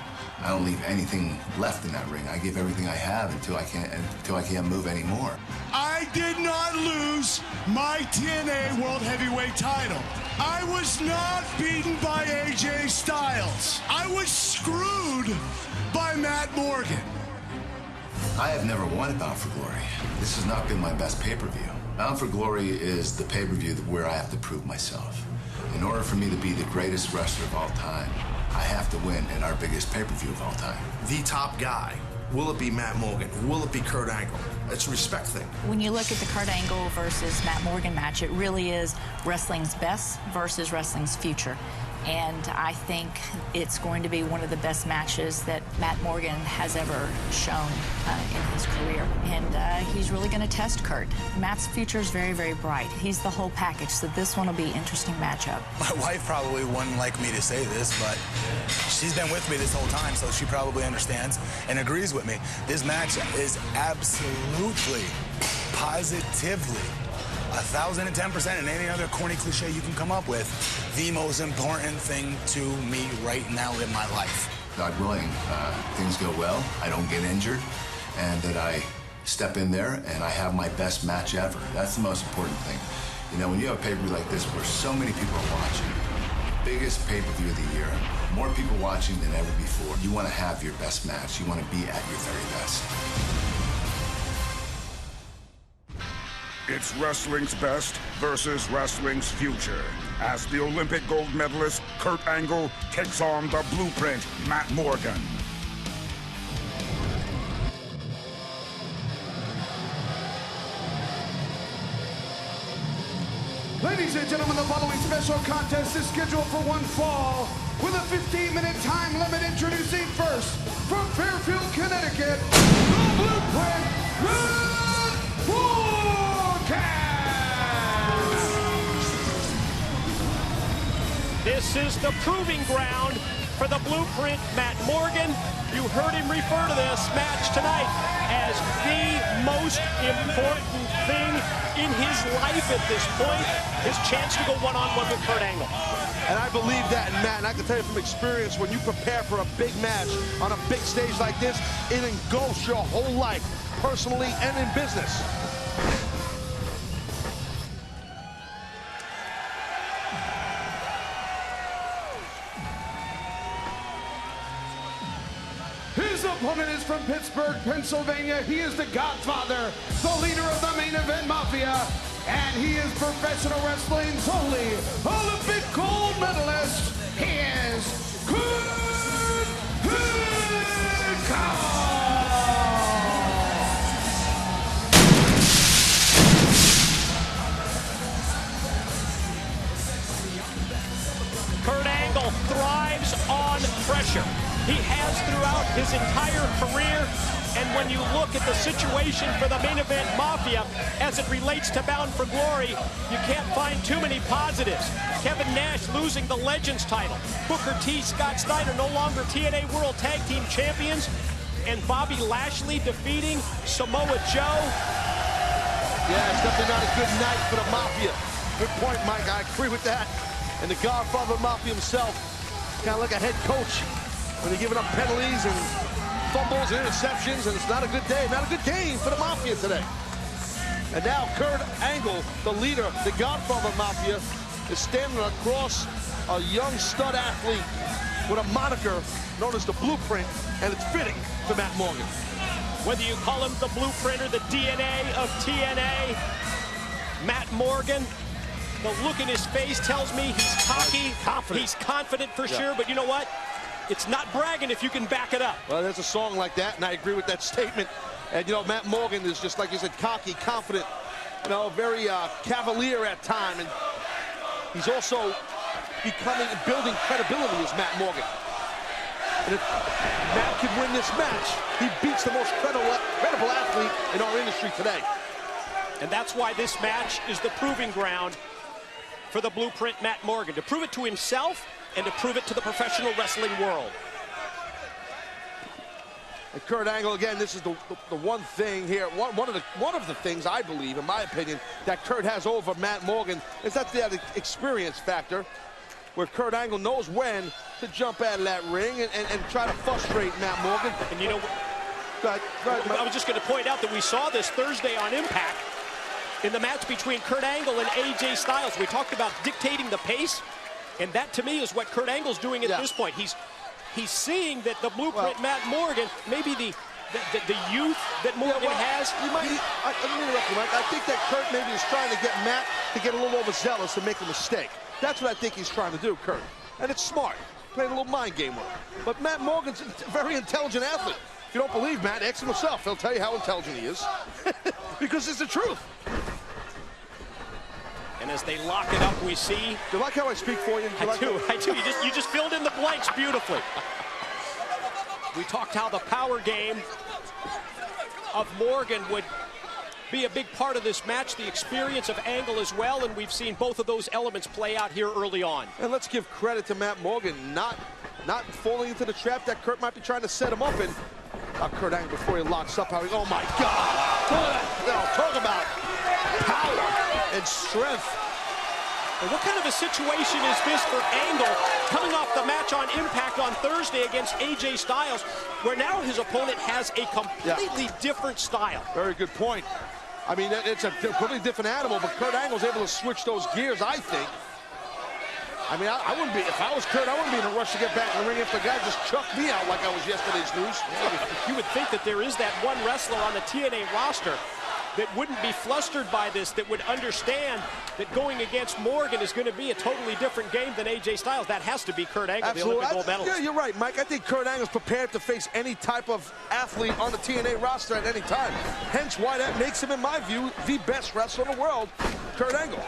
leave anything left in that ring. I give everything I have until I can't move anymore. I did not lose my TNA World Heavyweight title. I was not beaten by AJ Styles. I was screwed by Matt Morgan. I have never won Bound for Glory. This has not been my best pay-per-view. Bound for Glory is the pay-per-view where I have to prove myself. In order for me to be the greatest wrestler of all time, I have to win in our biggest pay-per-view of all time. The top guy. Will it be Matt Morgan? Will it be Kurt Angle? It's a respect thing. When you look at the Kurt Angle versus Matt Morgan match, it really is wrestling's best versus wrestling's future. And I think it's going to be one of the best matches that Matt Morgan has ever shown in his career. And he's really going to test Kurt. Matt's future is very, very bright. He's the whole package, so this one will be an interesting matchup. My wife probably wouldn't like me to say this, but she's been with me this whole time, so she probably understands and agrees with me. This match is absolutely, positively, 1,010% and any other corny cliche you can come up with, the most important thing to me right now in my life. God willing, things go well, I don't get injured, and that I step in there and I have my best match ever. That's the most important thing. You know, when you have a pay-per-view like this where so many people are watching, biggest pay-per-view of the year, more people watching than ever before, you want to have your best match. You want to be at your very best. It's wrestling's best versus wrestling's future, as the Olympic gold medalist Kurt Angle takes on the Blueprint Matt Morgan. Ladies and gentlemen, the following special contest is scheduled for one fall with a 15-minute time limit. Introducing first, from Fairfield, Connecticut, the Blueprint Red Broadcast. This is the proving ground for the Blueprint, Matt Morgan. You heard him refer to this match tonight as the most important thing in his life at this point. His chance to go one-on-one with Kurt Angle. And I believe that, Matt, and I can tell you from experience, when you prepare for a big match on a big stage like this, it engulfs your whole life, personally and in business. His opponent is from Pittsburgh, Pennsylvania. He is the Godfather, the leader of the Main Event Mafia, and he is professional wrestling's only Olympic gold medalist. He is Kurt Angle. Kurt Angle thrives on pressure. He has throughout his entire career. And when you look at the situation for the Main Event Mafia as it relates to Bound for Glory, you can't find too many positives. Kevin Nash losing the Legends title. Booker T, Scott Steiner no longer TNA World Tag Team Champions. And Bobby Lashley defeating Samoa Joe. Yeah, it's definitely not a good night for the Mafia. Good point, Mike. I agree with that. And the Godfather of Mafia himself, kind of like a head coach, when they're giving up penalties and fumbles and interceptions, and it's not a good day, not a good game for the Mafia today. And now Kurt Angle, the leader, the Godfather of Mafia, is standing across a young stud athlete with a moniker known as the Blueprint, and it's fitting to Matt Morgan. Whether you call him the Blueprint or the DNA of TNA, Matt Morgan, the look in his face tells me he's cocky, he's confident for sure, but you know what? It's not bragging if you can back it up. Well, there's a song like that, and I agree with that statement. And, you know, Matt Morgan is just, like you said, cocky, confident, you know, very cavalier at time. And he's also becoming and building credibility as Matt Morgan. And if Matt can win this match, he beats the most credible athlete in our industry today. And that's why this match is the proving ground for the Blueprint Matt Morgan, to prove it to himself and to prove it to the professional wrestling world. And Kurt Angle, again, this is the one thing here, one of the things I believe, in my opinion, that Kurt has over Matt Morgan is that experience factor, where Kurt Angle knows when to jump out of that ring and try to frustrate Matt Morgan. And you know, I was just going to point out that we saw this Thursday on Impact in the match between Kurt Angle and AJ Styles. We talked about dictating the pace. And that, to me, is what Kurt Angle's doing at this point. He's seeing that the Blueprint Matt Morgan, maybe the youth that Morgan has. Let me interrupt you, Mike. I think that Kurt maybe is trying to get Matt to get a little overzealous and make a mistake. That's what I think he's trying to do, Kurt. And it's smart, playing a little mind game with him. But Matt Morgan's a very intelligent athlete. If you don't believe Matt, ask him himself. He'll tell you how intelligent he is. Because it's the truth. And as they lock it up, we see. Do you like how I speak for you? I do. You just filled in the blanks beautifully. We talked how the power game of Morgan would be a big part of this match, the experience of Angle as well, and we've seen both of those elements play out here early on. And let's give credit to Matt Morgan, not falling into the trap that Kurt might be trying to set him up in. Kurt Angle, before he locks up, oh my God! Talk about power and strength. And what kind of a situation is this for Angle coming off the match on Impact on Thursday against AJ Styles, where now his opponent has a completely different style? Very good point. I mean, it's a completely different animal, but Kurt Angle's able to switch those gears, I think. I mean, I wouldn't be, if I was Kurt, I wouldn't be in a rush to get back in the ring if the guy just chucked me out like I was yesterday's news. Yeah, you would think that there is that one wrestler on the TNA roster that wouldn't be flustered by this, that would understand that going against Morgan is going to be a totally different game than AJ Styles. That has to be Kurt Angle, the Olympic gold medalist. Yeah, you're right, Mike. I think Kurt Angle's prepared to face any type of athlete on the TNA roster at any time. Hence why that makes him, in my view, the best wrestler in the world, Kurt Angle.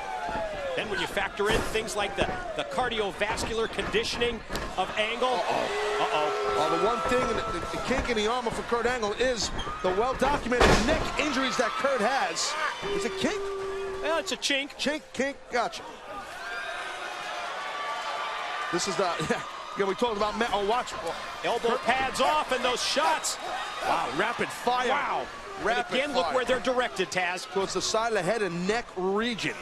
Then when you factor in things like the cardiovascular conditioning of Angle. Well, the one thing, the kink in the armor for Kurt Angle is the well-documented neck injuries that Kurt has. Is it kink? Well, it's a chink. Chink, kink, gotcha. This is the, we talked about, watch. Elbow pads off and those shots. Wow, rapid fire. Wow. And again, look where they're directed, Taz. Towards the side of the head and neck region.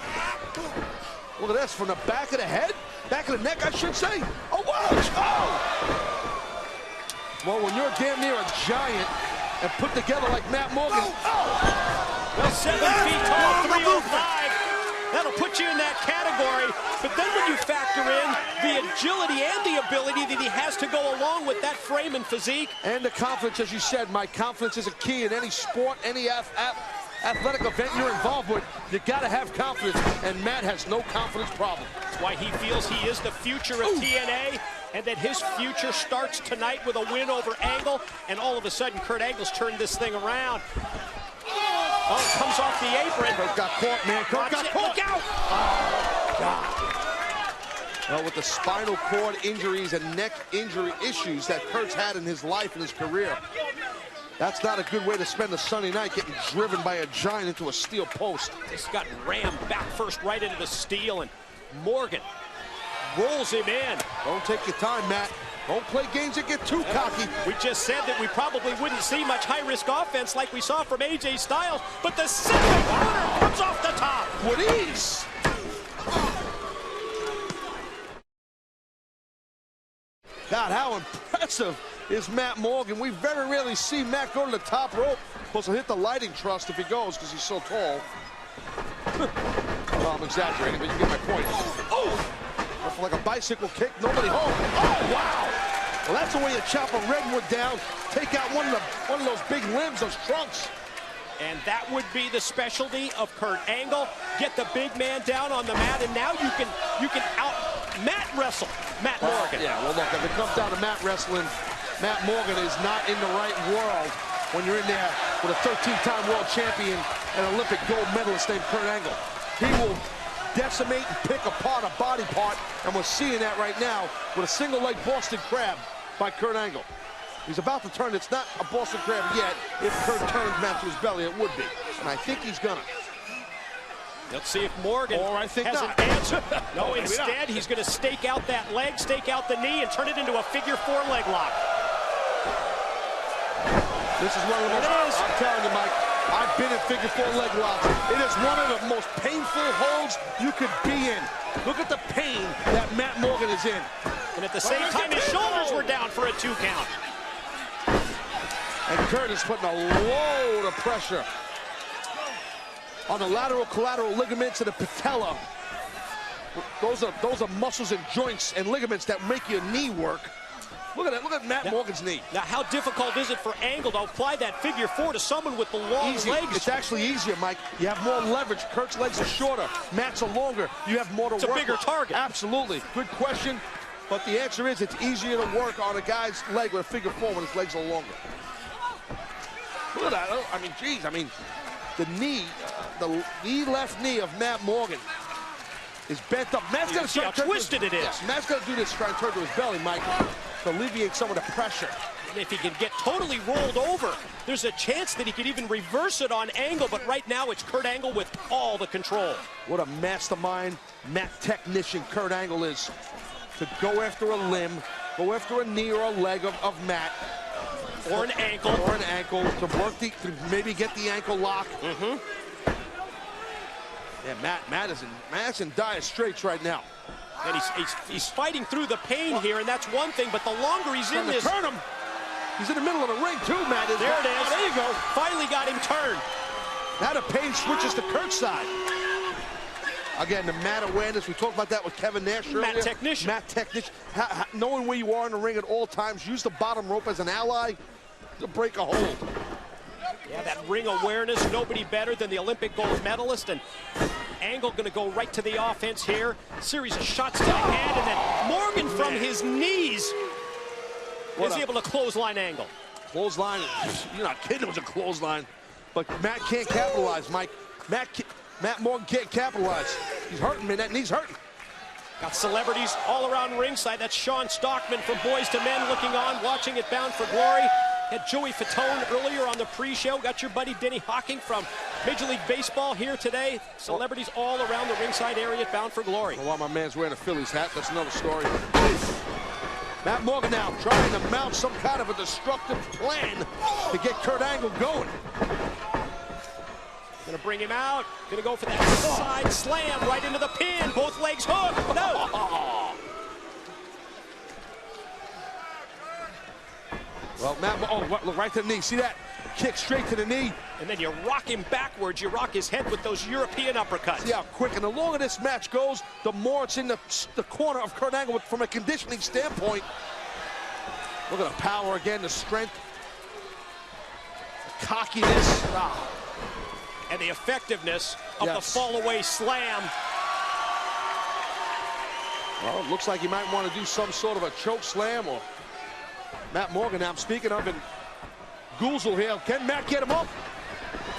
Look at this, from the back of the head, back of the neck, I should say. Oh, wow! Oh! Well, when you're damn near a giant and put together like Matt Morgan. Oh! Well, 7 feet tall, 305. That'll put you in that category. But then when you factor in the agility and the ability that he has to go along with that frame and physique. And the confidence, as you said, Mike. Confidence is a key in any sport, any athletic event you're involved with. You got to have confidence, and Matt has no confidence problem. That's why he feels he is the future of TNA, and that his future starts tonight with a win over Angle, and all of a sudden Kurt Angle's turned this thing around. Oh, it comes off the apron. Kurt got caught, man. Kurt got caught. Look out! Oh, God. Well, with the spinal cord injuries and neck injury issues that Kurt's had in his life and his career, that's not a good way to spend a Sunday night, getting driven by a giant into a steel post. This got rammed back first right into the steel, and Morgan rolls him in. Don't take your time, Matt. Don't play games that get too cocky. We just said that we probably wouldn't see much high-risk offense like we saw from AJ Styles, but the second corner comes off the top. With ease. God, how impressive is Matt Morgan? We very rarely see Matt go to the top rope. Supposed to hit the lighting truss if he goes because he's so tall. Well, I'm exaggerating, but you get my point. Oh! Like a bicycle kick, nobody home. Oh, wow! Well, that's the way you chop a redwood down. Take out one of those big limbs, those trunks. And that would be the specialty of Kurt Angle. Get the big man down on the mat, and now you can out-mat wrestle Matt Morgan. Yeah, well, look, if it comes down to mat wrestling, Matt Morgan is not in the right world when you're in there with a 13-time world champion and Olympic gold medalist named Kurt Angle. He will decimate and pick apart a body part, and we're seeing that right now with a single-leg Boston Crab by Kurt Angle. He's about to turn. It's not a Boston Crab yet. If Kurt turns Matt to his belly, it would be. And I think he's gonna. Let's see if Morgan has an answer. No, instead, he's going to stake out that leg, stake out the knee, and turn it into a figure-4 leg lock. This is one of the most, I'm telling you, Mike, I've been in figure-4 leg locks. It is one of the most painful holds you could be in. Look at the pain that Matt Morgan is in. And at the same time, his shoulders were down for a 2 count. And Kurt is putting a load of pressure on the lateral collateral ligaments of the patella. Those are muscles and joints and ligaments that make your knee work. Look at that. Look at Matt Morgan's knee. Now, how difficult is it for Angle to apply that figure-4 to someone with the long legs? It's actually easier, Mike. You have more leverage. Kurt's legs are shorter. Matt's are longer. You have more to work with. It's a bigger target. Absolutely. Good question. But the answer is it's easier to work on a guy's leg with a figure-4 when his legs are longer. Look at that. I mean, geez. I mean, the knee, the left knee of Matt Morgan is bent up. Matt's got to see how twisted it is. Yeah, Matt's got to do this to try and turn to his belly, Mike, to alleviate some of the pressure. And if he can get totally rolled over, there's a chance that he could even reverse it on Angle, but right now it's Kurt Angle with all the control. What a mastermind, mat technician Kurt Angle is. To go after a limb, go after a knee or a leg of Matt. Or an ankle. Or an ankle, to work to maybe get the ankle lock. Mm-hmm. Yeah, Matt's in dire straits right now. And he's fighting through the pain here, and that's one thing, but the longer he's in this... Turn him. He's in the middle of the ring, too, Matt. There it is. Oh, there you go. Finally got him turned. Now the pain switches to Kurt's side. Again, the mat awareness. We talked about that with Kevin Nash earlier. Mat technician. Mat technician. Knowing where you are in the ring at all times. Use the bottom rope as an ally to break a hold. Yeah, that ring awareness, nobody better than the Olympic gold medalist, and Angle going to go right to the offense here. Series of shots to the head, and then Morgan from his knees is able to clothesline Angle. Clothesline, you're not kidding, it was a clothesline. But Matt can't capitalize, Mike. Matt Morgan can't capitalize. He's hurting, man. That knee's hurting. Got celebrities all around ringside. That's Sean Stockman from Boys to Men looking on, watching it Bound for Glory. Had Joey Fatone earlier on the pre-show. Got your buddy Denny Hawking from Major League Baseball here today. Celebrities all around the ringside area at Bound for Glory. While my man's wearing a Phillies hat, that's another story. Matt Morgan now trying to mount some kind of a destructive plan to get Kurt Angle going. Gonna bring him out. Gonna go for that side slam right into the pin. Both legs hooked. No. Well, Matt, look right to the knee. See that? Kick straight to the knee. And then you rock him backwards. You rock his head with those European uppercuts. See how quick. And the longer this match goes, the more it's in the corner of Kurt Angle from a conditioning standpoint. Look at the power again, the strength, the cockiness. And the effectiveness of the fall-away slam. Well, it looks like he might want to do some sort of a choke slam or Matt Morgan now I'm speaking of, and Goulzel here. Can Matt get him up?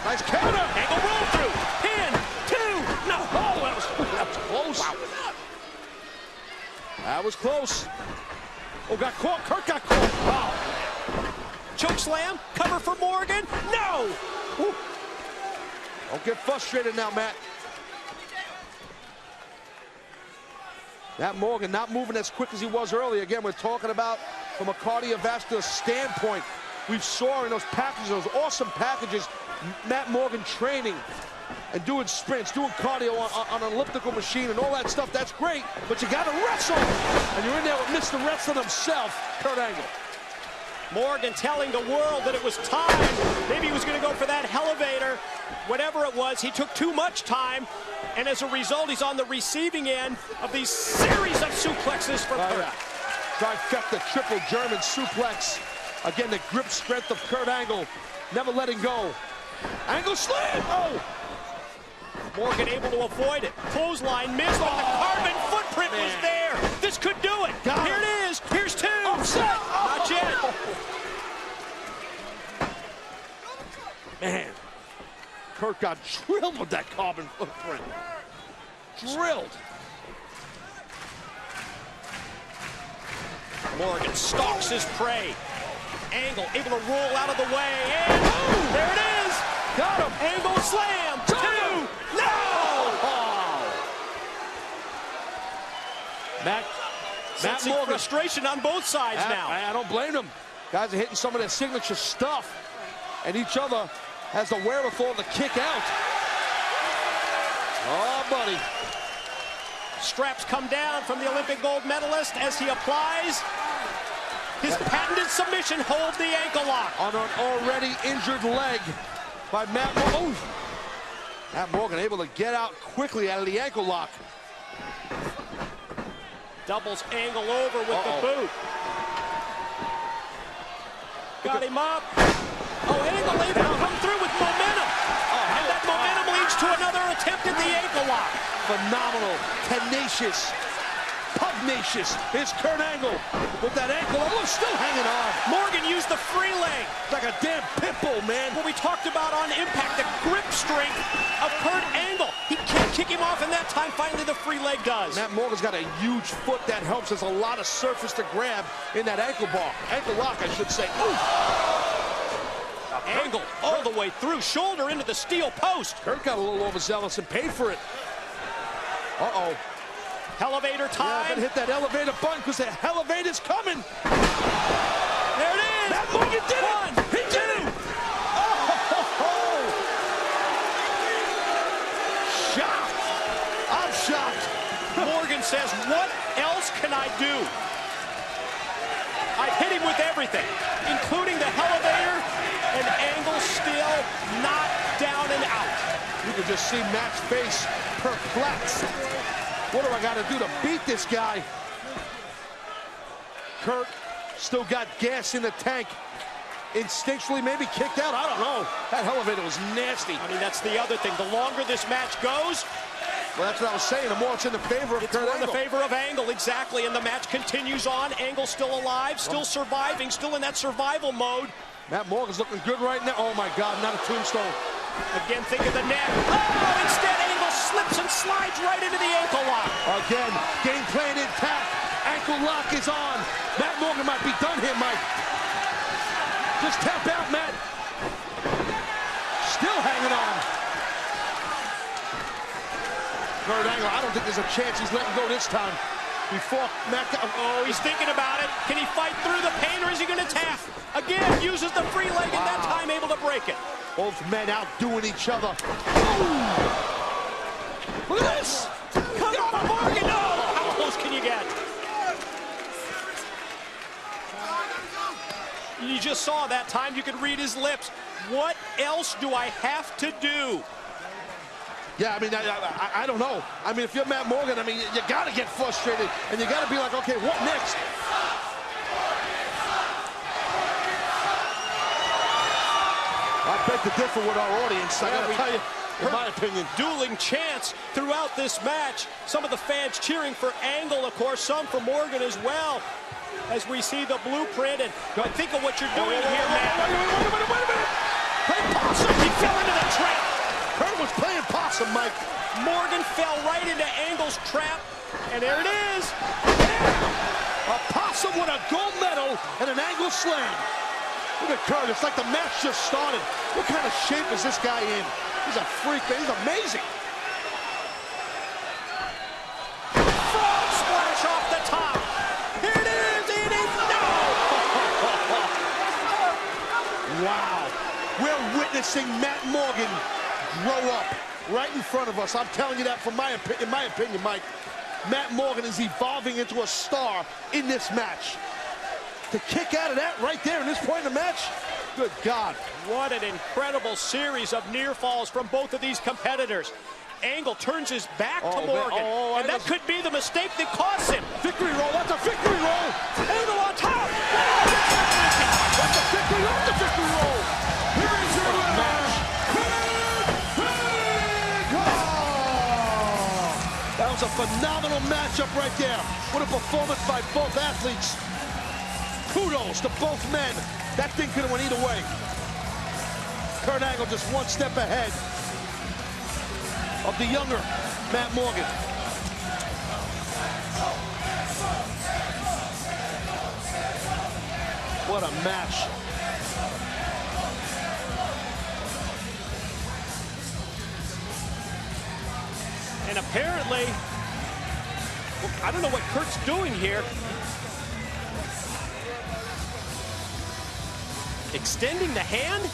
Nice counter. Angle roll through. Pin. 2. No. Oh, that was close. Wow. That was close. Oh, got caught. Kurt got caught. Wow. Choke slam. Cover for Morgan. No. Woo. Don't get frustrated now, Matt. Matt Morgan not moving as quick as he was earlier. Again, we're talking about from a cardiovascular standpoint. We saw in those packages, those awesome packages, Matt Morgan training and doing sprints, doing cardio on an elliptical machine and all that stuff. That's great, but you got to wrestle. And you're in there with Mr. Wrestling himself, Kurt Angle. Morgan telling the world that it was time. Maybe he was going to go for that elevator. Whatever it was, he took too much time. And as a result, he's on the receiving end of these series of suplexes from Kurt. Yeah. Trifecta, triple German suplex. Again, the grip strength of Kurt Angle. Never letting go. Angle slam! Oh! Morgan able to avoid it. Clothesline missed, but the carbon footprint was there. This could do it. Here it is. Here's 2. Upset. Not yet. Man, Kurt got drilled with that carbon footprint. Drilled. Morgan stalks his prey. Angle able to roll out of the way. And boom, there it is. Got him. Angle slam. 2. No. Matt Morgan. Frustration on both sides now. I don't blame them. Guys are hitting some of their signature stuff, and each other has the wherewithal to kick out. Oh, buddy. Straps come down from the Olympic gold medalist as he applies his patented submission hold, the ankle lock. On an already injured leg by Matt Morgan. Oh. Matt Morgan able to get out quickly out of the ankle lock. Doubles Angle over with the boot. Got him up. Oh, Angle able to come through with momentum. And that momentum leads to another attempt at the ankle lock. Phenomenal, tenacious, pugnacious. Here's Kurt Angle with that ankle. Oh, still hanging on. Morgan used the free leg. It's like a damn pit bull, man. What we talked about on Impact, the grip strength of Kurt Angle. He can't kick him off, and that time, finally, the free leg does. Matt Morgan's got a huge foot that helps. There's a lot of surface to grab in that ankle bar. Ankle lock, I should say. Ooh. Angle all the way through, shoulder into the steel post. Kurt got a little overzealous and paid for it. Uh-oh. Elevator time. Yeah, hit that elevator button because the elevator's coming. There it is. Matt Morgan did it. He did it. Oh. Shocked. I'm shocked. Morgan says, what else can I do? I hit him with everything, including the elevator, and Angle still not down and out. You can just see Matt's face perplexed. What do I got to do to beat this guy? Kurt still got gas in the tank. Instinctually maybe kicked out. I don't know. That elevator was nasty. I mean, that's the other thing. The longer this match goes, well, that's what I was saying. The more it's in the favor of Kurt Angle. It's in the favor of Angle, exactly. And the match continues on. Angle still alive, still surviving, still in that survival mode. Matt Morgan's looking good right now. Oh, my God, not a tombstone. Again, think of the neck. Oh, instead Angle slips and slides right into the ankle lock. Again, game plan intact. Ankle lock is on. Matt Morgan might be done here, Mike. Just tap out, Matt. Still hanging on. Kurt Angle, I don't think there's a chance he's letting go this time. Before Matt, oh, he's thinking about it. Can he fight through the pain, or is he going to tap? Again, uses the free leg, and that time able to break it. Both men outdoing each other. Ooh. Look at this! Come on, Morgan! Oh, how close can you get? You just saw that time. You could read his lips. What else do I have to do? Yeah, I mean, I don't know. I mean, if you're Matt Morgan, I mean, you got to get frustrated, and you got to be like, okay, what next? I beg to differ with our audience. I got to tell you, in my opinion. Dueling chants throughout this match. Some of the fans cheering for Angle, of course, some for Morgan as well. As we see the blueprint, and think of what you're doing here, Matt. Wait a minute. Play possum. He fell into the trap. Kurt was playing possum, Mike. Morgan fell right into Angle's trap, and there it is. A possum with a gold medal and an Angle slam. Look at Kurt. It's like the match just started. What kind of shape is this guy in? He's a freak, man. He's amazing. Frog splash off the top. Here it is. It is no. Wow. We're witnessing Matt Morgan grow up right in front of us. I'm telling you that from in my opinion, Mike. Matt Morgan is evolving into a star in this match. To kick out of that right there in this point in the match, good God. What an incredible series of near falls from both of these competitors. Angle turns his back to Morgan, and that could be the mistake that cost him. Victory roll, that's a victory roll. Angle on top. That's a victory roll, that's a victory roll. Here is your winner, that was a phenomenal matchup right there. What a performance by both athletes. Kudos to both men. That thing could have went either way. Kurt Angle just one step ahead of the younger Matt Morgan. What a match. And apparently, well, I don't know what Kurt's doing here. Extending the hand?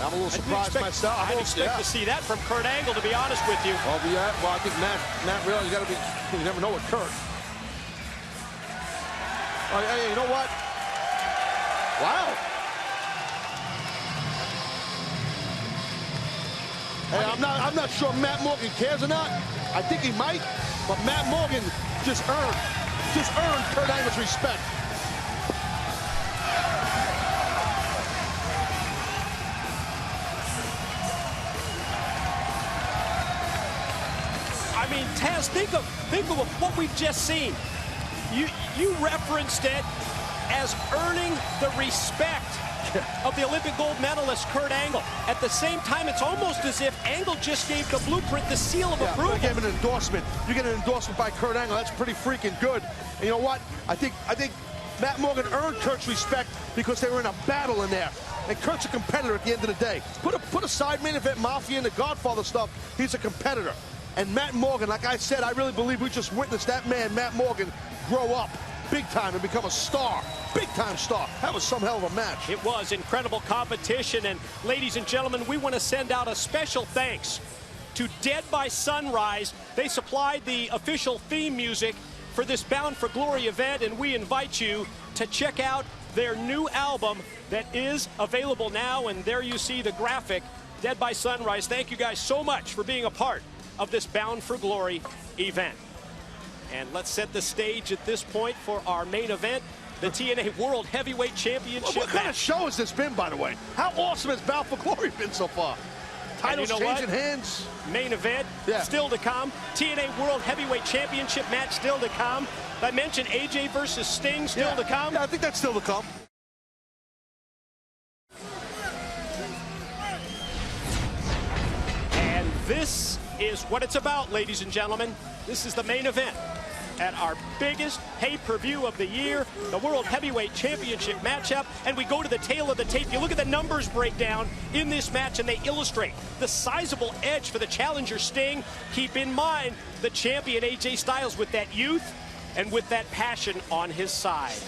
I'm a little surprised myself. I'd expect to see that from Kurt Angle, to be honest with you. Well, I think Matt really, you never know with Kurt. Oh, hey, you know what? Wow. Hey, I'm not sure Matt Morgan cares or not. I think he might, but Matt Morgan just earned Kurt Angle's respect. I mean, Taz, think of what we've just seen. You referenced it as earning the respect of the Olympic gold medalist Kurt Angle. At the same time, it's almost as if Angle just gave the blueprint the seal of approval. You gave an endorsement. You get an endorsement by Kurt Angle. That's pretty freaking good. And you know what? I think Matt Morgan earned Kurt's respect because they were in a battle in there. And Kurt's a competitor at the end of the day. Put aside main event Mafia and the Godfather stuff. He's a competitor. And Matt Morgan, like I said, I really believe we just witnessed that man, Matt Morgan, grow up big time and become a star. Big time star. That was some hell of a match. It was incredible competition. And ladies and gentlemen, we want to send out a special thanks to Dead by Sunrise. They supplied the official theme music for this Bound for Glory event, and we invite you to check out their new album that is available now. And there you see the graphic, Dead by Sunrise. Thank you guys so much for being a part of this Bound for Glory event. And let's set the stage at this point for our main event, the TNA World Heavyweight Championship. What kind of show has this been, by the way? How awesome has Bound for Glory been so far? Titles changing hands. Main event still to come. TNA World Heavyweight Championship match still to come. I mentioned AJ versus Sting still to come. Yeah, I think that's still to come. This is what it's about, ladies and gentlemen. This is the main event at our biggest pay-per-view of the year, the World Heavyweight Championship matchup, and we go to the tail of the tape. You look at the numbers breakdown in this match, and they illustrate the sizable edge for the challenger Sting. Keep in mind the champion AJ Styles with that youth and with that passion on his side.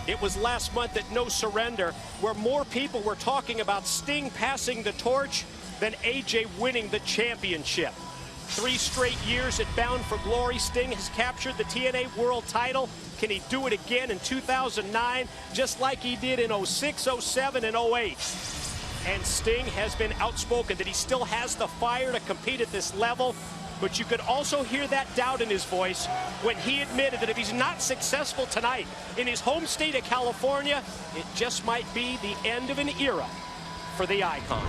It was last month at No Surrender where more people were talking about Sting passing the torch than AJ winning the championship. 3 straight years at Bound for Glory, Sting has captured the TNA World title. Can he do it again in 2009, just like he did in 06, 07, and 08? And Sting has been outspoken that he still has the fire to compete at this level, but you could also hear that doubt in his voice when he admitted that if he's not successful tonight in his home state of California, it just might be the end of an era for the Icon.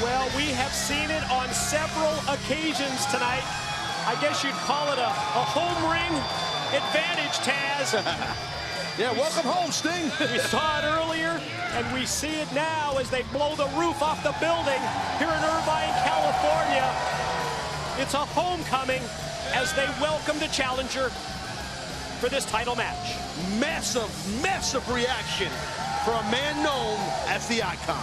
Well, we have seen it on several occasions tonight. I guess you'd call it a home ring advantage, Taz. Yeah, welcome home, Sting. We saw it earlier, and we see it now as they blow the roof off the building here in Irvine, California. It's a homecoming as they welcome the challenger for this title match. Massive, massive reaction for a man known as the Icon.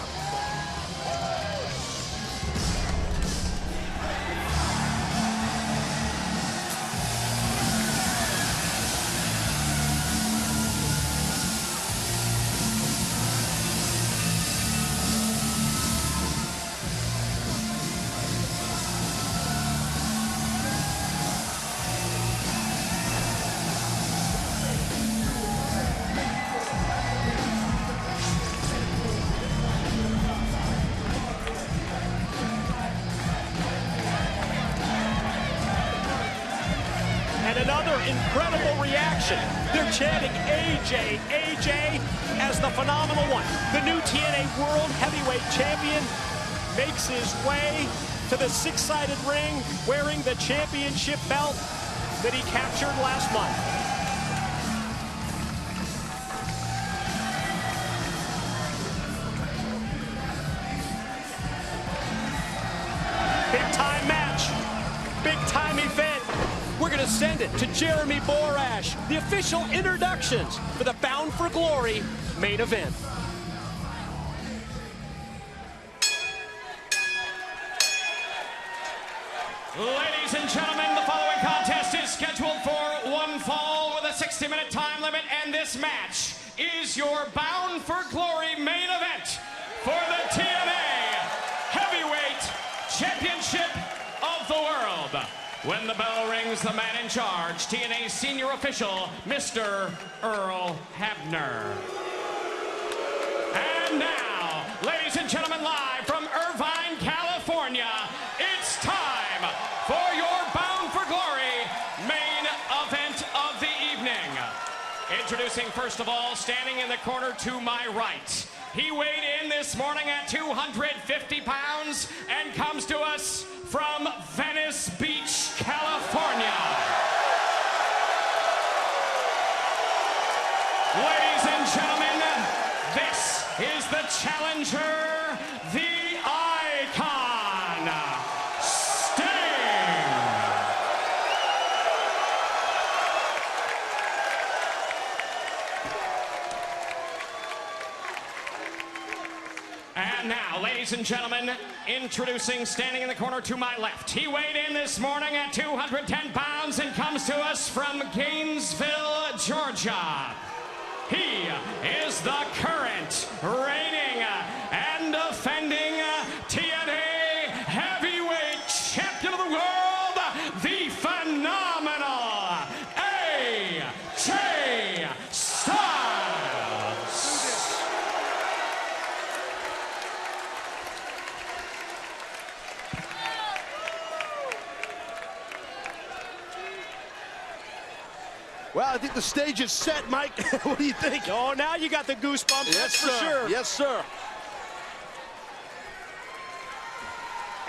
Another incredible reaction. They're chanting AJ, AJ as the phenomenal one. The new TNA World Heavyweight Champion makes his way to the 6-sided ring wearing the championship belt that he captured last month. Big time match, big time event. We're going to send it to Jeremy Borash, the official introductions for the Bound for Glory main event. Ladies and gentlemen, the following contest is scheduled for one fall with a 60-minute time limit, and this match is your Bound for Glory main event for the TNA Heavyweight Championship of the World. When the bell rings, the man in charge, TNA senior official, Mr. Earl Hebner. And now, ladies and gentlemen, live from Irvine, California, it's time for your Bound for Glory main event of the evening. Introducing, first of all, standing in the corner to my right. He weighed in this morning at 250 pounds and comes to us from Venice Beach, California. Ladies and gentlemen, this is the challenger, the Icon, Sting. And now, ladies and gentlemen, introducing, standing in the corner to my left. He weighed in this morning at 210 pounds and comes to us from Gainesville, Georgia. He is the current, reigning, and defending TNA Heavyweight Champion of the World, Well, I think the stage is set, Mike. What do you think? Oh, now you got the goosebumps, Yes, that's for sir. sure. Yes, sir.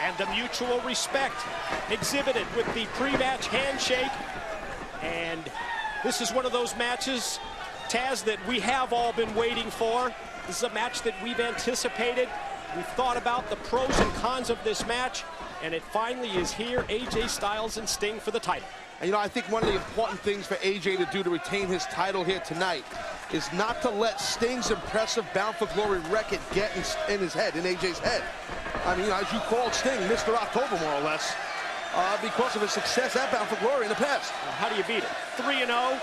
And the mutual respect exhibited with the pre-match handshake. And this is one of those matches, Taz, that we have all been waiting for. This is a match that we've anticipated. We've thought about the pros and cons of this match, and it finally is here. AJ Styles and Sting for the title. And, you know, I think one of the important things for AJ to do to retain his title here tonight is not to let Sting's impressive Bound for Glory record get in his head, in AJ's head. I mean, you know, as you called Sting, Mr. October, more or less, because of his success at Bound for Glory in the past. Well, how do you beat it? 3-0.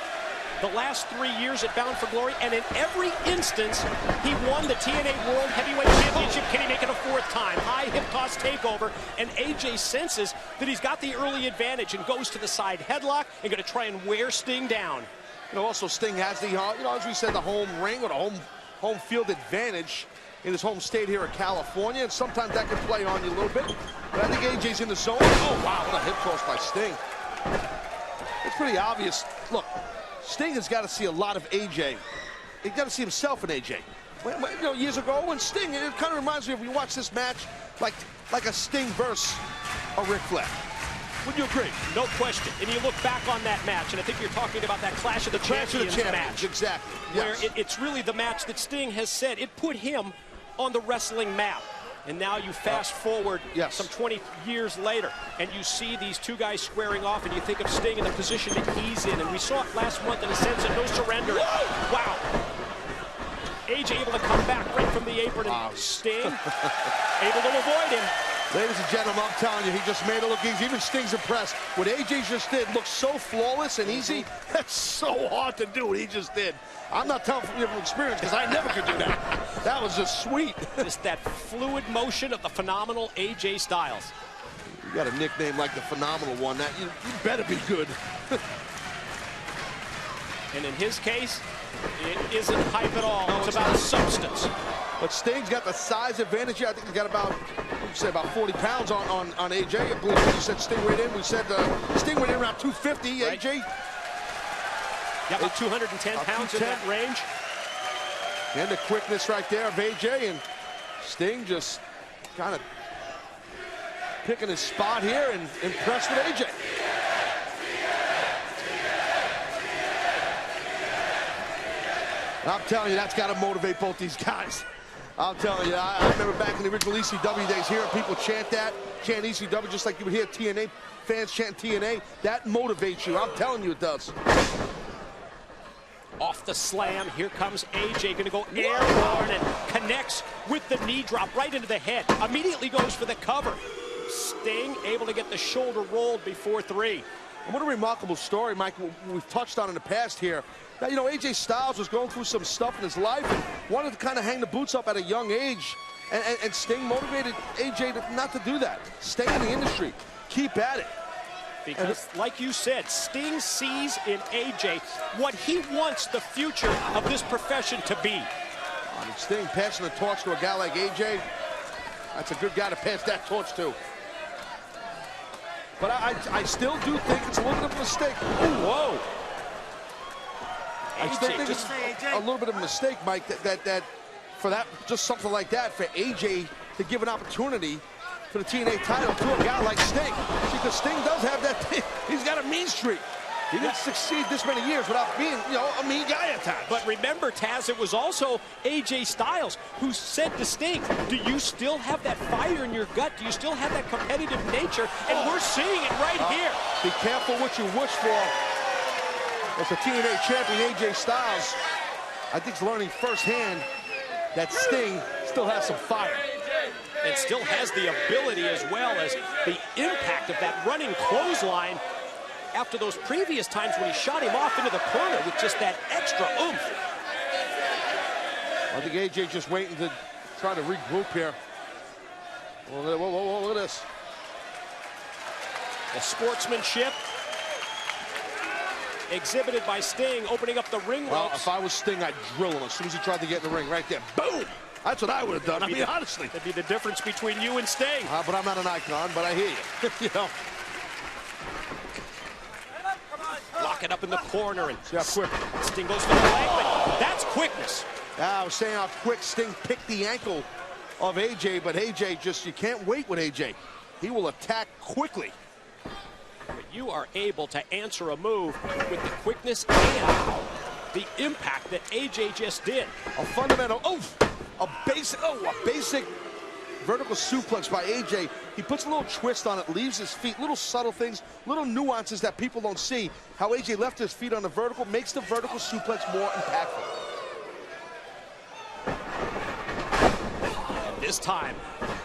The last 3 years at Bound for Glory, and in every instance, he won the TNA World Heavyweight Championship. Can he make it a fourth time? High hip toss takeover, and AJ senses that he's got the early advantage and goes to the side headlock and going to try and wear Sting down. You know, also Sting has the, you know, as we said, the home ring or the home field advantage in his home state here in California, and sometimes that can play on you a little bit. But I think AJ's in the zone. Oh, wow, what a hip toss by Sting. It's pretty obvious. Look, Sting has got to see a lot of AJ. He's got to see himself in AJ. You know, years ago when Sting, it kind of reminds me of, you watch this match, like a Sting versus a Ric Flair. Would you agree? No question. And you look back on that match, and I think you're talking about that Clash of the Champions match. Exactly. Where it's really the match that Sting has said, it put him on the wrestling map. And now you fast forward some 20 years later, and you see these two guys squaring off, and you think of Sting in the position that he's in. And we saw it last month in a sense of no surrender. Whoa! Wow. AJ able to come back right from the apron, and Sting able to avoid him. Ladies and gentlemen, I'm telling you, he just made it look easy. Even Sting's impressed. What AJ just did looks so flawless and easy. That's so hard to do what he just did. I'm not telling from experience because I never could do that. That was just sweet. Just that fluid motion of the phenomenal AJ Styles. You got a nickname like the Phenomenal One. That you better be good. And in his case, it isn't hype at all. No, it's about substance. But Sting's got the size advantage here. I think he's got about, you say about 40 pounds on AJ. I believe you said Sting weighed in. We said Sting weighed in around 250. Right. AJ. Yeah, about 210 pounds in that range. And the quickness right there of AJ, and Sting just kind of picking his spot here and impressed with AJ. And I'm telling you, that's got to motivate both these guys. I'm telling you, I remember back in the original ECW days, hearing people chant ECW just like you would hear TNA fans chant TNA. That motivates you. I'm telling you it does. Off the slam, here comes AJ, going to go airborne and connects with the knee drop right into the head. Immediately goes for the cover. Sting able to get the shoulder rolled before 3. And what a remarkable story, Mike, we've touched on in the past here. Now, you know, AJ Styles was going through some stuff in his life and wanted to kind of hang the boots up at a young age. And Sting motivated AJ not to do that. Stay in the industry. Keep at it. Because, like you said, Sting sees in AJ what he wants the future of this profession to be. I mean, Sting passing the torch to a guy like AJ, that's a good guy to pass that torch to. But I still do think it's a little bit of a mistake. Ooh, whoa. I still think it's a little bit of a mistake, Mike, that for that, just something like that, for AJ to give an opportunity for the TNA title to a guy like Sting. Because Sting does have that, he's got a mean streak. He didn't succeed this many years without being, you know, a mean guy at times. But remember, Taz, it was also AJ Styles who said to Sting, do you still have that fire in your gut? Do you still have that competitive nature? And we're seeing it right here. Be careful what you wish for. As the TNA champion, AJ Styles, I think, is learning firsthand that Sting still has some fire. And still has the ability, as well as the impact of that running clothesline after those previous times when he shot him off into the corner with just that extra oomph. I think AJ just waiting to try to regroup here. Whoa, whoa, whoa, look at this. The sportsmanship exhibited by Sting, opening up the ring ropes. Well, if I was Sting, I'd drill him as soon as he tried to get in the ring. Right there, boom! That's what I would have done. I mean, honestly. That'd be the difference between you and Sting. But I'm not an icon, but I hear you. You know. Lock it up in the corner, and Sting goes for the leg, but that's quickness. I was saying how quick Sting picked the ankle of AJ, but AJ just, you can't wait with AJ. He will attack quickly. But you are able to answer a move with the quickness and the impact that AJ just did. A fundamental, a basic vertical suplex by AJ. He puts a little twist on it, leaves his feet, little subtle things, little nuances that people don't see. How AJ left his feet on the vertical makes the vertical suplex more impactful. And this time,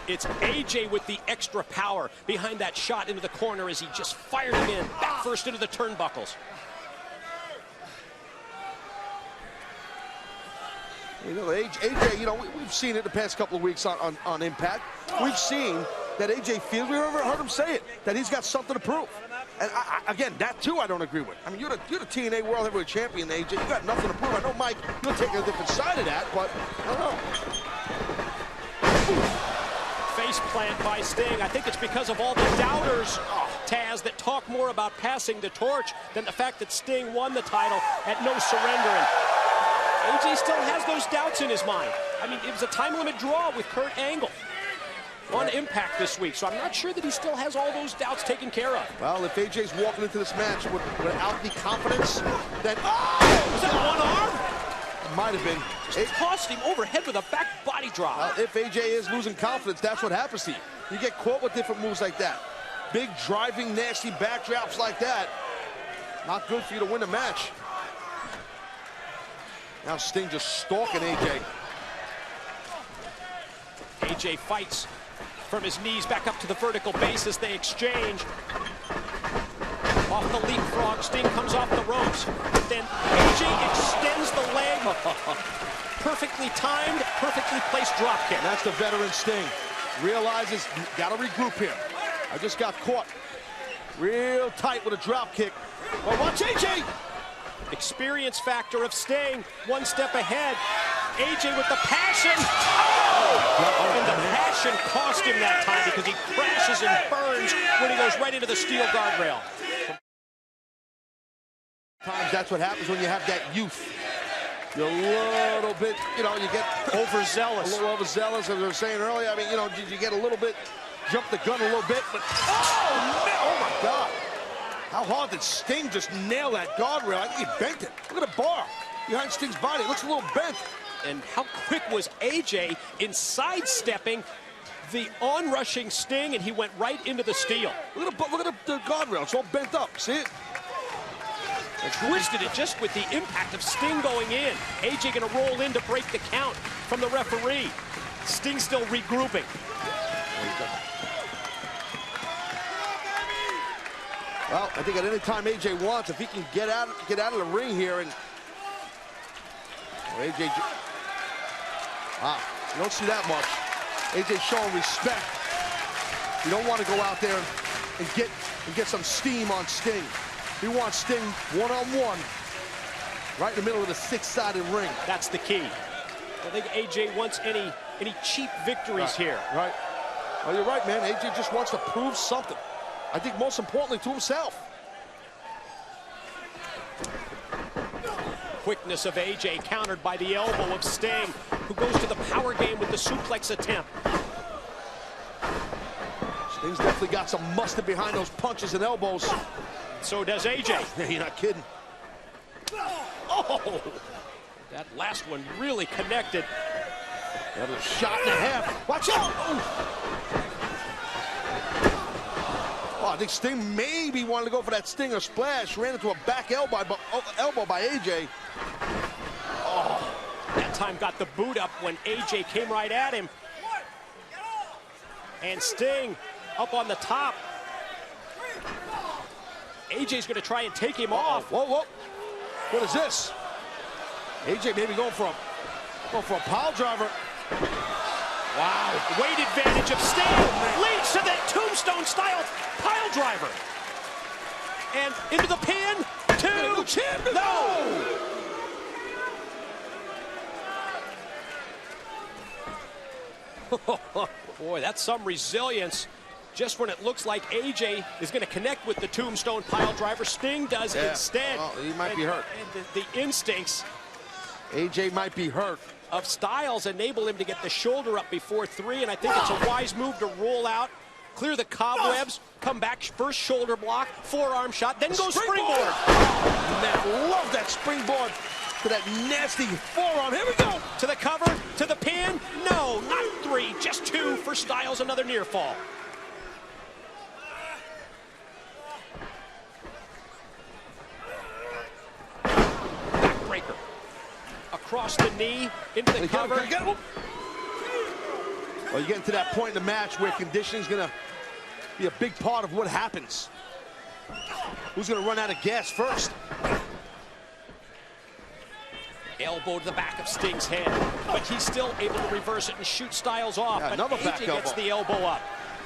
it's AJ with the extra power behind that shot into the corner as he just fired him in, back first into the turnbuckles. You know, AJ, you know, we've seen it the past couple of weeks on Impact. We've seen that AJ feels, we've never heard him say it, that he's got something to prove. And again, that too I don't agree with. I mean, you're the TNA World Heavyweight Champion, AJ. You got nothing to prove. I know, Mike, you'll take a different side of that, but I don't know. Face plant by Sting. I think it's because of all the doubters, Taz, that talk more about passing the torch than the fact that Sting won the title at no surrender. And AJ still has those doubts in his mind. I mean, it was a time limit draw with Kurt Angle on Impact this week, so I'm not sure that he still has all those doubts taken care of. Well, if AJ's walking into this match without the confidence, then was that one arm? It might have been. It tossed him overhead with a back body drop. If AJ is losing confidence, that's what happens to you. You get caught with different moves like that. Big driving, nasty backdrops like that. Not good for you to win a match. Now Sting just stalking AJ. AJ fights from his knees back up to the vertical base as they exchange. Off the leapfrog, Sting comes off the ropes. Then AJ extends the leg. Perfectly timed, perfectly placed drop kick. And that's the veteran Sting. Realizes, got to regroup here. I just got caught real tight with a drop kick. Well, watch AJ. Experience factor of Sting, one step ahead. AJ with the passion. Oh! And the passion cost him that time because he crashes and burns when he goes right into the steel guardrail. Sometimes that's what happens when you have that youth. You're a little bit, you know, you get overzealous. A little overzealous, as I was saying earlier. I mean, you know, you get a little bit, jump the gun a little bit, but oh my God. How hard did Sting just nail that guardrail? I think he bent it. Look at the bar behind Sting's body. It looks a little bent. And how quick was AJ in sidestepping the onrushing Sting, and he went right into the steel. Look at the guardrail. It's all bent up. See it? And twisted it just with the impact of Sting going in. AJ going to roll in to break the count from the referee. Sting still regrouping. Well, I think at any time AJ wants, if he can get out of the ring here, and AJ, you don't see that much. AJ showing respect. You don't want to go out there and get some steam on Sting. He wants Sting one-on-one, right in the middle of the six-sided ring. That's the key. I think AJ wants any cheap victories here. Right. Well, you're right, man. AJ just wants to prove something. I think most importantly to himself. Quickness of AJ countered by the elbow of Sting, who goes to the power game with the suplex attempt. Sting's definitely got some mustard behind those punches and elbows. So does AJ. You're not kidding. Oh! That last one really connected. Another shot and a half. Watch out! Oh, I think Sting maybe wanted to go for that Stinger splash. Ran into a back elbow by AJ. Oh, that time got the boot up when AJ came right at him. And Sting up on the top. AJ's going to try and take him off. Whoa, whoa. What is this? AJ maybe going for a pile driver. Wow. Weight advantage of Sting leads to that tombstone-style pile driver. And into the pin. No! Boy, that's some resilience just when it looks like AJ is going to connect with the tombstone pile driver, Sting does instead. Oh, he might be hurt. And the instincts AJ might be hurt. Of Styles enable him to get the shoulder up before 3, and I think it's a wise move to roll out, clear the cobwebs, come back, first shoulder block, forearm shot, then go springboard. Man, love that springboard to that nasty forearm. Here we go. To the cover, to the pin. No, not 3, just 2 for Styles, another near fall. Backbreaker. Across the knee, into the cover. Well, you're getting to that point in the match where conditioning is going to be a big part of what happens. Who's going to run out of gas first? Elbow to the back of Sting's head, but he's still able to reverse it and shoot Styles off. Yeah, but another AJ back gets elbow. the elbow up.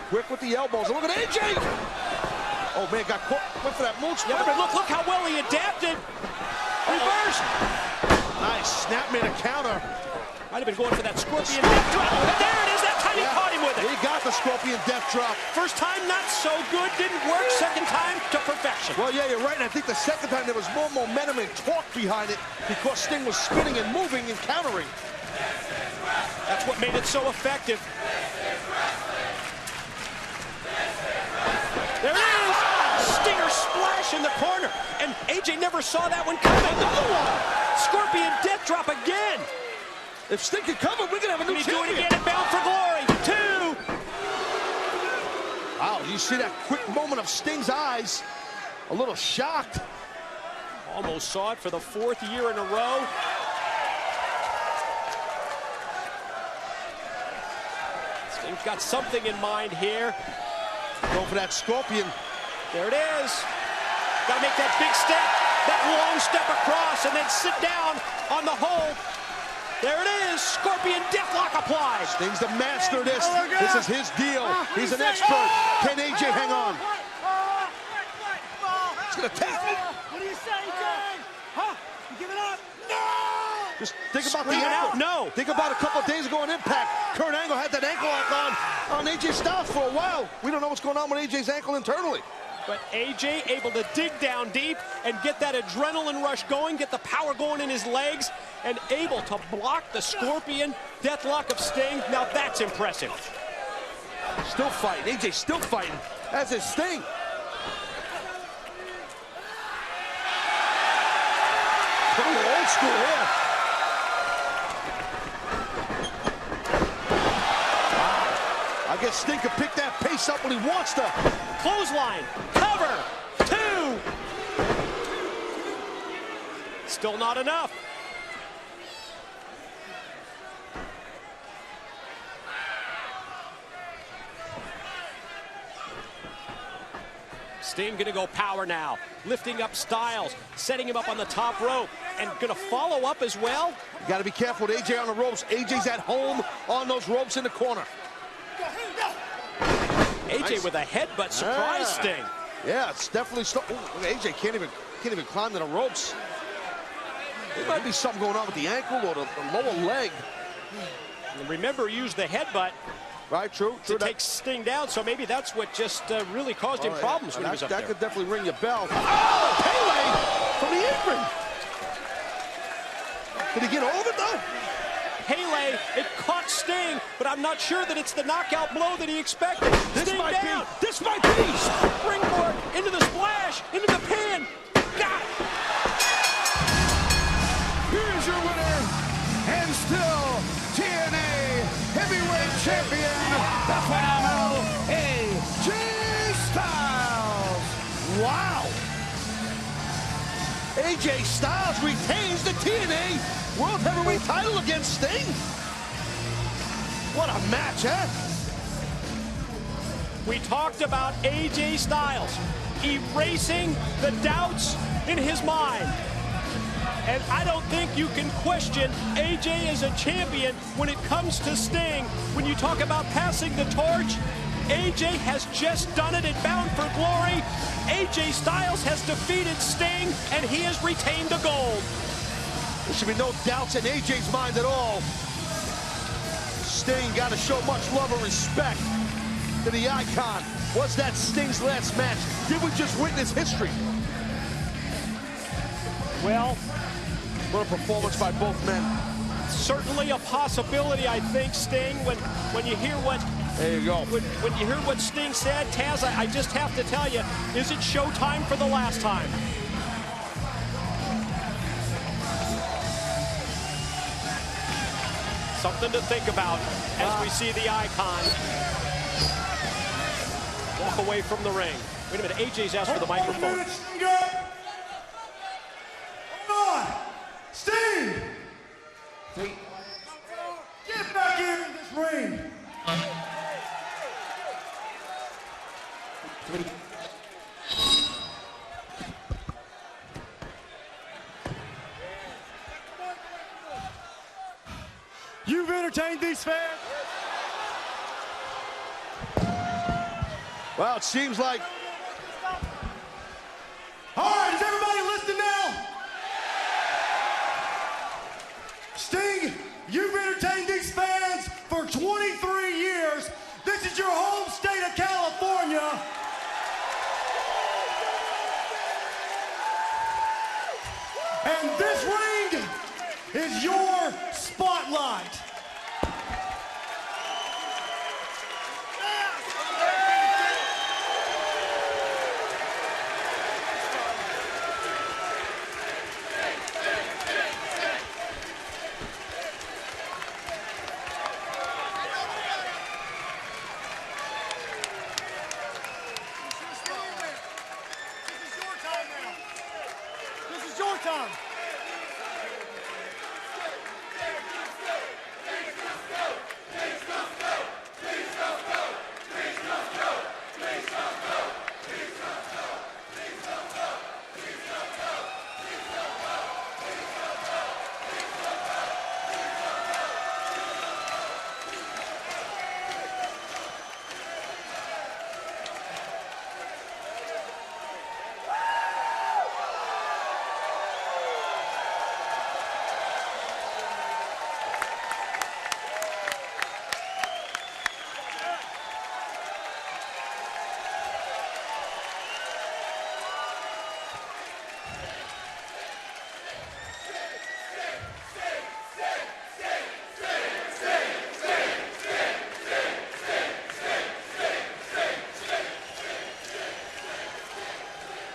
Quick with the elbows. And look at AJ! Oh, man, got caught. Went for that moonsault. Yeah, but look how well he adapted. Reversed. Nice. Snap made a counter. Might have been going for that scorpion death drop. And there it is. That time he caught him with it. He got the scorpion death drop. First time, not so good. Didn't work. Second time, to perfection. Well, yeah, you're right. And I think the second time there was more momentum and torque behind it because Sting was spinning and moving and countering. That's what made it so effective. There it is. Stinger splash in the corner. And AJ never saw that one coming. Another one. Scorpion death drop again. If Sting can cover, we're going to have a new champion. He's doing it again at Bound for Glory. 2. Wow, you see that quick moment of Sting's eyes. A little shocked. Almost saw it for the 4th year in a row. Sting's got something in mind here. Go for that scorpion. There it is. Got to make that big step, that long step across, and then sit down on the hold. There it is. Scorpion deathlock applied. Sting's the master of this. This is his deal. He's an expert. Can AJ hang on? It's going to take it. What do you say, Jay? Huh? You give it up? No! Just think about Scream the ankle. out, no. Think about a couple of days ago on Impact. Kurt Angle had that ankle lock on AJ Styles for a while. We don't know what's going on with AJ's ankle internally. But AJ able to dig down deep and get that adrenaline rush going, get the power going in his legs, and able to block the scorpion deathlock of Sting. Now that's impressive. Still fighting. AJ still fighting. As is Sting. Oh, old school here. Wow. I guess Sting can pick that pace up when he wants to. Clothesline, cover, 2. Still not enough. Sting gonna go power now, lifting up Styles, setting him up on the top rope, and gonna follow up as well. You gotta be careful with AJ on the ropes. AJ's at home on those ropes in the corner. AJ nice. with a headbutt, surprise Sting. Yeah, it's definitely AJ can't even climb to the ropes. There might be something going on with the ankle or the lower leg. And remember, he used the headbutt. Right, true. To take Sting down, so maybe that's what just really caused him problems when he was up there. That could definitely ring your bell. Oh, Pele from the apron. Did he get over though? Pele, it caught Sting, but I'm not sure that it's the knockout blow that he expected. This Sting might down. be. This might be. Springboard into the splash, into the pin. Got it. Here's your winner, and still TNA Heavyweight Champion, the phenomenal AJ Styles. Wow. AJ Styles retains the TNA World Heavyweight title against Sting. What a match, eh? We talked about AJ Styles erasing the doubts in his mind. And I don't think you can question AJ as a champion when it comes to Sting. When you talk about passing the torch, AJ has just done it at Bound for Glory. AJ Styles has defeated Sting, and he has retained the gold. There should be no doubts in AJ's mind at all. Sting got to show much love and respect. to the Icon. Was that Sting's last match? Did we just witness history? Well, what a performance by both men. Certainly a possibility, I think, Sting, when you hear what... There you go. When you hear what Sting said, Taz, I just have to tell you, is it showtime for the last time? Something to think about as we see the Icon walk away from the ring. Wait a minute, AJ's asked for the microphone. Hold on! Sting! Get back in this ring! You've entertained these fans? Well, it seems like... All right, is everybody listening now? Sting, you've entertained these fans for 23 years. This is your home state of California. And this ring is your spotlight.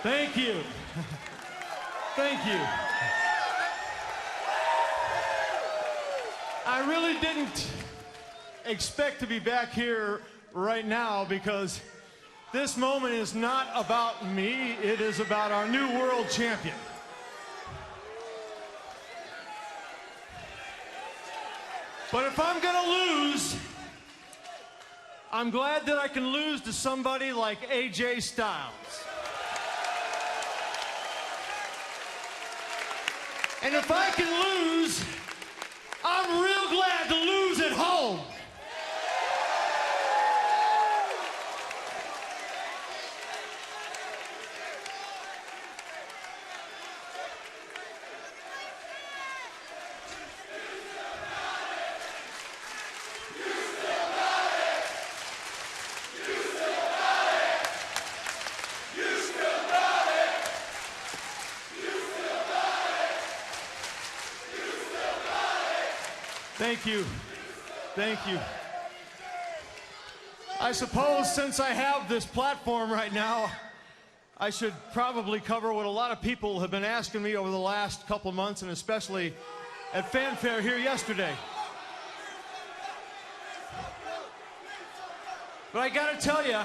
Thank you. Thank you. I really didn't expect to be back here right now because this moment is not about me, it is about our new world champion. But if I'm gonna lose, I'm glad that I can lose to somebody like AJ Styles. And if I can lose, I'm real glad to lose at home. Thank you. Thank you. I suppose since I have this platform right now, I should probably cover what a lot of people have been asking me over the last couple of months, and especially at Fanfare here yesterday. But I gotta tell you,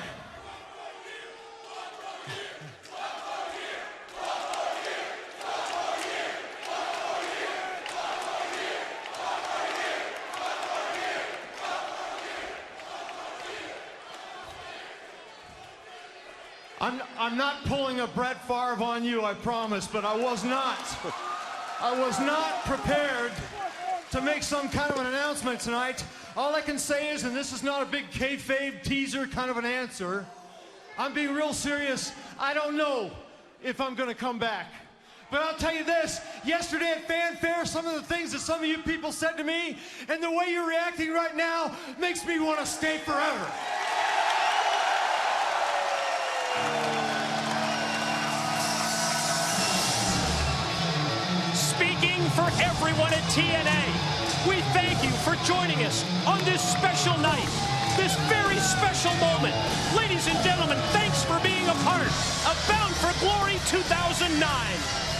I'm not pulling a Brett Favre on you, I promise, but I was not prepared to make some kind of an announcement tonight. All I can say is, and this is not a big kayfabe teaser kind of an answer, I'm being real serious. I don't know if I'm gonna come back. But I'll tell you this, yesterday at Fanfare, some of the things that some of you people said to me, and the way you're reacting right now, makes me want to stay forever. for everyone at TNA. We thank you for joining us on this special night, this very special moment. Ladies and gentlemen, thanks for being a part of Bound for Glory 2009.